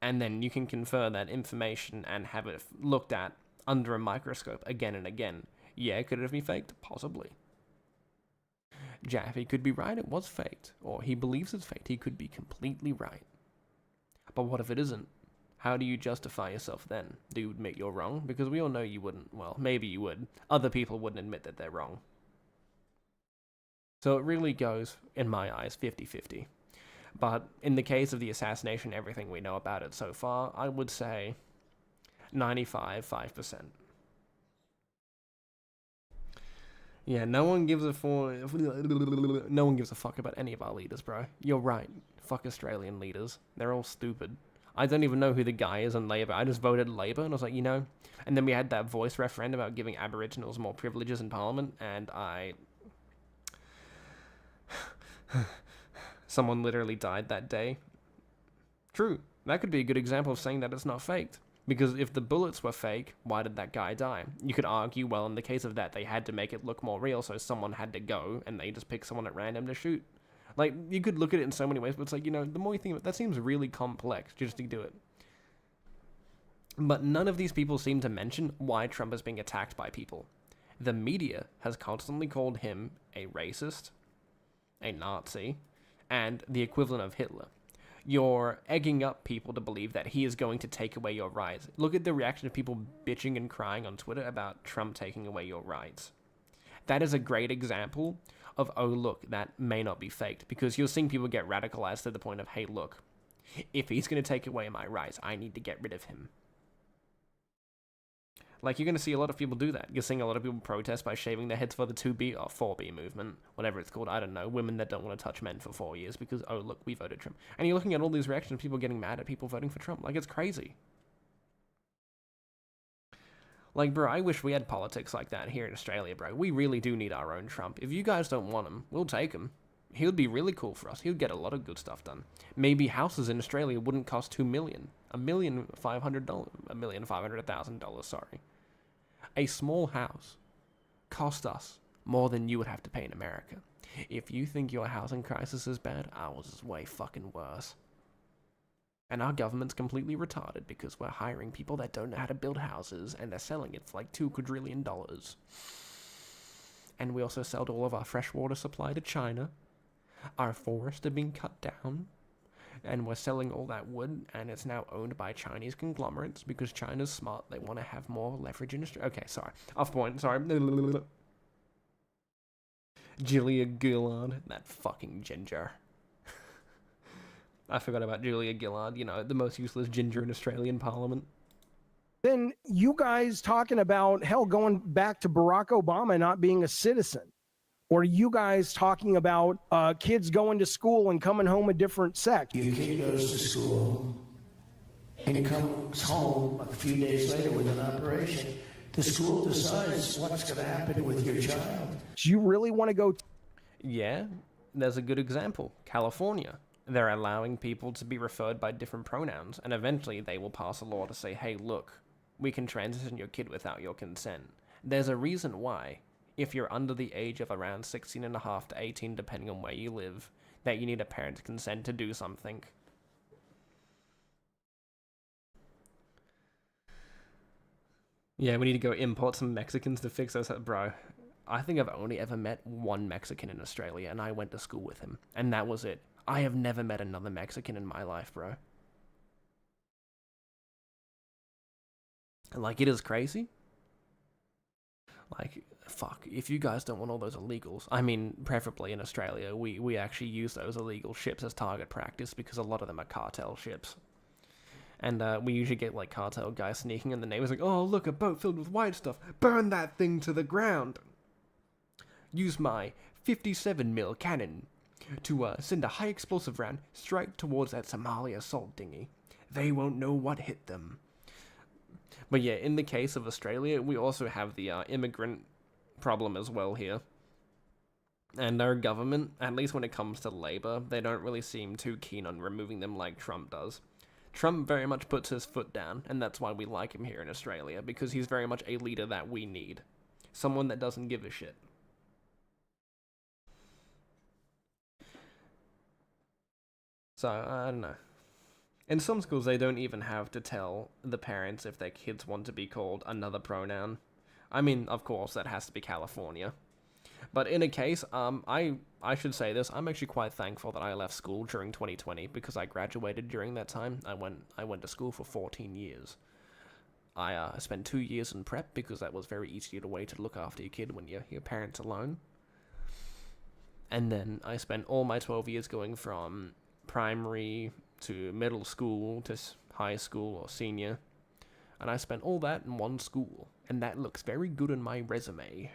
And then you can confer that information and have it looked at under a microscope again and again. Yeah, could it have been faked? Possibly. Jaffe could be right, it was faked. Or he believes it's faked, he could be completely right. But what if it isn't? How do you justify yourself then? Do you admit you're wrong? Because we all know you wouldn't. Well, maybe you would. Other people wouldn't admit that they're wrong. So it really goes, in my eyes, 50-50. But in the case of the assassination, everything we know about it so far, I would say 95.5%. Yeah, no one gives a fuck about any of our leaders, bro. You're right. Fuck Australian leaders. They're all stupid. I don't even know who the guy is in Labour. I just voted Labour, and I was like, you know. And then we had that voice referendum about giving Aboriginals more privileges in Parliament, and someone literally died that day. True. That could be a good example of saying that it's not faked. Because if the bullets were fake, why did that guy die? You could argue, well, in the case of that, they had to make it look more real, so someone had to go, and they just picked someone at random to shoot. Like, you could look at it in so many ways, but it's like, you know, the more you think of it, that seems really complex just to do it. But none of these people seem to mention why Trump is being attacked by people. The media has constantly called him a racist, a Nazi, and the equivalent of Hitler. You're egging up people to believe that he is going to take away your rights. Look at the reaction of people bitching and crying on Twitter about Trump taking away your rights. That is a great example of, oh look, that may not be faked, because you're seeing people get radicalized to the point of, hey look, if he's going to take away my rights, I need to get rid of him. Like, you're going to see a lot of people do that. You're seeing a lot of people protest by shaving their heads for the 2B or 4B movement, whatever it's called, I don't know, women that don't want to touch men for 4 years because, oh, look, we voted Trump. And you're looking at all these reactions of people getting mad at people voting for Trump. Like, it's crazy. Like, bro, I wish we had politics like that here in Australia, bro. We really do need our own Trump. If you guys don't want him, we'll take him. He would be really cool for us. He would get a lot of good stuff done. Maybe houses in Australia wouldn't cost $2 million. $1,500,000, sorry. A small house cost us more than you would have to pay in America. If you think your housing crisis is bad, ours is way fucking worse. And our government's completely retarded because we're hiring people that don't know how to build houses and they're selling it for like $2 quadrillion. And we also sold all of our freshwater supply to China. Our forests are being cut down. And we're selling all that wood, and it's now owned by Chinese conglomerates because China's smart. They want to have more leverage in Australia. Okay, sorry. Off point, sorry. Julia Gillard, that fucking ginger. I forgot about Julia Gillard, you know, the most useless ginger in Australian Parliament. Then you guys talking about, hell, going back to Barack Obama not being a citizen. Or are you guys talking about kids going to school and coming home a different sex? Your kid goes to school and comes home a few days later with an operation. The school decides what's going to happen with your child. Do you really want to go? Yeah, there's a good example. California. They're allowing people to be referred by different pronouns, and eventually they will pass a law to say, hey, look, we can transition your kid without your consent. There's a reason why, if you're under the age of around 16 and a half to 18, depending on where you live, that you need a parent's consent to do something. Yeah, we need to go import some Mexicans to fix us up, bro. I think I've only ever met one Mexican in Australia, and I went to school with him, and that was it. I have never met another Mexican in my life, bro. Like, it is crazy. Like, fuck, if you guys don't want all those illegals, I mean, preferably in Australia, we actually use those illegal ships as target practice because a lot of them are cartel ships. And we usually get, like, cartel guys sneaking in the neighbors like, oh, look, a boat filled with white stuff. Burn that thing to the ground. Use my 57mm cannon to send a high explosive round straight towards that Somali assault dinghy. They won't know what hit them. But yeah, in the case of Australia, we also have the immigrant problem as well here. And our government, at least when it comes to Labour, they don't really seem too keen on removing them like Trump does. Trump very much puts his foot down, and that's why we like him here in Australia, because he's very much a leader that we need. Someone that doesn't give a shit. So, I don't know. In some schools, they don't even have to tell the parents if their kids want to be called another pronoun. I mean, of course, that has to be California. But in a case, I should say this, I'm actually quite thankful that I left school during 2020, because I graduated during that time. I went to school for 14 years. I spent 2 years in prep, because that was very easy way to look after your kid when your parents alone. And then I spent all my 12 years going from primary to middle school to high school or senior. And I spent all that in one school. And that looks very good on my resume.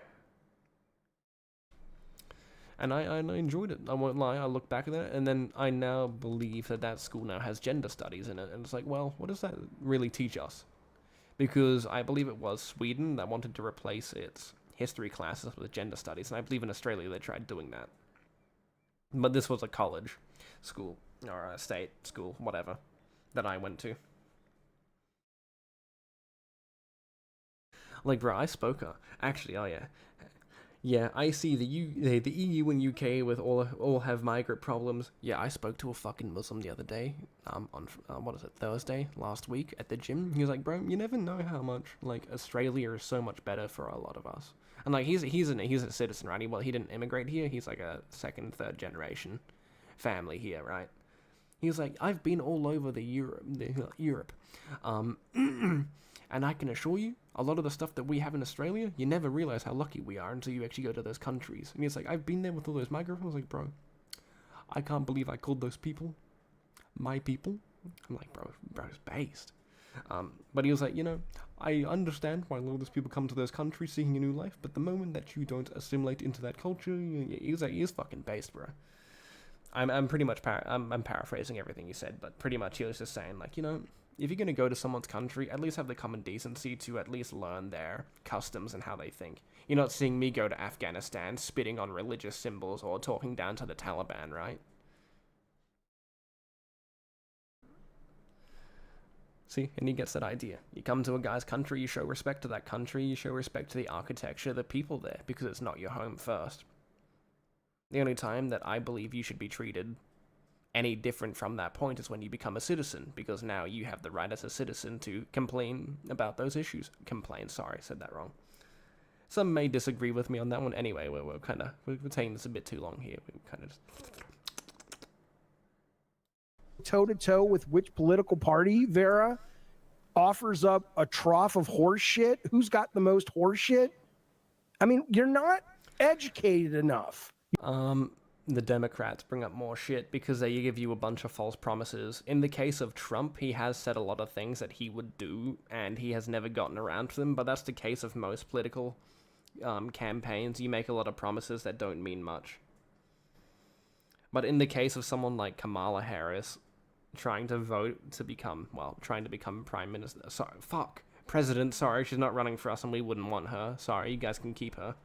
And I enjoyed it. I won't lie, I look back at it, and then I now believe that school now has gender studies in it, and it's like, well, what does that really teach us? Because I believe it was Sweden that wanted to replace its history classes with gender studies, and I believe in Australia they tried doing that. But this was a college school, or a state school, whatever, that I went to. Like, bro, I spoke, actually, oh yeah. Yeah, I see the EU and UK with all have migrant problems. Yeah, I spoke to a fucking Muslim the other day, on Thursday last week at the gym. He was like, bro, you never know how much like Australia is so much better for a lot of us. And like he's a citizen, right? He didn't immigrate here. He's like a second, third generation family here, right? He's like, I've been all over the Europe, and I can assure you, a lot of the stuff that we have in Australia, you never realize how lucky we are until you actually go to those countries. And he's like, I've been there with all those migrants. I was like, bro, I can't believe I called those people my people. I'm like, bro, it's based. But he was like, I understand why a lot of those people come to those countries seeking a new life, but the moment that you don't assimilate into that culture, he's like, he's fucking based, bro. I'm pretty much, I'm paraphrasing everything he said, but pretty much he was just saying, like, if you're going to go to someone's country, at least have the common decency to at least learn their customs and how they think. You're not seeing me go to Afghanistan spitting on religious symbols or talking down to the Taliban, right? See, and he gets that idea. You come to a guy's country, you show respect to that country, you show respect to the architecture, the people there, because it's not your home first. The only time that I believe you should be treated any different from that point is when you become a citizen, because now you have the right as a citizen to complain about those issues. Sorry, said that wrong. Some may disagree with me on that one. Anyway, we're taking this a bit too long here. We're kind of just toe-to-toe with which political party, Vera, offers up a trough of horse shit? Who's got the most horse shit? I mean, you're not educated enough. The Democrats bring up more shit because they give you a bunch of false promises. In the case of Trump, he has said a lot of things that he would do, and he has never gotten around to them, but that's the case of most political campaigns, you make a lot of promises that don't mean much. But in the case of someone like Kamala Harris trying to become prime minister, president, sorry, she's not running for us and we wouldn't want her, sorry, you guys can keep her.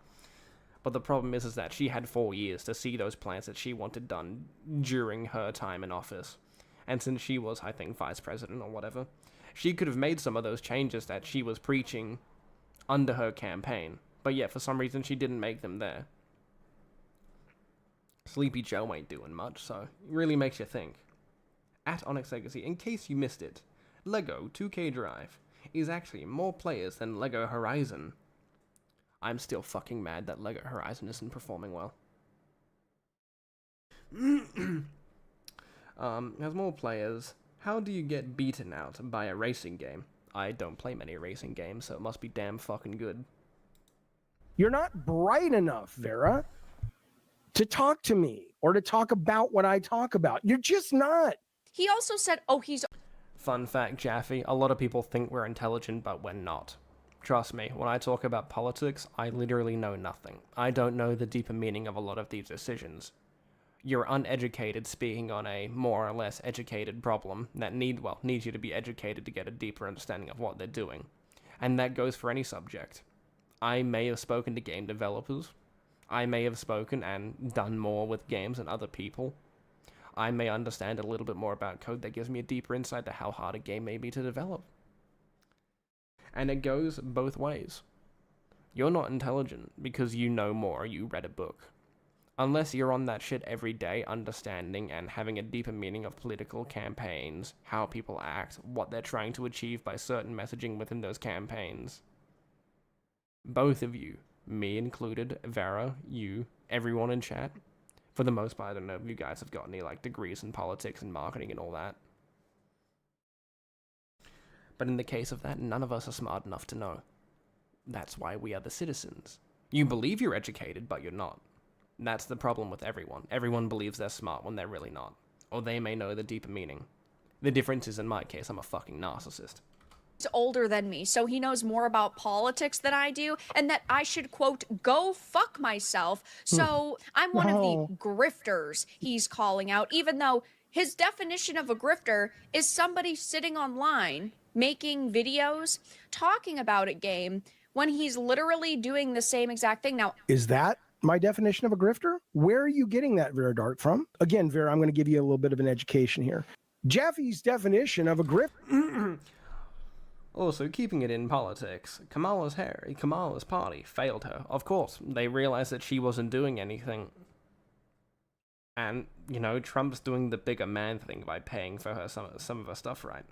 But the problem is that she had 4 years to see those plans that she wanted done during her time in office. And since she was, I think, vice president or whatever, she could have made some of those changes that she was preaching under her campaign. But yeah, for some reason, she didn't make them there. Sleepy Joe ain't doing much, so it really makes you think. At Onyx Legacy, in case you missed it, LEGO 2K Drive is actually more players than LEGO Horizon. I'm still fucking mad that LEGO Horizon isn't performing well. Has more players. How do you get beaten out by a racing game? I don't play many racing games, so it must be damn fucking good. You're not bright enough, Vera, to talk to me or to talk about what I talk about. You're just not. He also said, oh, he's... Fun fact, Jaffe, a lot of people think we're intelligent, but we're not. Trust me, when I talk about politics, I literally know nothing. I don't know the deeper meaning of a lot of these decisions. You're uneducated speaking on a more or less educated problem that needs you to be educated to get a deeper understanding of what they're doing. And that goes for any subject. I may have spoken to game developers. I may have spoken and done more with games than other people. I may understand a little bit more about code that gives me a deeper insight to how hard a game may be to develop. And it goes both ways. You're not intelligent because you know more, you read a book. Unless you're on that shit every day, understanding and having a deeper meaning of political campaigns, how people act, what they're trying to achieve by certain messaging within those campaigns. Both of you, me included, Vera, you, everyone in chat, for the most part, I don't know if you guys have got any degrees in politics and marketing and all that. But in the case of that, none of us are smart enough to know. That's why we are the citizens. You believe you're educated, but you're not. That's the problem with everyone. Everyone believes they're smart when they're really not. Or they may know the deeper meaning. The difference is, in my case, I'm a fucking narcissist. He's older than me, so he knows more about politics than I do, and that I should, quote, go fuck myself. So I'm one of the grifters he's calling out, even though his definition of a grifter is somebody sitting online, making videos, talking about a game, when he's literally doing the same exact thing. Now, is that my definition of a grifter? Where are you getting that, Vera Dark, from? Again, Vera, I'm going to give you a little bit of an education here. Jaffe's definition of a grifter. Also, keeping it in politics, Kamala's party failed her. Of course, they realized that she wasn't doing anything. And, Trump's doing the bigger man thing by paying for her some of her stuff, right?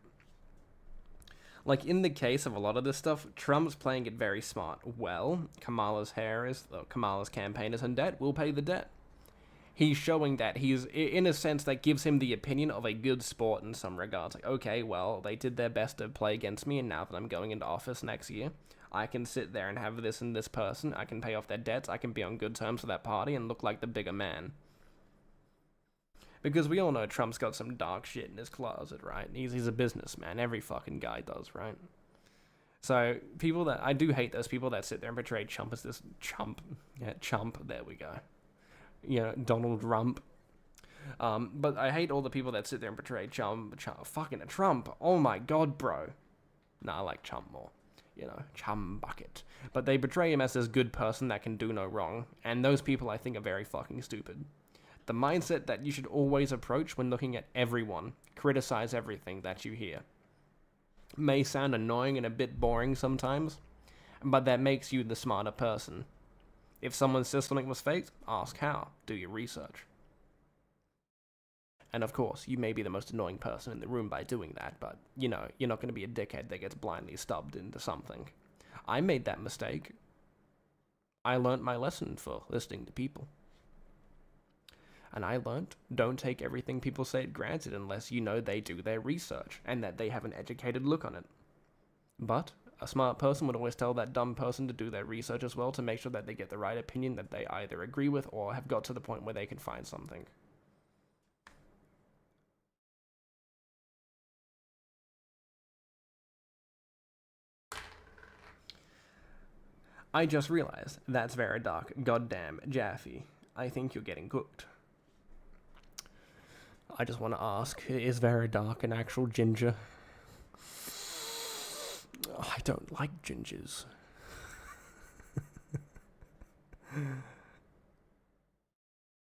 In the case of a lot of this stuff, Trump's playing it very smart. Well, Kamala's campaign is in debt, we'll pay the debt. He's showing that he's, in a sense, that gives him the opinion of a good sport in some regards. Okay, well, they did their best to play against me, and now that I'm going into office next year, I can sit there and have this and this person, I can pay off their debts, I can be on good terms with that party, and look like the bigger man. Because we all know Trump's got some dark shit in his closet, right? He's a businessman. Every fucking guy does, right? So, I do hate those people that sit there and portray Trump as this chump. Yeah, chump, there we go. Donald Trump. But I hate all the people that sit there and portray fucking a Trump. Oh my god, bro. Nah, I like Chump more. Chum bucket. But they portray him as this good person that can do no wrong. And those people, I think, are very fucking stupid. The mindset that you should always approach when looking at everyone, criticize everything that you hear, may sound annoying and a bit boring sometimes, but that makes you the smarter person. If someone says something was faked, ask how, do your research. And of course, you may be the most annoying person in the room by doing that, but, you're not going to be a dickhead that gets blindly stubbed into something. I made that mistake. I learnt my lesson for listening to people. And I learnt, don't take everything people say at granted unless you know they do their research, and that they have an educated look on it. But a smart person would always tell that dumb person to do their research as well to make sure that they get the right opinion that they either agree with or have got to the point where they can find something. I just realized that's very dark. Goddamn, Jaffe. I think you're getting cooked. I just want to ask, is very dark an actual ginger? I don't like gingers.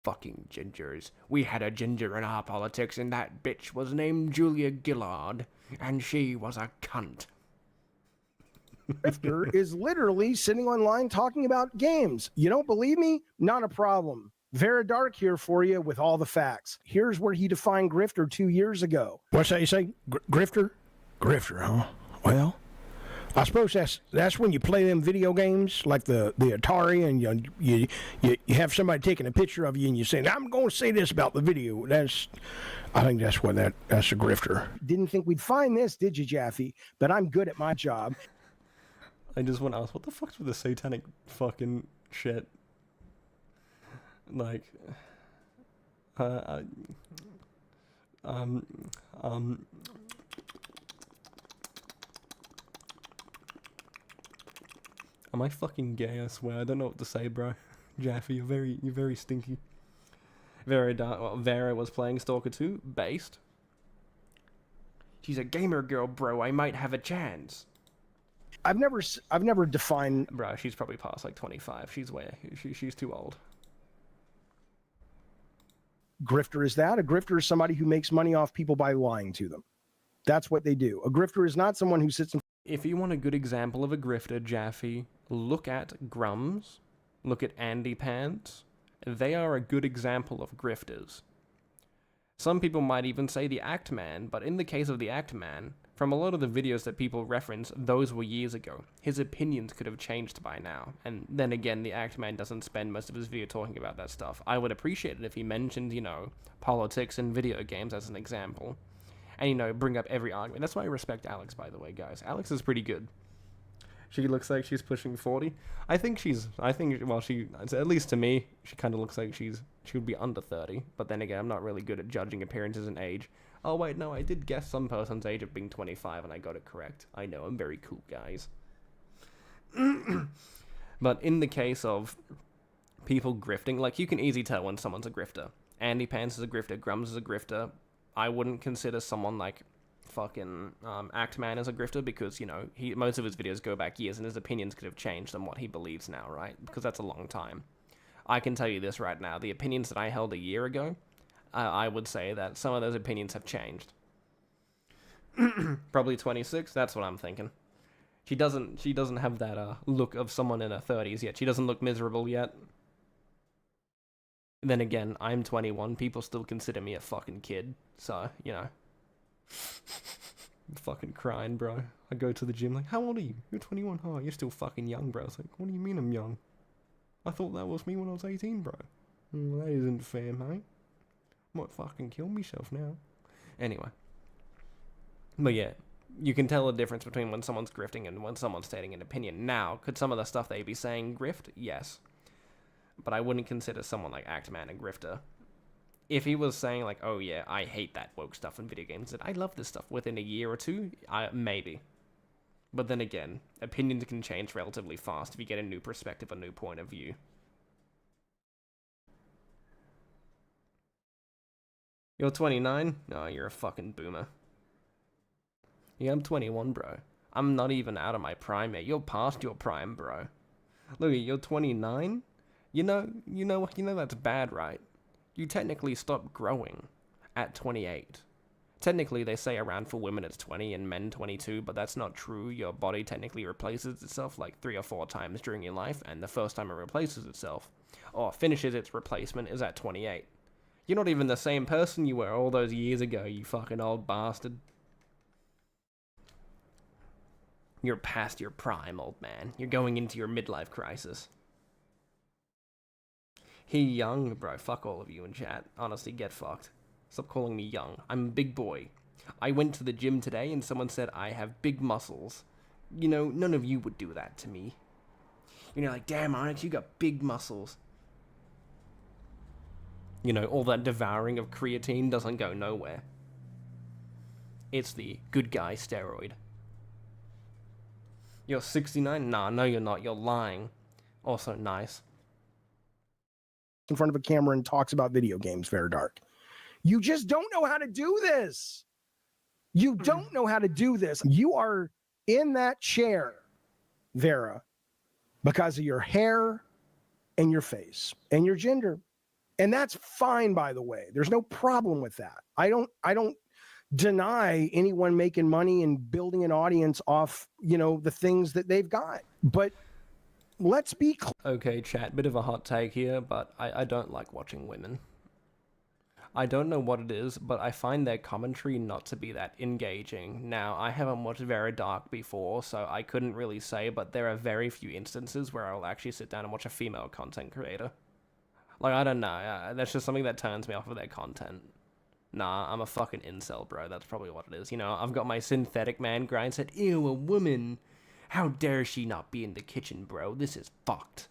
Fucking gingers. We had a ginger in our politics, and that bitch was named Julia Gillard, and she was a cunt. Grifter is literally sitting online talking about games. You don't believe me? Not a problem. Veridark here for you with all the facts. Here's where he defined grifter 2 years ago. What's that you say? Grifter? Grifter, huh? Well, I suppose that's when you play them video games like the Atari, and you have somebody taking a picture of you and you saying, I'm going to say this about the video. I think that's what that's a grifter. Didn't think we'd find this, did you, Jaffe? But I'm good at my job. I just want to ask, what the fuck's with the satanic fucking shit? Like, am I fucking gay? I swear, I don't know what to say, bro. Jaffe, you're very stinky. Very dark. Well, Vera was playing Stalker 2, based. She's a gamer girl, bro. I might have a chance. I've never defined. Bro, she's probably past like 25. She's too old. Grifter is that. A grifter is somebody who makes money off people by lying to them. That's what they do. A grifter is not someone who sits in. If you want a good example of a grifter, Jaffe, look at Grums, look at Andy Pants. They are a good example of grifters. Some people might even say the Act Man, but in the case of the Act Man, from a lot of the videos that people reference, those were years ago. His opinions could have changed by now. And then again, the Act Man doesn't spend most of his video talking about that stuff. I would appreciate it if he mentioned, politics and video games as an example. And, bring up every argument. That's why I respect Alex, by the way, guys. Alex is pretty good. She looks like she's pushing 40. at least to me, she kind of looks like she would be under 30. But then again, I'm not really good at judging appearances and age. Oh, wait, no, I did guess some person's age of being 25, and I got it correct. I know, I'm very cool, guys. But in the case of people grifting, like, you can easily tell when someone's a grifter. Andy Pants is a grifter, Grums is a grifter. I wouldn't consider someone like fucking Act Man as a grifter because, most of his videos go back years, and his opinions could have changed on what he believes now, right? Because that's a long time. I can tell you this right now, the opinions that I held a year ago, I would say that some of those opinions have changed. Probably 26, that's what I'm thinking. She doesn't have that look of someone in her 30s yet. She doesn't look miserable yet. Then again, I'm 21, people still consider me a fucking kid. So, I'm fucking crying, bro. I go to the gym like, how old are you? You're 21. Oh, you're still fucking young, bro. It's like, what do you mean I'm young? I thought that was me when I was 18, bro. Well, that isn't fair, mate. Might fucking kill myself now. Anyway. But yeah, you can tell the difference between when someone's grifting and when someone's stating an opinion. Now, could some of the stuff they be saying grift? Yes. But I wouldn't consider someone like Act Man a grifter. If he was saying like, oh yeah, I hate that woke stuff in video games, and I love this stuff within a year or two, maybe. But then again, opinions can change relatively fast if you get a new perspective, a new point of view. You're 29? No, you're a fucking boomer. Yeah, I'm 21, bro. I'm not even out of my prime yet. You're past your prime, bro. Look, you're 29? You know that's bad, right? You technically stop growing at 28. Technically, they say around for women it's 20 and men 22, but that's not true. Your body technically replaces itself like 3 or 4 times during your life, and the first time it replaces itself, or finishes its replacement, is at 28. You're not even the same person you were all those years ago, you fucking old bastard. You're past your prime, old man. You're going into your midlife crisis. He young, bro. Fuck all of you in chat. Honestly, get fucked. Stop calling me young. I'm a big boy. I went to the gym today and someone said I have big muscles. None of you would do that to me. Like, damn, Onyx, you got big muscles. All that devouring of creatine doesn't go nowhere. It's the good guy steroid. You're 69? Nah, no you're not. You're lying. Also nice. In front of a camera and talks about video games, Fair Dark. You just don't know how to do this. You don't know how to do this. You are in that chair, Vera, because of your hair and your face and your gender. And that's fine, by the way. There's no problem with that. I don't deny anyone making money and building an audience off, the things that they've got. But let's be clear. Okay, chat, bit of a hot take here, but I don't like watching women. I don't know what it is, but I find their commentary not to be that engaging. Now, I haven't watched Very Dark before, so I couldn't really say, but there are very few instances where I'll actually sit down and watch a female content creator. Like, I don't know, that's just something that turns me off of their content. Nah, I'm a fucking incel, bro, that's probably what it is. I've got my synthetic man grind said, ew, a woman. How dare she not be in the kitchen, bro? This is fucked.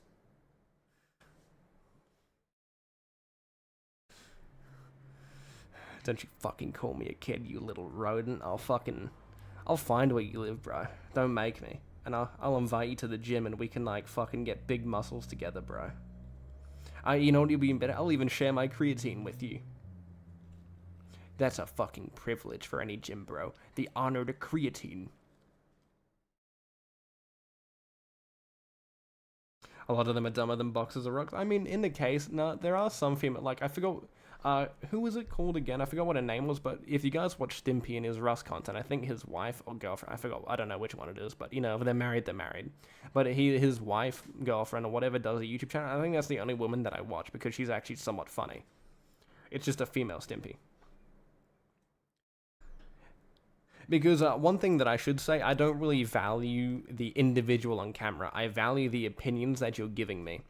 Don't you fucking call me a kid, you little rodent. I'll find where you live, bro. Don't make me. And I'll invite you to the gym and we can, fucking get big muscles together, bro. You know what would be better? I'll even share my creatine with you. That's a fucking privilege for any gym bro. The honor to creatine. A lot of them are dumber than boxes of rocks. I mean, in the case, no, there are some female, I forgot, who was it called again? I forgot what her name was, but if you guys watch Stimpy and his Rust content, I think his wife or girlfriend, I don't know which one it is, but, if they're married, they're married. But his wife, girlfriend, or whatever does a YouTube channel, I think that's the only woman that I watch, because she's actually somewhat funny. It's just a female Stimpy. Because one thing that I should say, I don't really value the individual on camera. I value the opinions that you're giving me.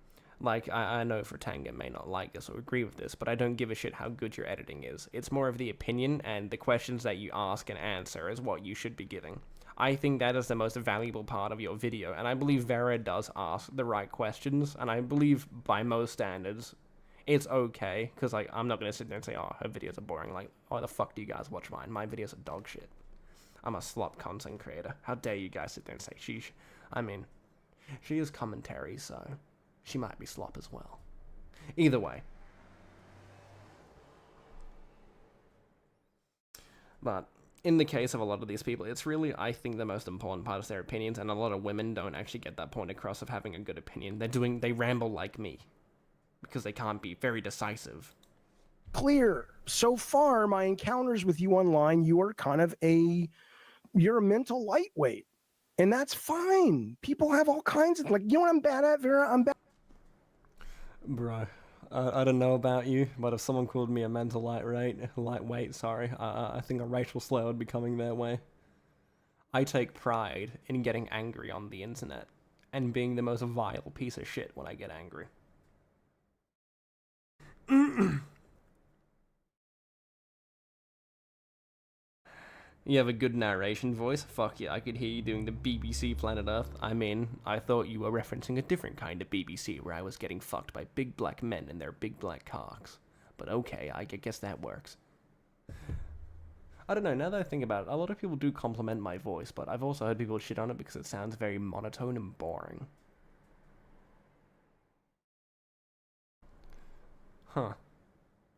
I know Fratanga may not like this or agree with this, but I don't give a shit how good your editing is. It's more of the opinion, and the questions that you ask and answer is what you should be giving. I think that is the most valuable part of your video, and I believe Vera does ask the right questions, and I believe by most standards, it's okay, because I'm not going to sit there and say, oh, her videos are boring. Why the fuck do you guys watch mine? My videos are dog shit. I'm a slop content creator. How dare you guys sit there and say she is commentary, so she might be slop as well. Either way. But in the case of a lot of these people, it's really, I think, the most important part is their opinions, and a lot of women don't actually get that point across of having a good opinion. They ramble like me, because they can't be very decisive. Clear. So far, my encounters with you online, you are kind of you're a mental lightweight, and that's fine. People have all kinds of, you know what I'm bad at, Vera? I'm bad. Bro, I don't know about you, but if someone called me a mental lightweight, sorry, I think a racial slur would be coming their way. I take pride in getting angry on the internet, and being the most vile piece of shit when I get angry. You have a good narration voice. Fuck yeah, I could hear you doing the BBC Planet Earth. I mean, I thought you were referencing a different kind of BBC where I was getting fucked by big black men and their big black cocks. But okay, I guess that works. I don't know, now that I think about it, a lot of people do compliment my voice, but I've also heard people shit on it because it sounds very monotone and boring. Huh.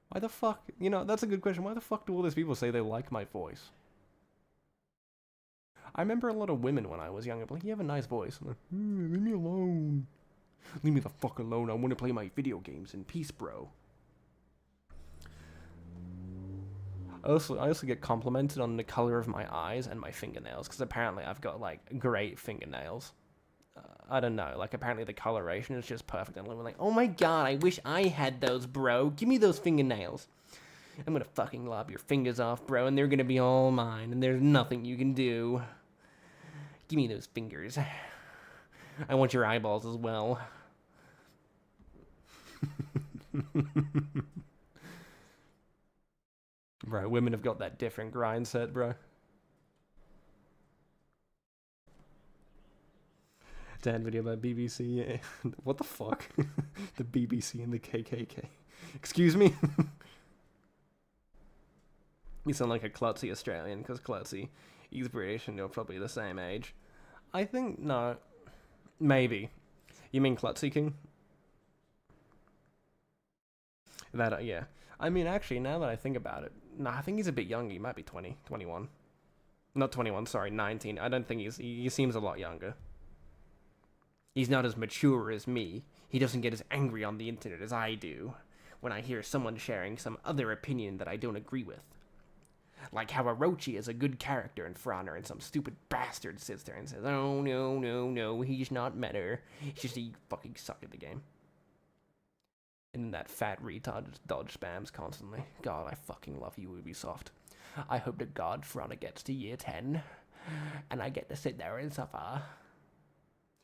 Why the fuck? That's a good question. Why the fuck do all these people say they like my voice? I remember a lot of women when I was younger, you have a nice voice. I'm like, leave me alone. Leave me the fuck alone. I want to play my video games in peace, bro. I also get complimented on the color of my eyes and my fingernails, because apparently I've got, great fingernails. I don't know, apparently the coloration is just perfect, and I'm like, oh my god, I wish I had those, bro. Give me those fingernails. I'm gonna fucking lob your fingers off, bro, and they're gonna be all mine, and there's nothing you can do. Give me those fingers. I want your eyeballs as well. Bro, women have got that different grind set, bro. Dad video about BBC. Yeah. What the fuck? The BBC and the KKK. Excuse me? You sound like a klutzy Australian, because klutzy, he's British and you're probably the same age. I think, no, maybe. You mean Klutzy King? That, yeah. I mean, actually, now that I think about it, no, I think he's a bit younger. He might be 20, 21. Not 21, sorry, 19. I don't think he seems a lot younger. He's not as mature as me. He doesn't get as angry on the internet as I do when I hear someone sharing some other opinion that I don't agree with. Like how Orochi is a good character in For Honor and some stupid bastard sits there and says, oh, no, he's not meta. It's just he fucking suck at the game. And then that fat retard just dodge spams constantly. God, I fucking love you, Ubisoft. I hope to God For Honor gets to year 10, and I get to sit there and suffer.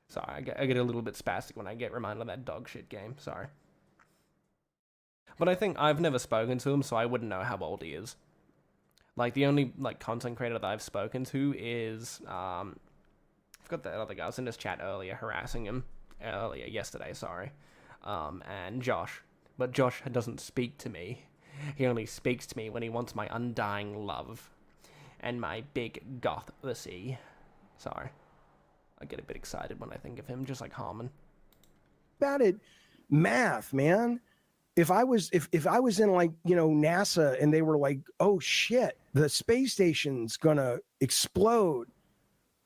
Sorry, I get a little bit spastic when I get reminded of that dog shit game. Sorry. But I think I've never spoken to him, so I wouldn't know how old he is. Like, the only, like, content creator that I've spoken to is, I forgot that other guy. I was in this chat earlier, harassing him. Yesterday, sorry. And Josh. But Josh doesn't speak to me. He only speaks to me when he wants my undying love. And my big goth pussy. Sorry. I get a bit excited when I think of him, just like Harmon. About it, math, man. If I was in, like, you know, NASA and they were like, oh shit, the space station's gonna explode.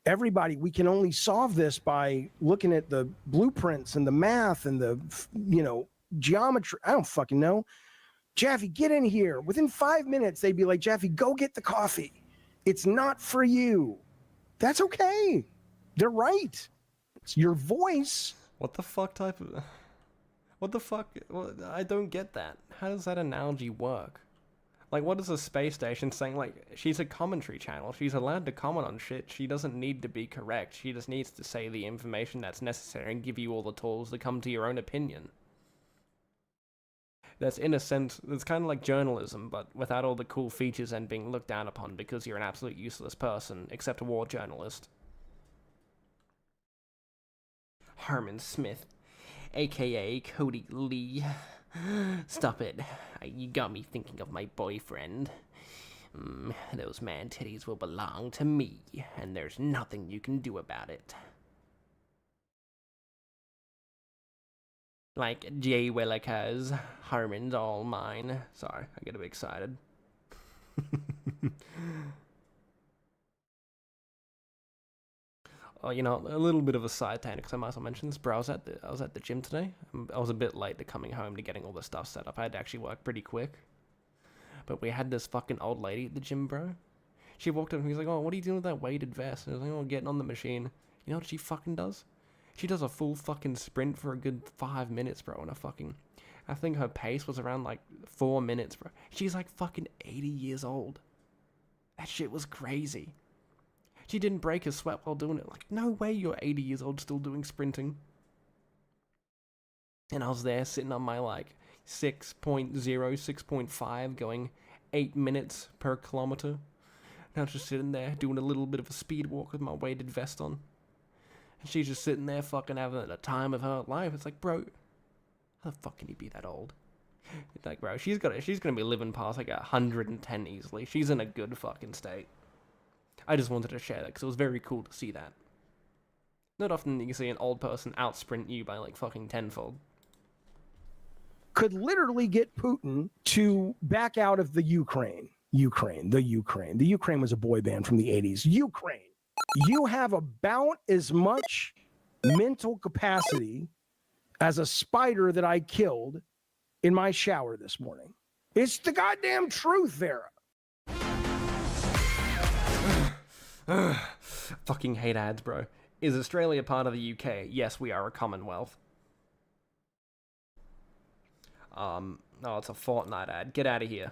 Everybody, we can only solve this by looking at the blueprints and the math and the, you know, geometry. I don't fucking know. Jaffe, get in here. Within 5 minutes, they'd be like, Jaffe, go get the coffee. It's not for you. That's okay. They're right. It's your voice. What the fuck type of... What the fuck? Well, I don't get that. How does that analogy work? Like, what is a space station saying? Like, she's a commentary channel. She's allowed to comment on shit. She doesn't need to be correct. She just needs to say the information that's necessary and give you all the tools to come to your own opinion. That's, in a sense, it's kind of like journalism, but without all the cool features and being looked down upon because you're an absolute useless person, except a war journalist. Harmon Smith, aka Cody Lee. Stop it. You got me thinking of my boyfriend. Those man titties will belong to me, and there's nothing you can do about it. Like Jay Willikers, Harmon's all mine. Sorry, I get a bit excited. Oh, you know, a little bit of a side tangent, because I might as well mention this, bro. I was at the gym today. I was a bit late to coming home to getting all the stuff set up. I had to actually work pretty quick. But we had this fucking old lady at the gym, bro. She walked up and he was like, oh, what are you doing with that weighted vest? And I was like, oh, getting on the machine. You know what she fucking does? She does a full fucking sprint for a good 5 minutes, bro, and I think her pace was around, like, 4 minutes, bro. She's, like, fucking 80 years old. That shit was crazy. She didn't break a sweat while doing it. Like, no way you're 80 years old still doing sprinting. And I was there sitting on my, like, 6.0, 6.5, going 8 minutes per kilometer. And I was just sitting there doing a little bit of a speed walk with my weighted vest on. And she's just sitting there fucking having the time of her life. It's like, bro, how the fuck can you be that old? It's like, bro, she's gonna be living past, like, 110 easily. She's in a good fucking state. I just wanted to share that because it was very cool to see that. Not often you can see an old person out-sprint you by, like, fucking tenfold. Could literally get Putin to back out of the Ukraine. The Ukraine was a boy band from the 80s. Ukraine. You have about as much mental capacity as a spider that I killed in my shower this morning. It's the goddamn truth, Vera. Fucking hate ads, bro. Is Australia part of the UK? Yes, we are a Commonwealth. Oh, it's a Fortnite ad. Get out of here.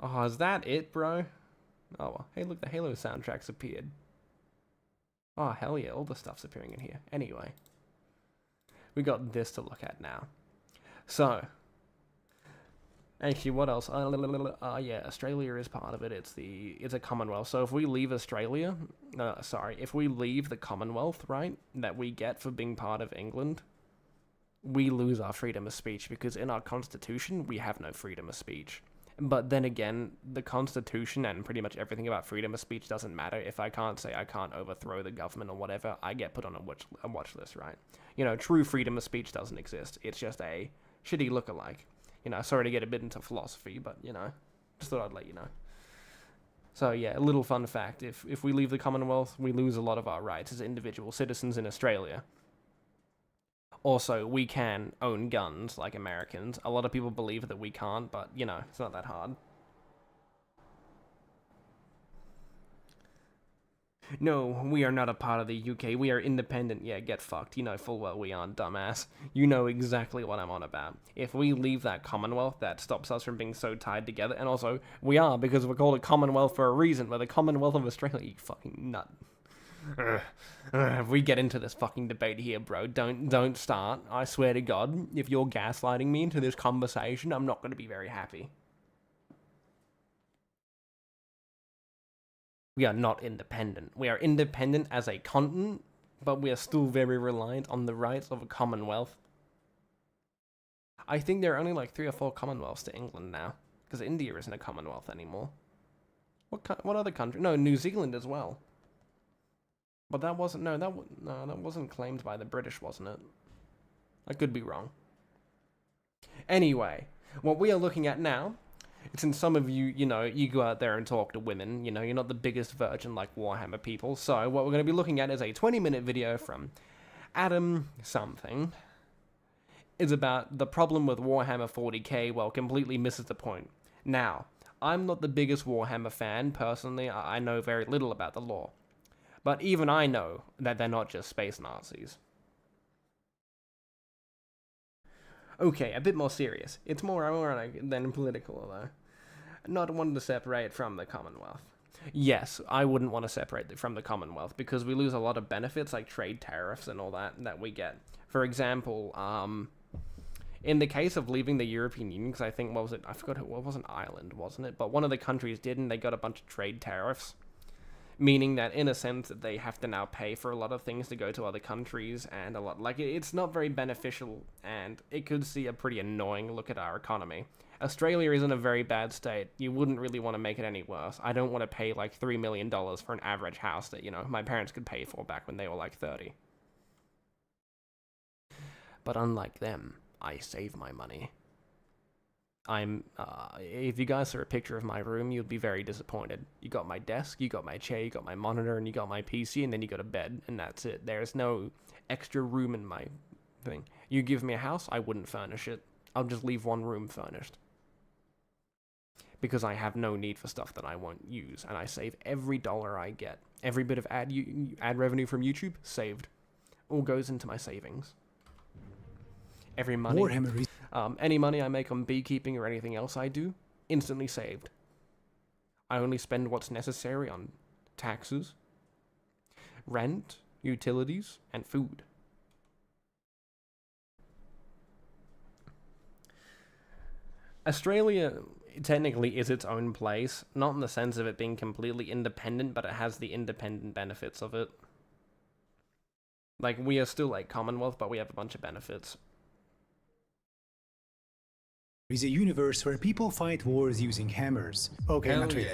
Oh, is that it, bro? Oh, well. Hey, look, the Halo soundtrack's appeared. Oh, hell yeah, all the stuff's appearing in here. Anyway. We got this to look at now. So. Actually, what else? Yeah, Australia is part of it. It's a Commonwealth. So if we leave Australia, if we leave the Commonwealth, right, that we get for being part of England, we lose our freedom of speech because in our constitution, we have no freedom of speech. But then again, the Constitution and pretty much everything about freedom of speech doesn't matter. If I can't say I can't overthrow the government or whatever, I get put on a watch list, right? You know, true freedom of speech doesn't exist. It's just a shitty lookalike. You know, sorry to get a bit into philosophy, but, you know, just thought I'd let you know. So, yeah, a little fun fact. If we leave the Commonwealth, we lose a lot of our rights as individual citizens in Australia. Also, we can own guns like Americans. A lot of people believe that we can't, but, you know, it's not that hard. No, we are not a part of the UK. We are independent. Yeah, get fucked. You know full well we aren't, dumbass. You know exactly what I'm on about. If we leave that Commonwealth, that stops us from being so tied together. And also, we are, because we're called a Commonwealth for a reason. We're the Commonwealth of Australia, you fucking nut. If we get into this fucking debate here, bro, don't start. I swear to God, if you're gaslighting me into this conversation, I'm not going to be very happy. We are not independent. We are independent as a continent, but we are still very reliant on the rights of a Commonwealth. I think there are only like 3 or 4 Commonwealths to England now, because India isn't a Commonwealth anymore. What other country? No, New Zealand as well. But that wasn't, that wasn't claimed by the British, wasn't it? I could be wrong. Anyway, what we are looking at now, since some of you, you know, you go out there and talk to women, you know, you're not the biggest virgin like Warhammer people, so what we're going to be looking at is a 20-minute video from Adam something. It's about the problem with Warhammer 40k, well, completely misses the point. Now, I'm not the biggest Warhammer fan, personally, I know very little about the lore. But even I know that they're not just space Nazis. Okay, a bit more serious. It's more ironic than political, though. Not wanting to separate from the Commonwealth. Yes, I wouldn't want to separate from the Commonwealth, because we lose a lot of benefits, like trade tariffs and all that we get. For example, in the case of leaving the European Union, because I think, what was it? I forgot, it wasn't Ireland, wasn't it? But one of the countries did, and they got a bunch of trade tariffs. Meaning that, in a sense, that they have to now pay for a lot of things to go to other countries, and a lot, like, it's not very beneficial, and it could see a pretty annoying look at our economy. Australia is in a very bad state. You wouldn't really want to make it any worse. I don't want to pay, like, $3 million for an average house that, you know, my parents could pay for back when they were, like, 30. But unlike them, I save my money. If you guys saw a picture of my room, you'd be very disappointed. You got my desk, you got my chair, you got my monitor, and you got my PC, and then you got a bed, and that's it. There's no extra room in my thing. You give me a house, I wouldn't furnish it. I'll just leave one room furnished. Because I have no need for stuff that I won't use, and I save every dollar I get. Every bit of ad revenue from YouTube, saved. All goes into my savings. Every money... any money I make on beekeeping or anything else I do, instantly saved. I only spend what's necessary on taxes, rent, utilities, and food. Australia technically is its own place, not in the sense of it being completely independent, but it has the independent benefits of it. Like, we are still like Commonwealth, but we have a bunch of benefits. Is a universe where people fight wars using hammers. Okay, not really.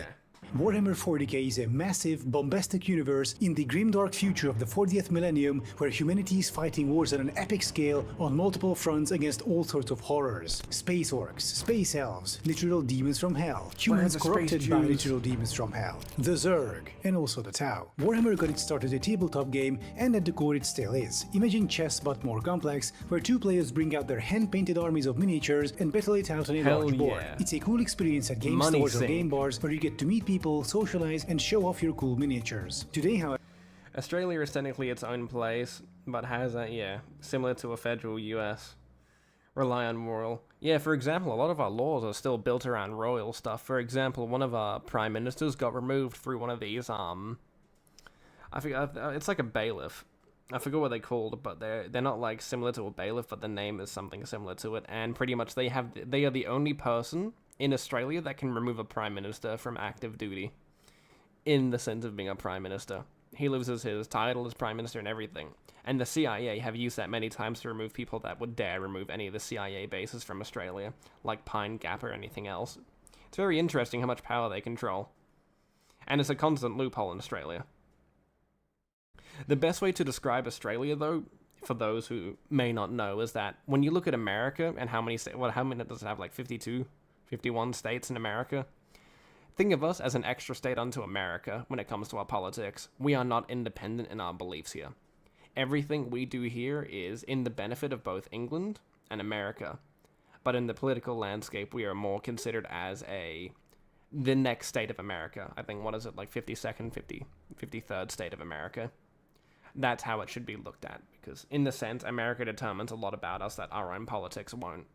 Warhammer 40k is a massive, bombastic universe in the grimdark future of the 40th millennium, where humanity is fighting wars on an epic scale on multiple fronts against all sorts of horrors. Space orcs, space elves, literal demons from hell, humans corrupted by literal demons from hell, the Zerg, and also the Tau. Warhammer got its start as a tabletop game, and at the core it still is. Imagine chess but more complex, where 2 players bring out their hand-painted armies of miniatures and battle it out on a large board. It's a cool experience at game stores or game bars, where you get to meet people, socialize, and show off your cool miniatures. Today, however, Australia is technically its own place, but has a, similar to a federal US. Rely on royal. Yeah, for example, a lot of our laws are still built around royal stuff. For example, one of our prime ministers got removed through one of these, I forget, it's like a bailiff. I forget what they're called, but they're not like similar to a bailiff, but the name is something similar to it, and pretty much they are the only person in Australia that can remove a prime minister from active duty, in the sense of being a prime minister. He loses his title as prime minister and everything. And the CIA have used that many times to remove people that would dare remove any of the CIA bases from Australia, like Pine Gap or anything else. It's very interesting how much power they control. And it's a constant loophole in Australia. The best way to describe Australia, though, for those who may not know, is that when you look at America and how many does it have, like 52, 51 states in America? Think of us as an extra state unto America when it comes to our politics. We are not independent in our beliefs here. Everything we do here is in the benefit of both England and America. But in the political landscape, we are more considered as the next state of America. I think, what is it, like 52nd, 53rd state of America? That's how it should be looked at, because in the sense, America determines a lot about us that our own politics won't.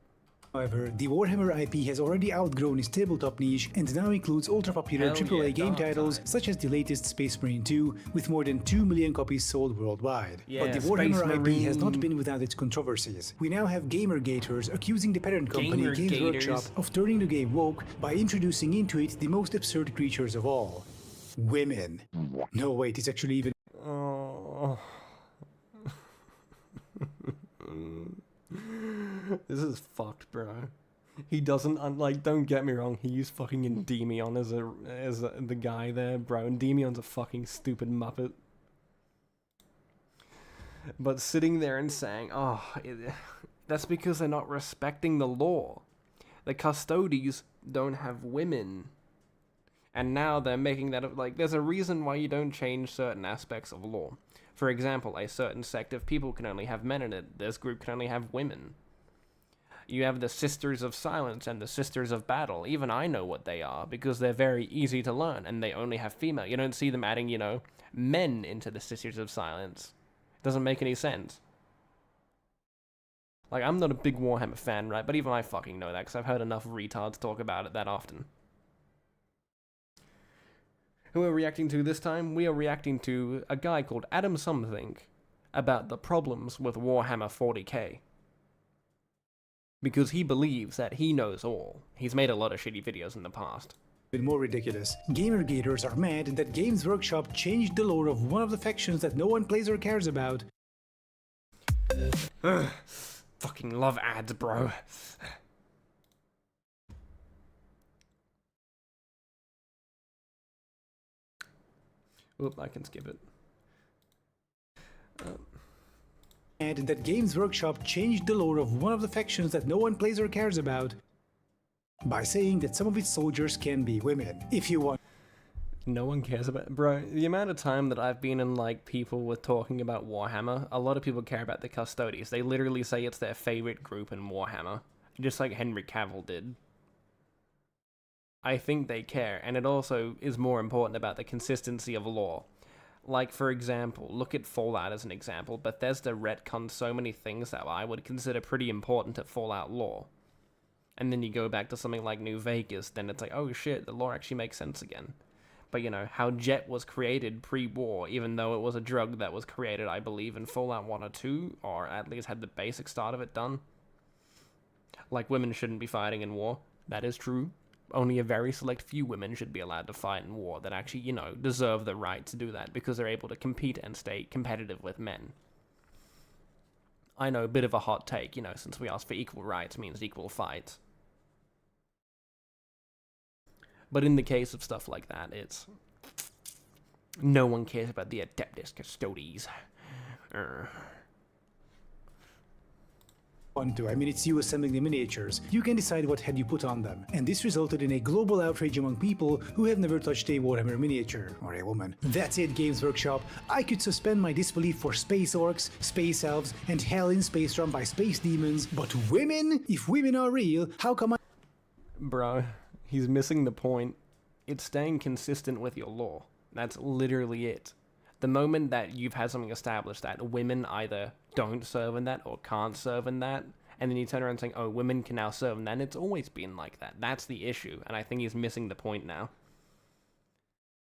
However, the Warhammer IP has already outgrown its tabletop niche and now includes ultra-popular AAA game titles such as the latest Space Marine 2, with more than 2 million copies sold worldwide. But the Warhammer IP has not been without its controversies. We now have gamer-gators accusing the parent company Games Workshop of turning the game woke by introducing into it the most absurd creatures of all. Women. No, wait, it's actually even... Oh... This is fucked, bro. He doesn't, like, don't get me wrong, he used fucking Endymion as the guy there, bro. Endymion's a fucking stupid muppet. But sitting there and saying, that's because they're not respecting the law. The Custodes don't have women. And now they're making that, like, there's a reason why you don't change certain aspects of law. For example, a certain sect of people can only have men in it. This group can only have women. You have the Sisters of Silence and the Sisters of Battle. Even I know what they are, because they're very easy to learn, and they only have female. You don't see them adding, men into the Sisters of Silence. It doesn't make any sense. Like, I'm not a big Warhammer fan, right? But even I fucking know that, because I've heard enough retards talk about it that often. Who are we reacting to this time? We are reacting to a guy called Adam Something about the problems with Warhammer 40k. Because he believes that he knows all. He's made a lot of shitty videos in the past. Even more ridiculous. Gamer-gators are mad that Games Workshop changed the lore of one of the factions that no one plays or cares about. Fucking love ads, bro. Oop, I can skip it. And that Games Workshop changed the lore of one of the factions that no one plays or cares about by saying that some of its soldiers can be women. If you want... No one cares about... Bro, the amount of time that I've been in, like, people with talking about Warhammer, a lot of people care about the Custodes. They literally say it's their favorite group in Warhammer. Just like Henry Cavill did. I think they care, and it also is more important about the consistency of lore. Like, for example, look at Fallout as an example. Bethesda retconned so many things that I would consider pretty important to Fallout lore. And then you go back to something like New Vegas, then it's like, oh shit, the lore actually makes sense again. But, how Jet was created pre-war, even though it was a drug that was created, I believe, in Fallout 1 or 2, or at least had the basic start of it done. Like, women shouldn't be fighting in war. That is true. Only a very select few women should be allowed to fight in war that actually, deserve the right to do that because they're able to compete and stay competitive with men. I know, a bit of a hot take, since we asked for equal rights means equal fights. But in the case of stuff like that, it's... No one cares about the Adeptus Custodes. It's you assembling the miniatures. You can decide what head you put on them. And this resulted in a global outrage among people who have never touched a Warhammer miniature. Or a woman. That's it, Games Workshop. I could suspend my disbelief for space orcs, space elves, and hell in space run by space demons. But women? If women are real, how come I... Bro, he's missing the point. It's staying consistent with your lore. That's literally it. The moment that you've had something established that women either don't serve in that or can't serve in that, and then you turn around saying, oh, women can now serve in that, and it's always been like that. That's the issue, and I think he's missing the point now.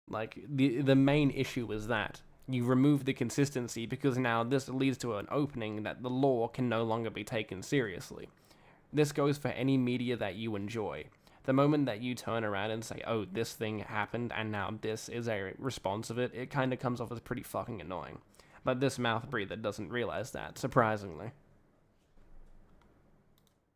Like, the main issue is that you remove the consistency because now this leads to an opening that the lore can no longer be taken seriously. This goes for any media that you enjoy. The moment that you turn around and say, oh, this thing happened and now this is a response of it, it kind of comes off as pretty fucking annoying. But this mouth breather doesn't realize that, surprisingly.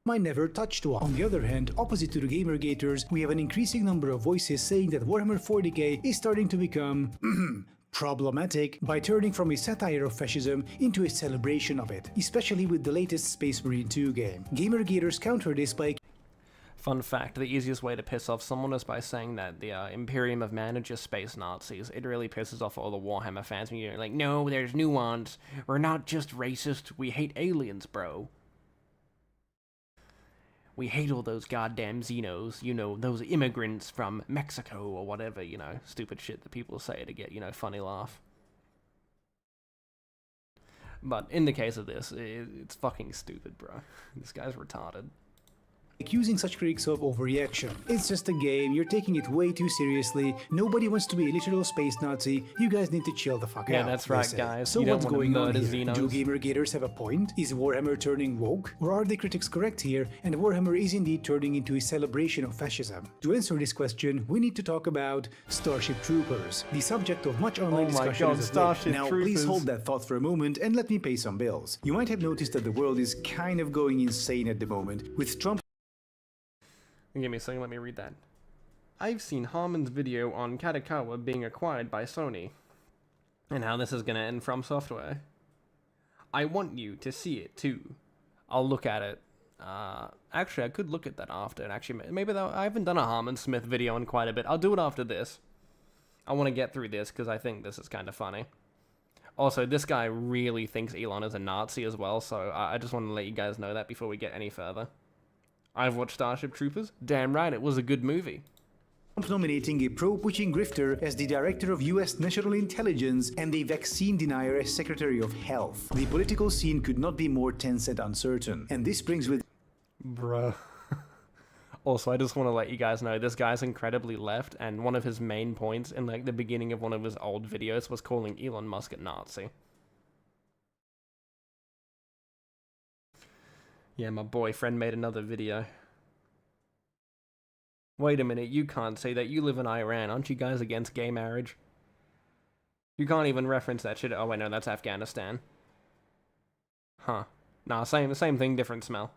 might never touched one. On the other hand, opposite to the gamergaters, we have an increasing number of voices saying that Warhammer 40k is starting to become problematic by turning from a satire of fascism into a celebration of it, especially with the latest Space Marine 2 game. Gamergaters counter this by... Fun fact, the easiest way to piss off someone is by saying that the Imperium of Man are just space Nazis. It really pisses off all the Warhammer fans when you're like, no, there's nuance. We're not just racist, we hate aliens, bro. We hate all those goddamn Xenos, you know, those immigrants from Mexico or whatever, you know, stupid shit that people say to get, you know, funny laugh. But in the case of this, it's fucking stupid, bro. This guy's retarded. Accusing such critics of overreaction. It's just a game, you're taking it way too seriously, nobody wants to be a literal space Nazi, you guys need to chill the fuck out. Yeah, that's right, guys. So what's going on here? Xenos. Do gamergaters have a point? Is Warhammer turning woke? Or are the critics correct here, and Warhammer is indeed turning into a celebration of fascism? To answer this question, we need to talk about Starship Troopers, the subject of much online discussion as of late. Now, please hold that thought for a moment and let me pay some bills. You might have noticed that the world is kind of going insane at the moment, with Trump... Give me a second, let me read that. I've seen Harmon's video on Katakawa being acquired by Sony, and how this is going to end From Software. I want you to see it too. I'll look at it. Actually, I could look at that after, and actually, maybe I haven't done a Harmon Smith video in quite a bit. I'll do it after this. I want to get through this, because I think this is kind of funny. Also, this guy really thinks Elon is a Nazi as well, so I just want to let you guys know that before we get any further. I've watched Starship Troopers. Damn right, it was a good movie. Nominating a pro-Putin grifter as the director of US National Intelligence and a vaccine denier as Secretary of Health. The political scene could not be more tense and uncertain. And this brings with... Bruh. Also, I just want to let you guys know, this guy's incredibly left, and one of his main points in like the beginning of one of his old videos was calling Elon Musk a Nazi. Yeah, my boyfriend made another video. Wait a minute, you can't say that. You live in Iran. Aren't you guys against gay marriage? You can't even reference that shit. Oh wait, no, that's Afghanistan. Huh. Nah, same thing, different smell.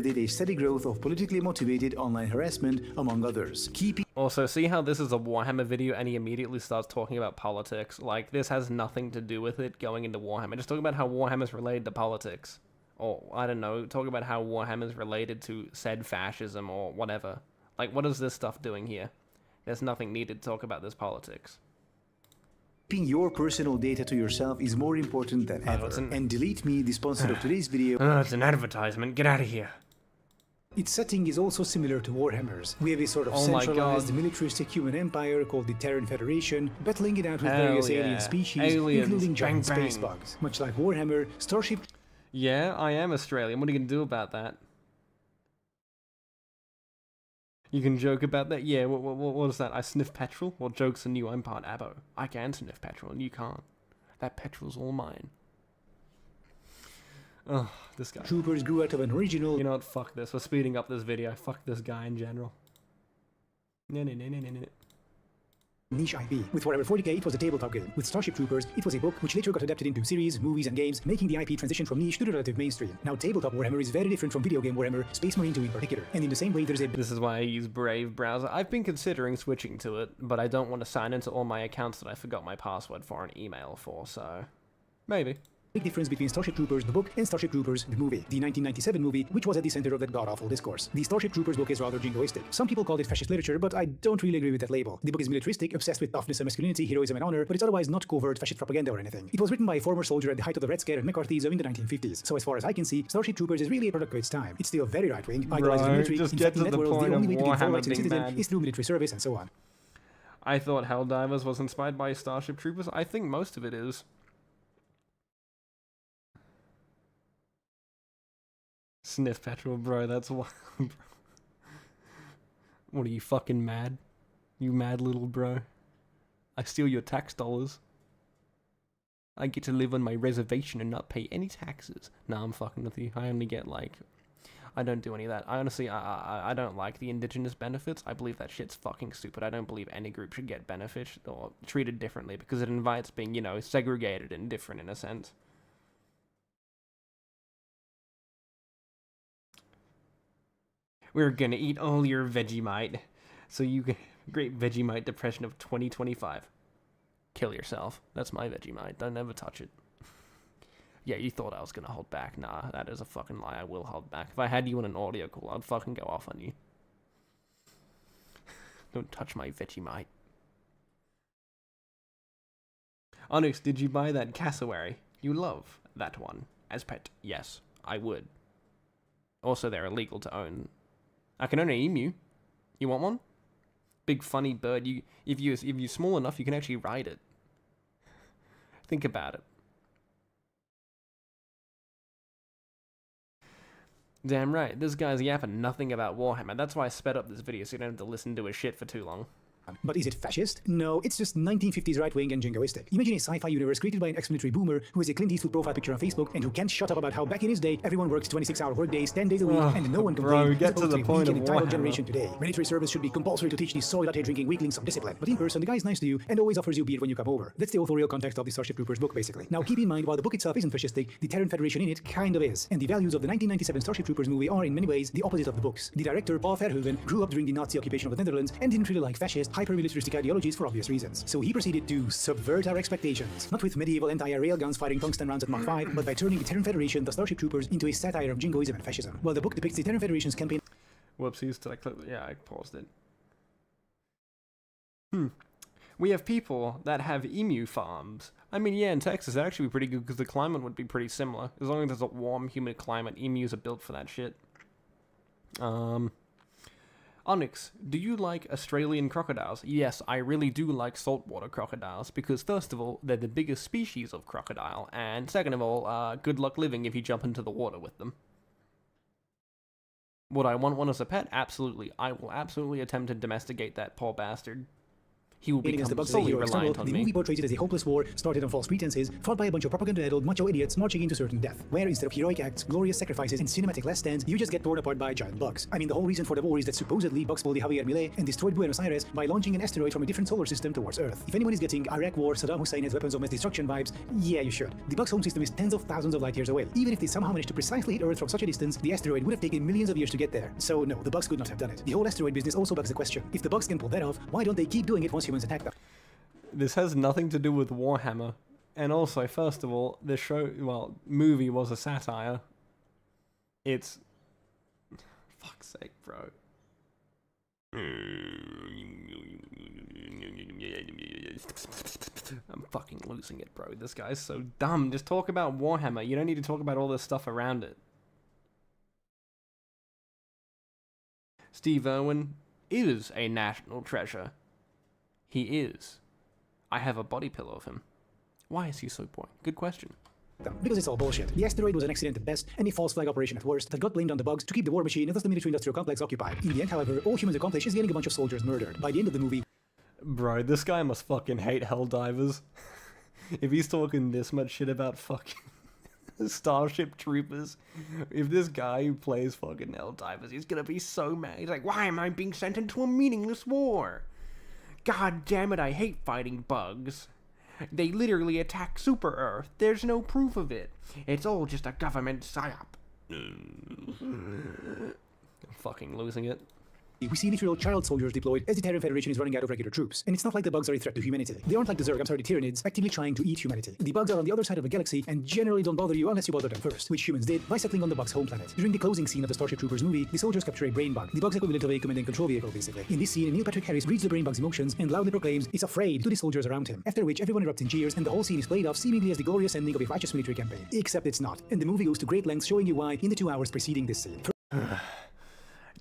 Did a steady growth of politically motivated online harassment, among others. Also, see how this is a Warhammer video and he immediately starts talking about politics? Like, this has nothing to do with it going into Warhammer. Just talk about how Warhammer's related to politics. Or, I don't know, talk about how Warhammer's related to said fascism or whatever. Like, what is this stuff doing here? There's nothing needed to talk about this politics. Keeping your personal data to yourself is more important than ever. And Delete Me, the sponsor of today's video... it's an advertisement. Get out of here. Its setting is also similar to Warhammer's. We have a sort of centralized militaristic human empire called the Terran Federation, battling it out with various alien species, including giant space bugs. Much like Warhammer, Starship... Yeah, I am Australian. What are you going to do about that? You can joke about that? Yeah, what is that? I sniff petrol? Well, joke's on you, I'm part Abo. I can sniff petrol, and you can't. That petrol's all mine. Oh, this guy. Troopers grew out of an original... You know what? Fuck this. We're speeding up this video. Fuck this guy in general. No. Niche IP. With Warhammer 40k, it was a tabletop game. With Starship Troopers, it was a book which later got adapted into series, movies, and games, making the IP transition from niche to the relative mainstream. Now, tabletop Warhammer is very different from video game Warhammer, Space Marine 2 in particular. And in the same way, there's a... This is why I use Brave browser. I've been considering switching to it, but I don't want to sign into all my accounts that I forgot my password for an email for, so... Maybe. Big difference between Starship Troopers, the book, and Starship Troopers, the movie. The 1997 movie, which was at the center of that god-awful discourse. The Starship Troopers book is rather jingoistic. Some people call it fascist literature, but I don't really agree with that label. The book is militaristic, obsessed with toughness and masculinity, heroism and honor, but it's otherwise not covert fascist propaganda or anything. It was written by a former soldier at the height of the Red Scare and McCarthyism in the 1950s. So as far as I can see, Starship Troopers is really a product of its time. It's still very right-wing, idolizing the military. Just in get fact, to in that the world, point the only way of to gain full Warhammer rights as a being citizen bad. is through military service and so on. I thought Helldivers was inspired by Starship Troopers. I think most of it is. Sniff petrol, bro, that's wild, bro. What are you, fucking mad? You mad little bro? I steal your tax dollars. I get to live on my reservation and not pay any taxes. Nah, I'm fucking with you. I I don't do any of that. I honestly, I don't like the indigenous benefits. I believe that shit's fucking stupid. I don't believe any group should get benefits or treated differently because it invites being, you know, segregated and different in a sense. We're gonna eat all your Vegemite, so you can great Vegemite depression of 2025. Kill yourself. That's my Vegemite. Don't ever touch it. Yeah, you thought I was gonna hold back. Nah, that is a fucking lie. I will hold back. If I had you in an audio call, I'd fucking go off on you. Don't touch my Vegemite. Onyx, did you buy that cassowary? You love that one. As pet, yes, I would. Also, they're illegal to own. I can own an emu. You want one? Big funny bird. If you're small enough, you can actually ride it. Think about it. Damn right, this guy's yapping nothing about Warhammer. That's why I sped up this video so you don't have to listen to his shit for too long. But is it fascist? No, it's just 1950s right-wing and jingoistic. Imagine a sci-fi universe created by an ex-military boomer who has a Clint Eastwood profile picture on Facebook and who can't shut up about how back in his day everyone worked 26-hour workdays, 10 days a week, and no one complained. Bro, get to the point of Warhammer. Generation today. Military service should be compulsory to teach these soy latte drinking weaklings some discipline. But in person, the guy's nice to you and always offers you beer when you come over. That's the authorial context of the Starship Troopers book, basically. Now keep in mind, while the book itself isn't fascistic, the Terran Federation in it kind of is. And the values of the 1997 Starship Troopers movie are in many ways the opposite of the books. The director, Paul Verhoeven, grew up during the Nazi occupation of the Netherlands and didn't really like fascist, hyper-militaristic ideologies for obvious reasons. So he proceeded to subvert our expectations, not with medieval anti-air railguns firing tungsten rounds at Mach 5, but by turning the Terran Federation, the Starship Troopers, into a satire of jingoism and fascism. While the book depicts the Terran Federation's campaign... Whoopsies, did I click? Yeah, I paused it. We have people that have emu farms. I mean, yeah, in Texas, that'd actually be pretty good because the climate would be pretty similar. As long as there's a warm, humid climate, emus are built for that shit. Onyx, do you like Australian crocodiles? Yes, I really do like saltwater crocodiles, because first of all, they're the biggest species of crocodile, and second of all, good luck living if you jump into the water with them. Would I want one as a pet? Absolutely. I will absolutely attempt to domesticate that poor bastard. He will become solely reliant on me. The movie portrays it as a hopeless war, started on false pretenses, fought by a bunch of propaganda-addled macho idiots marching into certain death, where instead of heroic acts, glorious sacrifices, and cinematic last stands, you just get torn apart by giant bugs. I mean, the whole reason for the war is that supposedly bugs pulled the Javier Milei and destroyed Buenos Aires by launching an asteroid from a different solar system towards Earth. If anyone is getting Iraq War, Saddam Hussein as weapons of mass destruction vibes, yeah, you should. The bug's home system is tens of thousands of light years away. Even if they somehow managed to precisely hit Earth from such a distance, the asteroid would have taken millions of years to get there. So no, the bugs could not have done it. The whole asteroid business also begs the question, if the bugs can pull that off, why don't they keep doing it once humans attack them? This has nothing to do with Warhammer. And also, first of all, the movie was a satire. It's... Fuck's sake, bro. I'm fucking losing it, bro. This guy's so dumb. Just talk about Warhammer. You don't need to talk about all this stuff around it. Steve Irwin is a national treasure. He is. I have a body pillow of him. Why is he so boring? Good question. Because it's all bullshit. The asteroid was an accident at best, and a false flag operation at worst, that got blamed on the bugs to keep the war machine and thus the military-industrial complex occupied. In the end, however, all humans accomplish is getting a bunch of soldiers murdered. By the end of the movie... Bro, this guy must fucking hate Helldivers. If he's talking this much shit about fucking Starship Troopers, if this guy who plays fucking Helldivers, he's gonna be so mad. He's like, why am I being sent into a meaningless war? God damn it, I hate fighting bugs. They literally attack Super Earth. There's no proof of it. It's all just a government psyop. I'm fucking losing it. We see literal child soldiers deployed as the Terran Federation is running out of regular troops. And it's not like the bugs are a threat to humanity. They aren't like the Tyranids, actively trying to eat humanity. The bugs are on the other side of the galaxy and generally don't bother you unless you bother them first, which humans did by settling on the bugs' home planet. During the closing scene of the Starship Troopers movie, the soldiers capture a brain bug, the bug's equivalent of a command and control vehicle, basically. In this scene, Neil Patrick Harris reads the brain bug's emotions and loudly proclaims it's afraid to the soldiers around him, after which everyone erupts in cheers and the whole scene is played off seemingly as the glorious ending of a righteous military campaign. Except it's not, and the movie goes to great lengths showing you why in the 2 hours preceding this scene.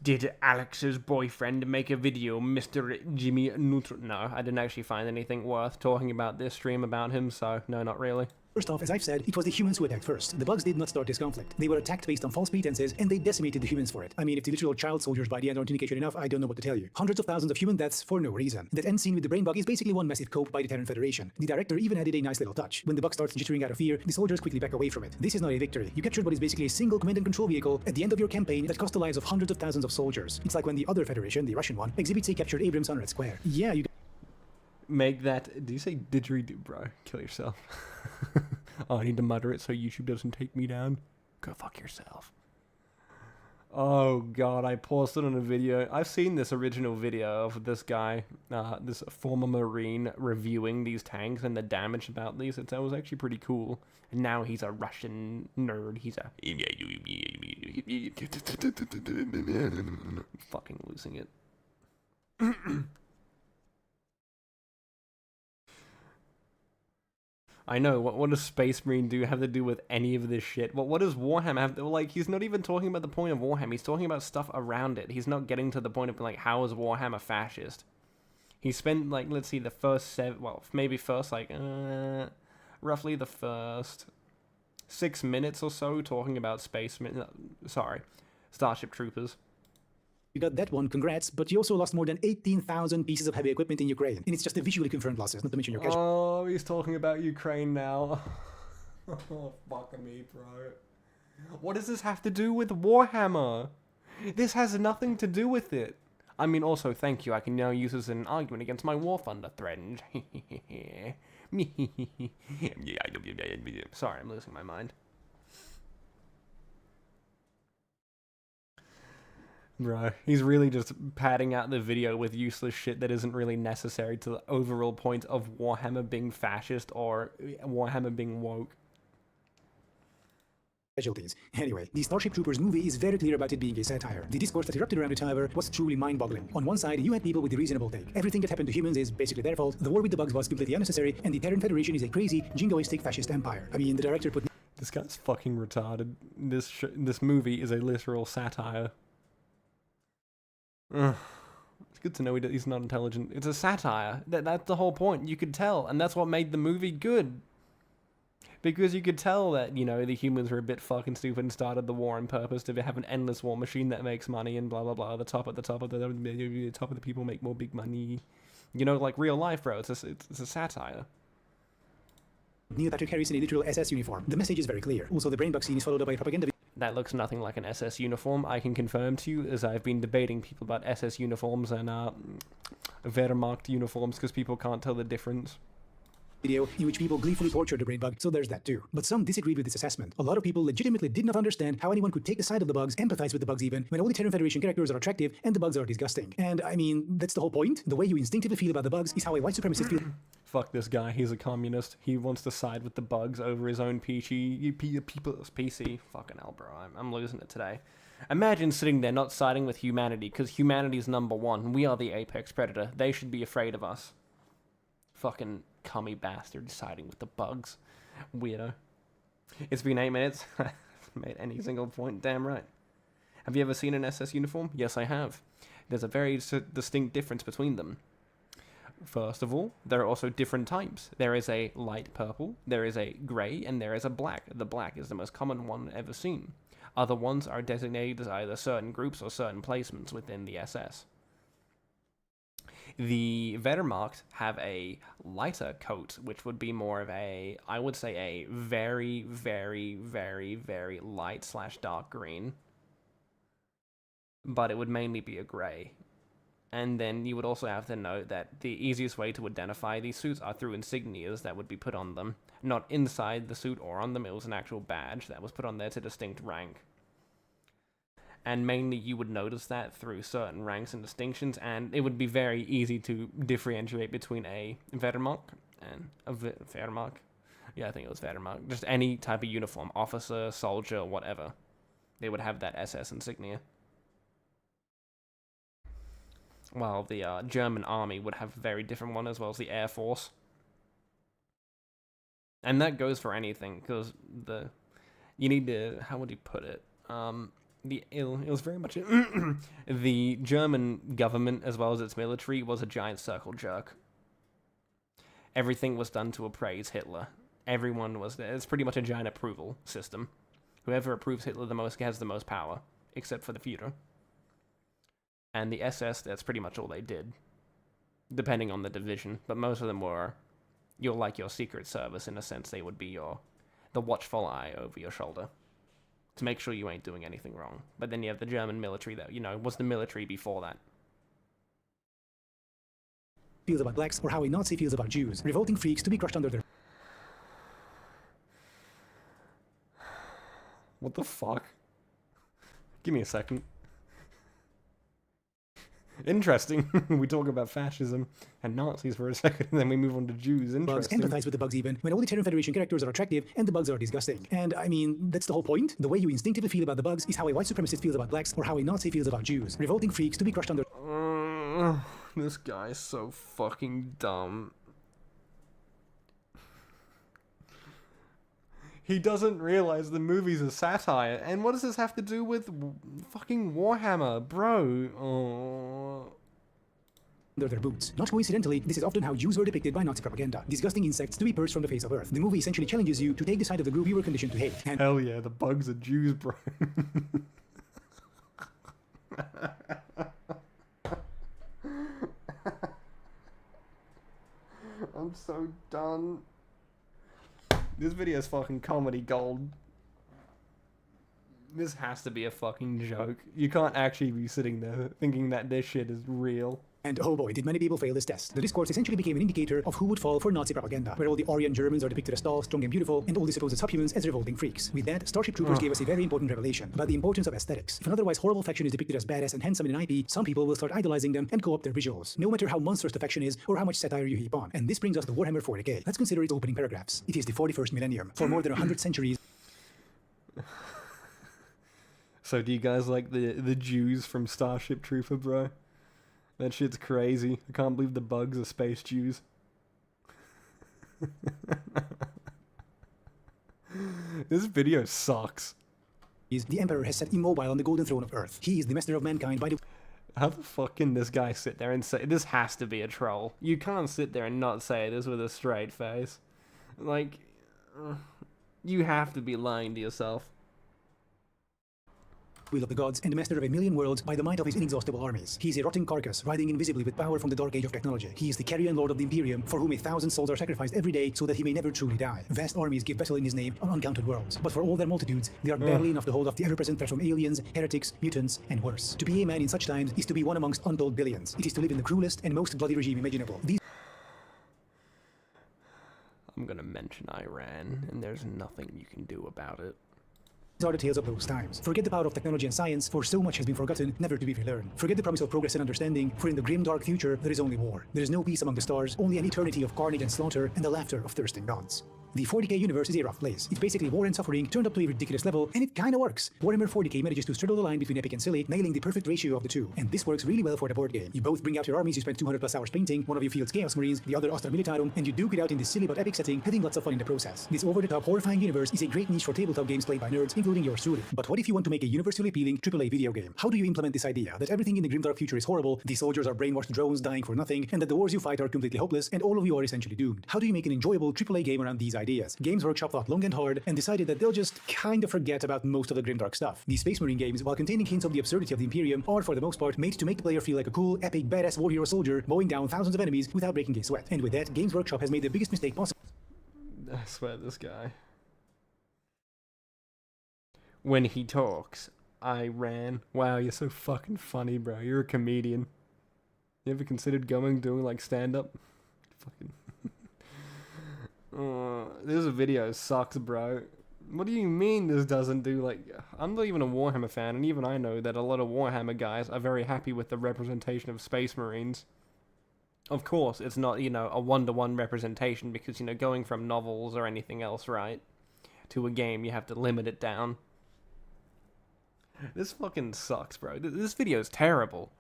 Did Alex's boyfriend make a video, Mr. Jimmy Neutron? No, I didn't actually find anything worth talking about this stream about him, so no, not really. First off, as I've said, it was the humans who attacked first. The bugs did not start this conflict. They were attacked based on false pretenses, and they decimated the humans for it. I mean, if the literal child soldiers by the end aren't indication enough, I don't know what to tell you. Hundreds of thousands of human deaths for no reason. That end scene with the brain bug is basically one massive cope by the Terran Federation. The director even added a nice little touch. When the bug starts jittering out of fear, the soldiers quickly back away from it. This is not a victory. You captured what is basically a single command and control vehicle at the end of your campaign that cost the lives of hundreds of thousands of soldiers. It's like when the other Federation, the Russian one, exhibits a captured Abrams on Red Square. Yeah, you make that. Did you say didgeridoo, bro? Kill yourself. Oh, I need to mutter it so YouTube doesn't take me down. Go fuck yourself. Oh god, I posted on a video. I've seen this original video of this guy, this former Marine, reviewing these tanks and the damage about these. It was actually pretty cool. And now he's a Russian nerd. He's a fucking losing it. I know, what does Space Marine have to do with any of this shit? What does Warhammer have to, like, he's not even talking about the point of Warhammer, he's talking about stuff around it. He's not getting to the point of, like, how is Warhammer fascist? He spent, like, let's see, the first roughly the first 6 minutes or so talking about Starship Troopers. You got that one, congrats, but you also lost more than 18,000 pieces of heavy equipment in Ukraine. And it's just the visually confirmed losses, not to mention your cash. Oh, he's talking about Ukraine now. Oh, fuck me, bro. What does this have to do with Warhammer? This has nothing to do with it. I mean, also, thank you, I can now use this as an argument against my War Thunder thread. Sorry, I'm losing my mind. Bro, he's really just padding out the video with useless shit that isn't really necessary to the overall point of Warhammer being fascist or Warhammer being woke. Casualties. Anyway, the Starship Troopers movie is very clear about it being a satire. The discourse that erupted around it, however, was truly mind-boggling. On one side, you had people with a reasonable take. Everything that happened to humans is basically their fault, the war with the bugs was completely unnecessary, and the Terran Federation is a crazy, jingoistic fascist empire. I mean, the director put... This guy's fucking retarded. This movie is a literal satire. It's good to know he's not intelligent. It's a satire. That's the whole point. You could tell, and that's what made the movie good. Because you could tell that, you know, the humans were a bit fucking stupid and started the war on purpose to have an endless war machine that makes money and blah blah blah. The top of the people make more big money. You know, like real life, bro. It's a satire. Neil Patrick Harris in a literal SS uniform. The message is very clear. Also, the brain bug scene is followed up by a propaganda. That looks nothing like an SS uniform. I can confirm to you, as I've been debating people about SS uniforms and Wehrmacht uniforms because people can't tell the difference. Video in which people gleefully tortured the brain bug, so there's that too. But some disagreed with this assessment. A lot of people legitimately did not understand how anyone could take the side of the bugs, empathize with the bugs even, when all the Terran Federation characters are attractive and the bugs are disgusting. And I mean, that's the whole point. The way you instinctively feel about the bugs is how a white supremacist feels. Fuck this guy, he's a communist. He wants to side with the bugs over his own people's PC. Fucking hell, bro, I'm losing it today. Imagine sitting there not siding with humanity, because humanity's number one. We are the apex predator. They should be afraid of us. Fucking commie bastard siding with the bugs. Weirdo. It's been 8 minutes. I haven't made any single point. Damn right. Have you ever seen an SS uniform? Yes, I have. There's a very distinct difference between them. First of all, there are also different types. There is a light purple, there is a grey, and there is a black. The black is the most common one ever seen. Other ones are designated as either certain groups or certain placements within the SS. The Wehrmacht have a lighter coat, which would be more of a, I would say, a very, very, very, very light / dark green. But it would mainly be a grey. And then you would also have to note that the easiest way to identify these suits are through insignias that would be put on them. Not inside the suit or on them, it was an actual badge that was put on there to distinct rank. And mainly you would notice that through certain ranks and distinctions, and it would be very easy to differentiate between a Wehrmacht and a Wehrmacht. Yeah, I think it was Wehrmacht. Just any type of uniform, officer, soldier, whatever. They would have that SS insignia. While the German army would have a very different one, as well as the Air Force. And that goes for anything, because you need to, how would you put it? It was very much the German government, as well as its military, was a giant circle jerk. Everything was done to appraise Hitler. everyone was there. It's pretty much a giant approval system. Whoever approves Hitler the most has the most power, except for the Führer. And the SS, that's pretty much all they did, depending on the division. But most of them were, your secret service, in a sense. They would be the watchful eye over your shoulder to make sure you ain't doing anything wrong. But then you have the German military that, was the military before that. Feels about blacks, or how a Nazi feels about Jews. Revolting freaks to be crushed under their... What the fuck? Give me a second. Interesting. We talk about fascism and Nazis for a second, and then we move on to Jews. Interesting. Bugs empathize with the bugs even, when all the Terran Federation characters are attractive and the bugs are disgusting. And I mean, that's the whole point. The way you instinctively feel about the bugs is how a white supremacist feels about blacks, or how a Nazi feels about Jews. Revolting freaks to be crushed under... This guy's so fucking dumb. He doesn't realize the movie's a satire, and what does this have to do with fucking Warhammer, bro? Oh. Under their boots. Not coincidentally, this is often how Jews were depicted by Nazi propaganda. Disgusting insects to be purged from the face of Earth. The movie essentially challenges you to take the side of the group you were conditioned to hate. And hell yeah, the bugs are Jews, bro. I'm so done. This video is fucking comedy gold. This has to be a fucking joke. You can't actually be sitting there thinking that this shit is real. And oh boy, did many people fail this test. The discourse essentially became an indicator of who would fall for Nazi propaganda, where all the Aryan Germans are depicted as tall, strong and beautiful, and all the supposed subhumans as revolting freaks. With that, Starship Troopers gave us a very important revelation about the importance of aesthetics. If an otherwise horrible faction is depicted as badass and handsome in an IP, some people will start idolizing them and co-opt their visuals, no matter how monstrous the faction is or how much satire you heap on. And this brings us to Warhammer 40k. Let's consider its opening paragraphs. It is the 41st millennium. For more than 100 centuries... So do you guys like the Jews from Starship Trooper, bro? That shit's crazy. I can't believe the bugs are space Jews. This video sucks. The Emperor has sat immobile on the golden throne of Earth. He is the master of mankind by the... How the fuck can this guy sit there and say... This has to be a troll. You can't sit there and not say this with a straight face. Like... You have to be lying to yourself. Will of the gods and master of a million worlds by the might of his inexhaustible armies. He is a rotting carcass, riding invisibly with power from the dark age of technology. He is the carrion lord of the Imperium, for whom 1,000 souls are sacrificed every day so that he may never truly die. Vast armies give battle in his name on uncounted worlds, but for all their multitudes, they are barely enough to hold off the ever-present threat from aliens, heretics, mutants, and worse. To be a man in such times is to be one amongst untold billions. It is to live in the cruelest and most bloody regime imaginable. I'm gonna mention Iran, and there's nothing you can do about it. These are the tales of those times. Forget the power of technology and science, for so much has been forgotten, never to be relearned. Forget the promise of progress and understanding, for in the grim dark future, there is only war. There is no peace among the stars, only an eternity of carnage and slaughter, and the laughter of thirsting gods. The 40k universe is a rough place. It's basically war and suffering turned up to a ridiculous level, and it kinda works. Warhammer 40k manages to straddle the line between epic and silly, nailing the perfect ratio of the two. And this works really well for the board game. You both bring out your armies you spend 200 plus hours painting, one of you fields Chaos Marines, the other Astra Militarum, and you duke it out in this silly but epic setting, having lots of fun in the process. This over-the-top horrifying universe is a great niche for tabletop games played by nerds, including yours truly. But what if you want to make a universally appealing AAA video game? How do you implement this idea that everything in the grimdark future is horrible, the soldiers are brainwashed drones dying for nothing, and that the wars you fight are completely hopeless, and all of you are essentially doomed? How do you make an enjoyable AAA game around these ideas? Games Workshop thought long and hard and decided that they'll just kind of forget about most of the grimdark stuff. The Space Marine games, while containing hints of the absurdity of the Imperium, are for the most part made to make the player feel like a cool, epic, badass war hero soldier mowing down thousands of enemies without breaking a sweat. And with that, Games Workshop has made the biggest mistake possible. I swear, this guy. When he talks, I ran. Wow, you're so fucking funny, bro. You're a comedian. You ever considered doing like stand-up? Fucking... this video sucks, bro. What do you mean this doesn't do, like... I'm not even a Warhammer fan, and even I know that a lot of Warhammer guys are very happy with the representation of Space Marines. Of course, it's not, a one-to-one representation, because, going from novels or anything else, right, to a game, you have to limit it down. This fucking sucks, bro. This video is terrible.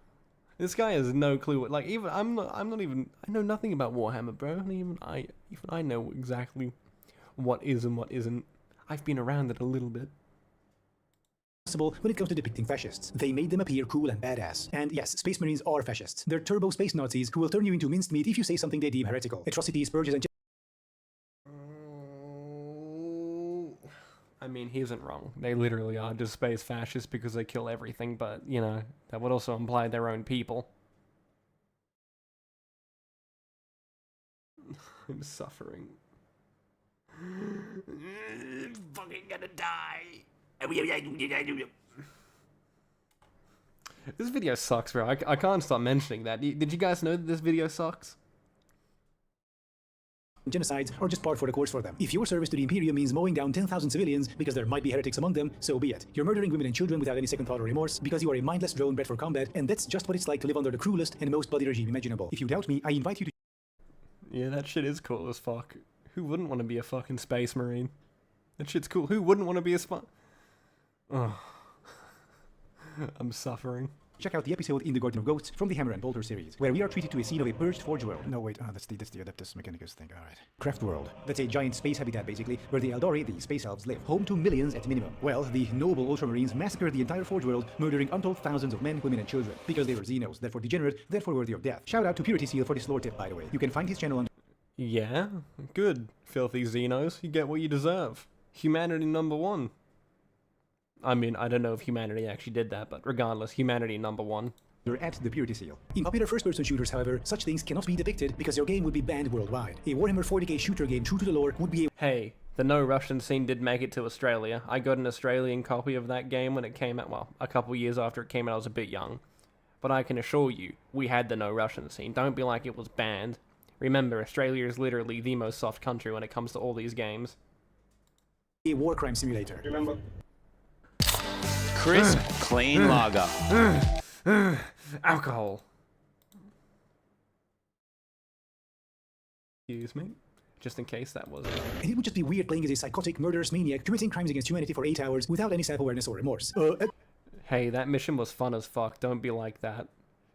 This guy has no clue. Like, even I'm not even. I know nothing about Warhammer, bro. Even I know exactly what is and what isn't. I've been around it a little bit. When it comes to depicting fascists. They made them appear cool and badass. And yes, Space Marines are fascists. They're turbo space Nazis who will turn you into minced meat if you say something they deem heretical. Atrocities, purges, and mean, he isn't wrong. They literally are just space fascists because they kill everything, but, you know, that would also imply their own people. I'm suffering. I'm fucking gonna die. This video sucks, bro. I can't stop mentioning that. Did you guys know that this video sucks? Genocides are just par for the course for them. If your service to the Imperium means mowing down 10,000 civilians because there might be heretics among them, so be it. You're murdering women and children without any second thought or remorse because you are a mindless drone bred for combat, and that's just what it's like to live under the cruelest and most bloody regime imaginable. If you doubt me, I invite you to... Yeah, that shit is cool as fuck. Who wouldn't want to be a fucking space marine? That shit's cool. Who wouldn't want to be a Oh. I'm suffering. Check out the episode in the Garden of Ghosts from the Hammer and Bolter series, where we are treated to a scene of a purged Forge world. No, wait, that's the Adeptus Mechanicus thing, alright. Craft world. That's a giant space habitat, basically, where the Eldari, the space elves, live. Home to millions at minimum. Well, the noble Ultramarines massacred the entire Forge world, murdering untold thousands of men, women, and children. Because they were Xenos, therefore degenerate, therefore worthy of death. Shout out to Purity Seal for this lore tip, by the way. You can find his channel on... Yeah, good. Filthy Xenos, you get what you deserve. Humanity #1. I mean, I don't know if humanity actually did that, but regardless, humanity #1. You're at the Purity Seal. In popular first-person shooters, however, such things cannot be depicted because your game would be banned worldwide. A Warhammer 40k shooter game true to the lore would be a... Hey, the no Russian scene did make it to Australia. I got an Australian copy of that game when it came out, well, a couple years after it came out. I was a bit young. But I can assure you, we had the no Russian scene. Don't be like it was banned. Remember, Australia is literally the most soft country when it comes to all these games. A war crime simulator. Remember? Crisp, clean lager. Alcohol. Excuse me. Just in case that was... And it would just be weird playing as a psychotic, murderous maniac committing crimes against humanity for 8 hours without any self-awareness or remorse. Hey, that mission was fun as fuck. Don't be like that.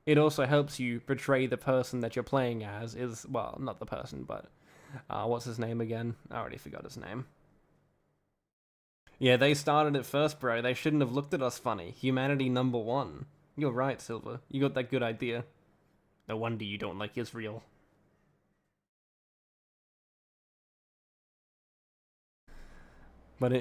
It also helps you portray the person that you're playing as is... Well, not the person, but... what's his name again? I already forgot his name. Yeah, they started it first, bro. They shouldn't have looked at us funny. Humanity #1. You're right, Silver. You got that good idea. No wonder you don't like Israel. But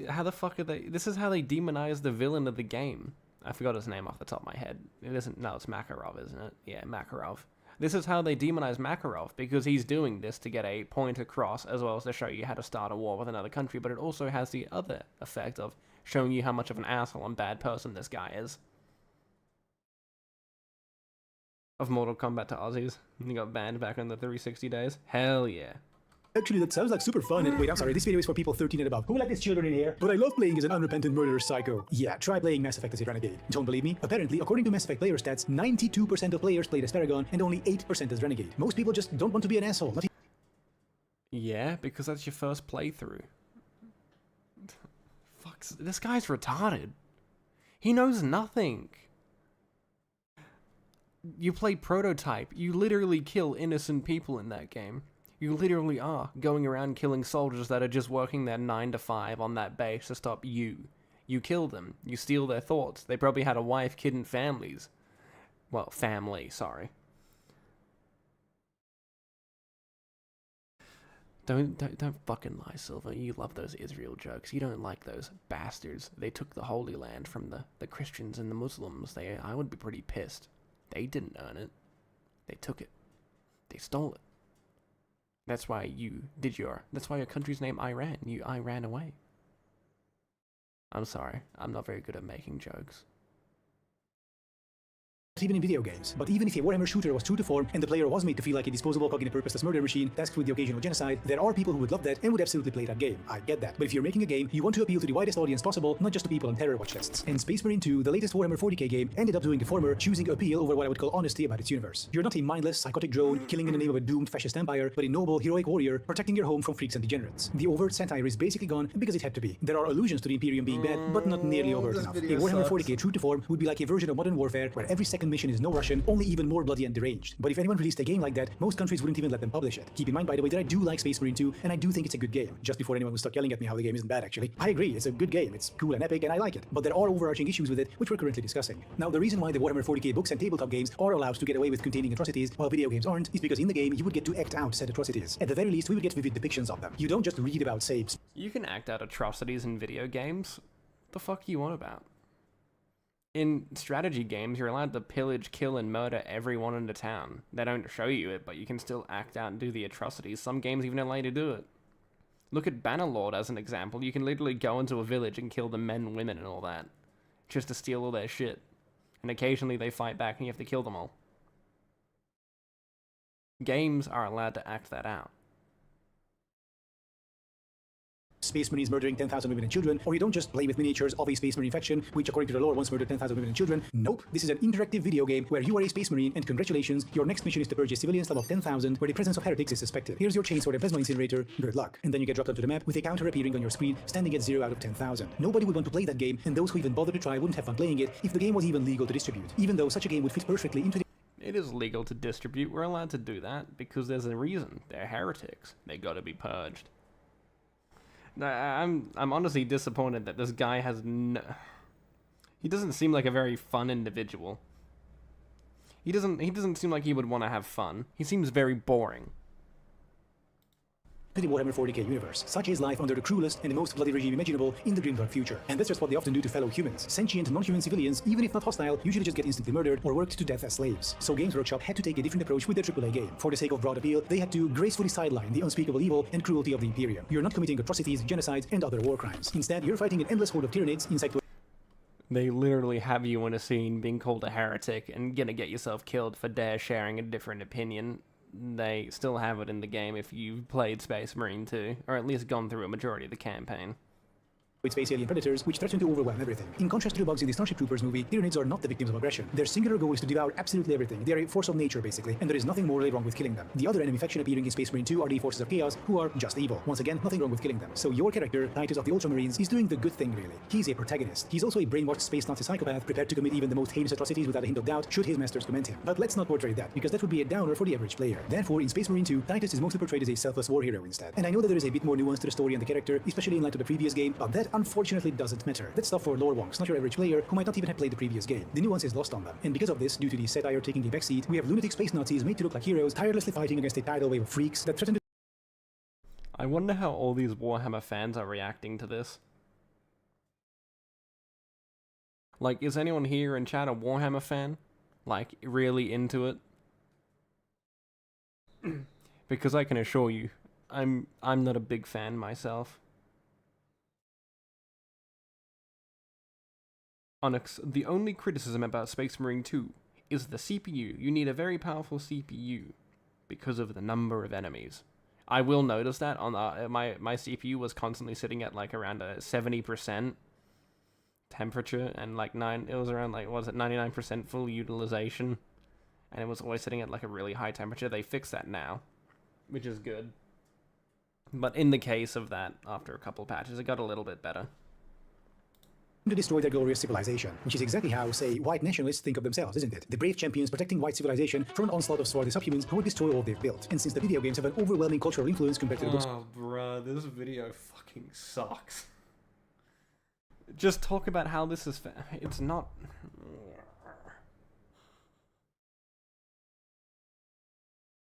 how the fuck are they... This is how they demonize the villain of the game. I forgot his name off the top of my head. It isn't... No, it's Makarov, isn't it? Yeah, Makarov. This is how they demonize Makarov, because he's doing this to get a point across, as well as to show you how to start a war with another country, but it also has the other effect of showing you how much of an asshole and bad person this guy is. Of Mortal Kombat to Aussies. He got banned back in the 360 days. Hell yeah. Actually, that sounds like super fun. And wait, I'm sorry, this video is for people 13 and above. Who like these children in here? But I love playing as an unrepentant murderous psycho. Yeah, try playing Mass Effect as a renegade. Don't believe me? Apparently, according to Mass Effect player stats, 92% of players played as Paragon and only 8% as renegade. Most people just don't want to be an asshole. Yeah, because that's your first playthrough. Fuck, this guy's retarded. He knows nothing. You play Prototype. You literally kill innocent people in that game. You literally are going around killing soldiers that are just working their 9 to 5 on that base to stop you. You kill them. You steal their thoughts. They probably had a wife, kid, and families. Well, family, sorry. Don't fucking lie, Silver. You love those Israel jokes. You don't like those bastards. They took the Holy Land from the Christians and the Muslims. I would be pretty pissed. They didn't earn it. They took it. They stole it. That's why that's why your country's name Iran. I ran away. I'm sorry. I'm not very good at making jokes. Even in video games. But even if a Warhammer shooter was true to form and the player was made to feel like a disposable cog in a purposeless murder machine tasked with the occasional genocide, there are people who would love that and would absolutely play that game. I get that. But if you're making a game, you want to appeal to the widest audience possible, not just to people on terror watch lists. And Space Marine 2, the latest Warhammer 40k game, ended up doing the former, choosing appeal over what I would call honesty about its universe. You're not a mindless, psychotic drone killing in the name of a doomed fascist empire, but a noble, heroic warrior protecting your home from freaks and degenerates. The overt satire is basically gone because it had to be. There are allusions to the Imperium being bad, but not nearly overt enough. A Warhammer 40k true to form would be like a version of Modern Warfare where every second mission is no Russian, only even more bloody and deranged. But if anyone released a game like that, most countries wouldn't even let them publish it. Keep in mind, by the way, that I do like Space Marine 2, and I do think it's a good game. Just before anyone will start yelling at me how the game isn't bad, actually. I agree, it's a good game, it's cool and epic, and I like it. But there are overarching issues with it, which we're currently discussing. Now, the reason why the Warhammer 40k books and tabletop games are allowed to get away with containing atrocities, while video games aren't, is because in the game, you would get to act out said atrocities. At the very least, we would get vivid depictions of them. You don't just read about, say, You can act out atrocities in video games. What the fuck are you on about? In strategy games, you're allowed to pillage, kill, and murder everyone in the town. They don't show you it, but you can still act out and do the atrocities. Some games even allow you to do it. Look at Bannerlord as an example. You can literally go into a village and kill the men, women, and all that, just to steal all their shit. And occasionally they fight back and you have to kill them all. Games are allowed to act that out. Space Marines murdering 10,000 women and children, or you don't just play with miniatures of a Space Marine faction, which according to the lore once murdered 10,000 women and children. Nope, this is an interactive video game where you are a Space Marine, and congratulations, your next mission is to purge a civilian slum of 10,000 where the presence of heretics is suspected. Here's your chainsword and plasma incinerator, good luck. And then you get dropped onto the map with a counter appearing on your screen, standing at 0 out of 10,000. Nobody would want to play that game, and those who even bother to try wouldn't have fun playing it if the game was even legal to distribute, even though such a game would fit perfectly into the... It is legal to distribute. We're allowed to do that because there's a reason. They're heretics. They gotta be purged. I'm honestly disappointed that this guy has he doesn't seem like a very fun individual. He doesn't seem like he would want to have fun. He seems very boring. The Warhammer 40k universe. Such is life under the cruelest and the most bloody regime imaginable in the grimdark future. And that's just what they often do to fellow humans. Sentient, non-human civilians, even if not hostile, usually just get instantly murdered or worked to death as slaves. So Games Workshop had to take a different approach with their AAA game. For the sake of broad appeal, they had to gracefully sideline the unspeakable evil and cruelty of the Imperium. You're not committing atrocities, genocides, and other war crimes. Instead, you're fighting an endless horde of Tyranids inside... They literally have you in a scene being called a heretic and gonna get yourself killed for dare sharing a different opinion. They still have it in the game if you've played Space Marine 2, or at least gone through a majority of the campaign. With space alien predators, which threaten to overwhelm everything. In contrast to the bugs in the Starship Troopers movie, Tyranids are not the victims of aggression. Their singular goal is to devour absolutely everything. They are a force of nature, basically, and there is nothing morally wrong with killing them. The other enemy faction appearing in Space Marine 2 are the Forces of Chaos, who are just evil. Once again, nothing wrong with killing them. So your character, Titus of the Ultramarines, is doing the good thing, really. He's a protagonist. He's also a brainwashed space Nazi psychopath, prepared to commit even the most heinous atrocities without a hint of doubt, should his masters command him. But let's not portray that, because that would be a downer for the average player. Therefore, in Space Marine 2, Titus is mostly portrayed as a selfless war hero instead. And I know that there is a bit more nuance to the story and the character, especially in light of the previous game, but that unfortunately doesn't matter. That's stuff for lore wonks, not your average player who might not even have played the previous game. The nuance is lost on them. And because of this, due to the satire taking the backseat, we have lunatic space Nazis made to look like heroes, tirelessly fighting against a tidal wave of freaks that threaten to... I wonder how all these Warhammer fans are reacting to this. Like, is anyone here in chat a Warhammer fan? Like, really into it? Because I can assure you, I'm not a big fan myself. Onyx, the only criticism about Space Marine 2 is the CPU. You need a very powerful CPU because of the number of enemies. I will notice that on my CPU was constantly sitting at like around a 70% temperature and like it was around like, what was it, 99% full utilization, and it was always sitting at like a really high temperature. They fixed that now, which is good. But in the case of that, after a couple of patches, it got a little bit better. To destroy their glorious civilization, which is exactly how, say, white nationalists think of themselves, isn't it? The brave champions protecting white civilization from an onslaught of swarthy subhumans who would destroy all they've built. And since the video games have an overwhelming cultural influence compared to the books... Oh, bruh, this video fucking sucks. Just talk about how this is... It's not...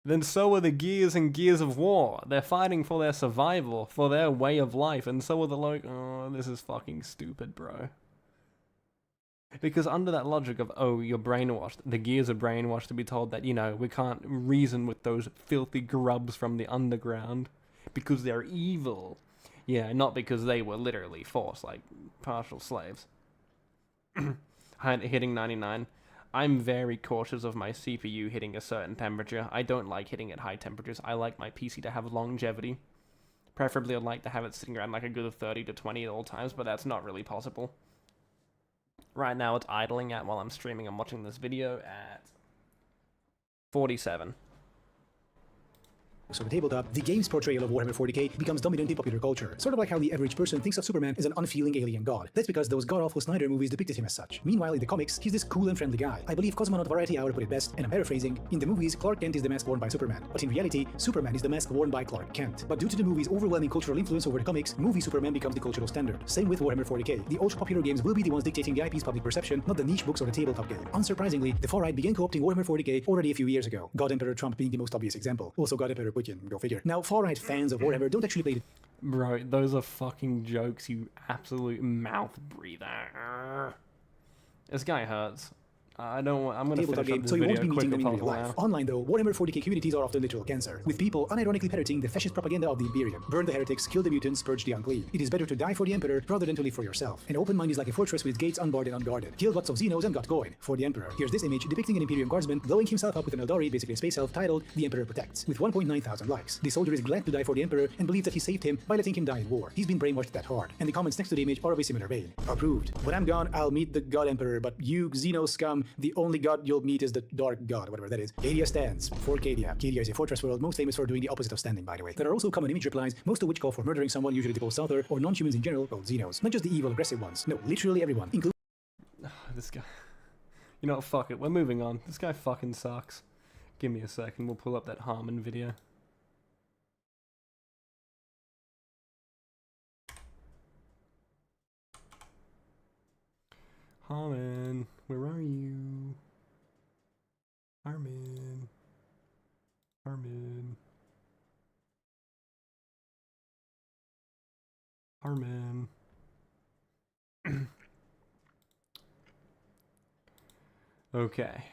Then so are the Gears and Gears of War. They're fighting for their survival, for their way of life, and so are the like, oh, this is fucking stupid, bro. Because under that logic of, oh, you're brainwashed, the Gears are brainwashed to be told that, you know, we can't reason with those filthy grubs from the underground, because they're evil. Yeah, not because they were literally forced, like, partial slaves. Hitting 99. I'm very cautious of my CPU hitting a certain temperature. I don't like hitting at high temperatures. I like my PC to have longevity. Preferably I'd like to have it sitting around like a good 30 to 20 at all times, but that's not really possible. Right now it's idling at, while I'm streaming and watching this video, at 47. So the tabletop, the game's portrayal of Warhammer 40k becomes dominant in popular culture. Sort of like how the average person thinks of Superman as an unfeeling alien god. That's because those god-awful Snyder movies depicted him as such. Meanwhile, in the comics, he's this cool and friendly guy. I believe Cosmonaut Variety Hour put it best, and I'm paraphrasing, in the movies, Clark Kent is the mask worn by Superman. But in reality, Superman is the mask worn by Clark Kent. But due to the movie's overwhelming cultural influence over the comics, movie Superman becomes the cultural standard. Same with Warhammer 40k. The ultra-popular games will be the ones dictating the IP's public perception, not the niche books or the tabletop game. Unsurprisingly, the far-right began co-opting Warhammer 40k already a few years ago. God Emperor Trump being the most obvious example. Also God Emperor Putin, go figure. Now, far-right fans of Warhammer don't actually play Bro, those are fucking jokes, you absolute mouth breather. This guy hurts. I'm gonna finish up this so you won't video be quick meeting them if in real possible life. now. Online, though, Warhammer 40k communities are often literal cancer, with people unironically parroting the fascist propaganda of the Imperium. Burn the heretics, kill the mutants, purge the unclean. It is better to die for the Emperor rather than to live for yourself. An open mind is like a fortress with gates unbarred and unguarded. Kill lots of Xenos and got coin for the Emperor. Here's this image depicting an Imperium guardsman blowing himself up with an Eldari, basically a space elf, titled The Emperor Protects, with 1.9 thousand likes. The soldier is glad to die for the Emperor and believes that he saved him by letting him die in war. He's been brainwashed that hard, and the comments next to the image are of a similar vein. Approved. When I'm gone, I'll meet the God Emperor, but you, Xeno scum, the only god you'll meet is the Dark God, whatever that is. Cadia stands for Cadia. Cadia is a fortress world most famous for doing the opposite of standing, by the way. There are also common image replies, most of which call for murdering someone, usually the Stalker, or non-humans in general, called Xenos. Not just the evil, aggressive ones. No, literally everyone, including... This guy... You know what, fuck it, we're moving on. This guy fucking sucks. Give me a second, we'll pull up that Harmon video. Harmon, where are you? Harmon. Harmon. Harmon. Okay.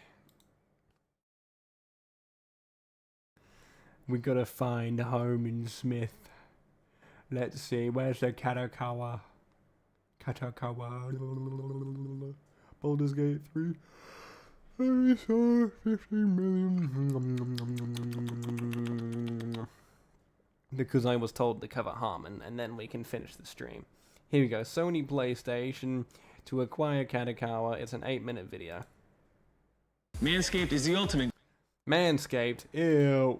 We gotta find Harmon Smith. Let's see, where's the Katakawa? Katakawa. Baldur's Gate 3. I saw 15 million. Because I was told to cover Harmon, and then we can finish the stream. Here we go. Sony PlayStation to acquire Katakawa. It's an 8-minute video. Manscaped is the ultimate. Manscaped. Ew.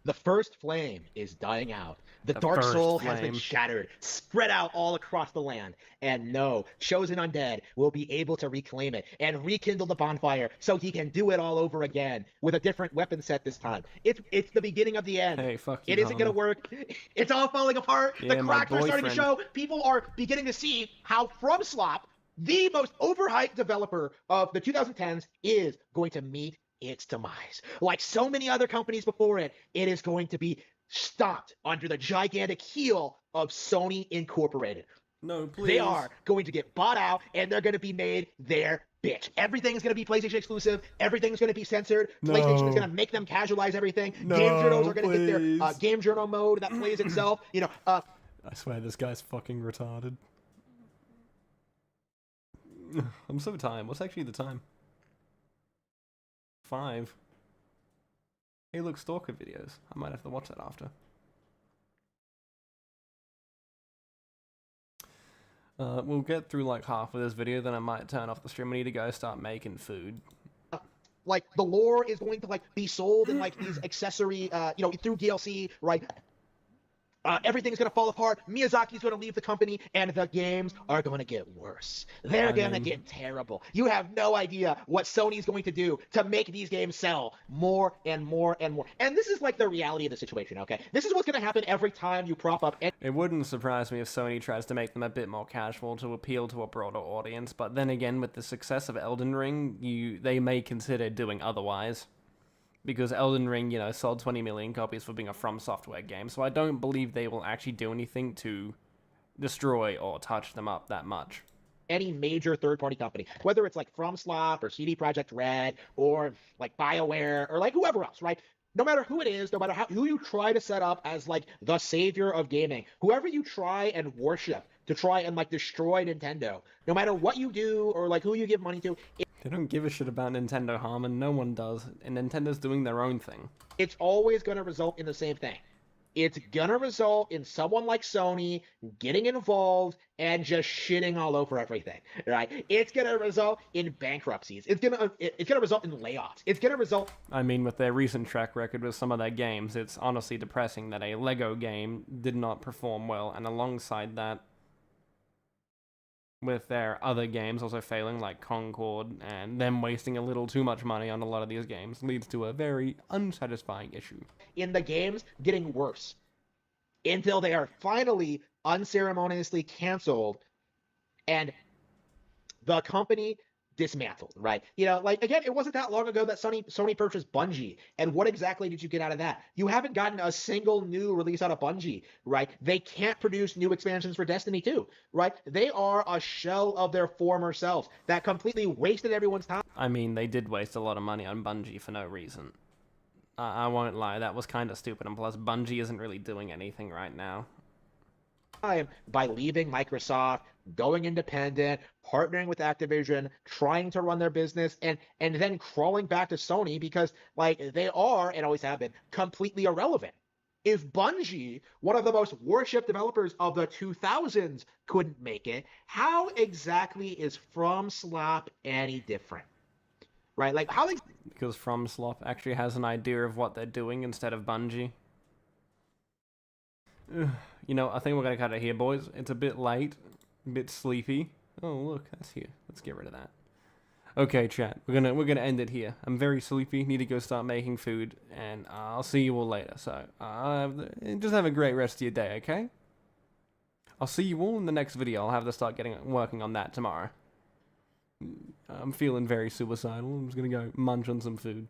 The first flame is dying out. The dark soul has been shattered, spread out all across the land. And no, chosen undead will be able to reclaim it and rekindle the bonfire so he can do it all over again with a different weapon set this time. It's the beginning of the end. Hey, fuck you, It isn't going to work. It's all falling apart. Yeah, the cracks are starting to show. People are beginning to see how FromSlop, the most overhyped developer of the 2010s, is going to meet its demise. Like so many other companies before it, it is going to be stomped under the gigantic heel of Sony Incorporated. No, please. They are going to get bought out, and they're going to be made their bitch. Everything's going to be PlayStation exclusive. Everything's going to be censored. No. PlayStation is going to make them casualize everything. No, Game journals are going to get their please. game journal mode that plays itself. You know, I swear this guy's fucking retarded. I'm so tired. What's actually the time? 5. Hey, look, Stalker videos. I might have to watch that after. We'll get through like half of this video, then I might turn off the stream. I need to go start making food. like the lore is going to like be sold in like these accessory, through DLC, right? Everything's going to fall apart. Miyazaki's going to leave the company, and the games are going to get worse. They're going to get terrible. You have no idea what Sony's going to do to make these games sell more and more and more. And this is like the reality of the situation, okay? This is what's going to happen every time you prop up. It wouldn't surprise me if Sony tries to make them a bit more casual to appeal to a broader audience, but then again, with the success of Elden Ring, they may consider doing otherwise. Because Elden Ring, sold 20 million copies for being a From Software game, so I don't believe they will actually do anything to destroy or touch them up that much. Any major third-party company, whether it's like FromSlop or CD Projekt Red or like BioWare or like whoever else, right? No matter who it is, no matter who you try to set up as like the savior of gaming, whoever you try and worship to try and like destroy Nintendo, no matter what you do or like who you give money to, they don't give a shit about Nintendo, Harmon. No one does. And Nintendo's doing their own thing. It's always going to result in the same thing. It's going to result in someone like Sony getting involved and just shitting all over everything, right? It's going to result in bankruptcies. It's going to result in layoffs. It's going to result... I mean, with their recent track record with some of their games, it's honestly depressing that a Lego game did not perform well, and alongside that, with their other games also failing, like Concord, and them wasting a little too much money on a lot of these games, leads to a very unsatisfying issue. In the games getting worse until they are finally unceremoniously canceled and the company dismantled, right? You know, like again, it wasn't that long ago that Sony purchased Bungie, and what exactly did you get out of that? You haven't gotten a single new release out of Bungie, right? They can't produce new expansions for Destiny 2, right? They are a shell of their former selves that completely wasted everyone's time. I mean, they did waste a lot of money on Bungie for no reason. I won't lie, that was kind of stupid, and plus Bungie isn't really doing anything right now. By leaving Microsoft, going independent, partnering with Activision, trying to run their business, and then crawling back to Sony because like they are and always have been completely irrelevant. If Bungie, one of the most worshipped developers of the 2000s, couldn't make it, how exactly is FromSlop any different? Right? Like how? Because FromSlop actually has an idea of what they're doing instead of Bungie. You know, I think we're gonna cut it here, boys. It's a bit late, a bit sleepy. Oh, look, that's here. Let's get rid of that. Okay, chat. We're gonna end it here. I'm very sleepy. Need to go start making food, and I'll see you all later. So, just have a great rest of your day, okay? I'll see you all in the next video. I'll have to start working on that tomorrow. I'm feeling very suicidal. I'm just gonna go munch on some food.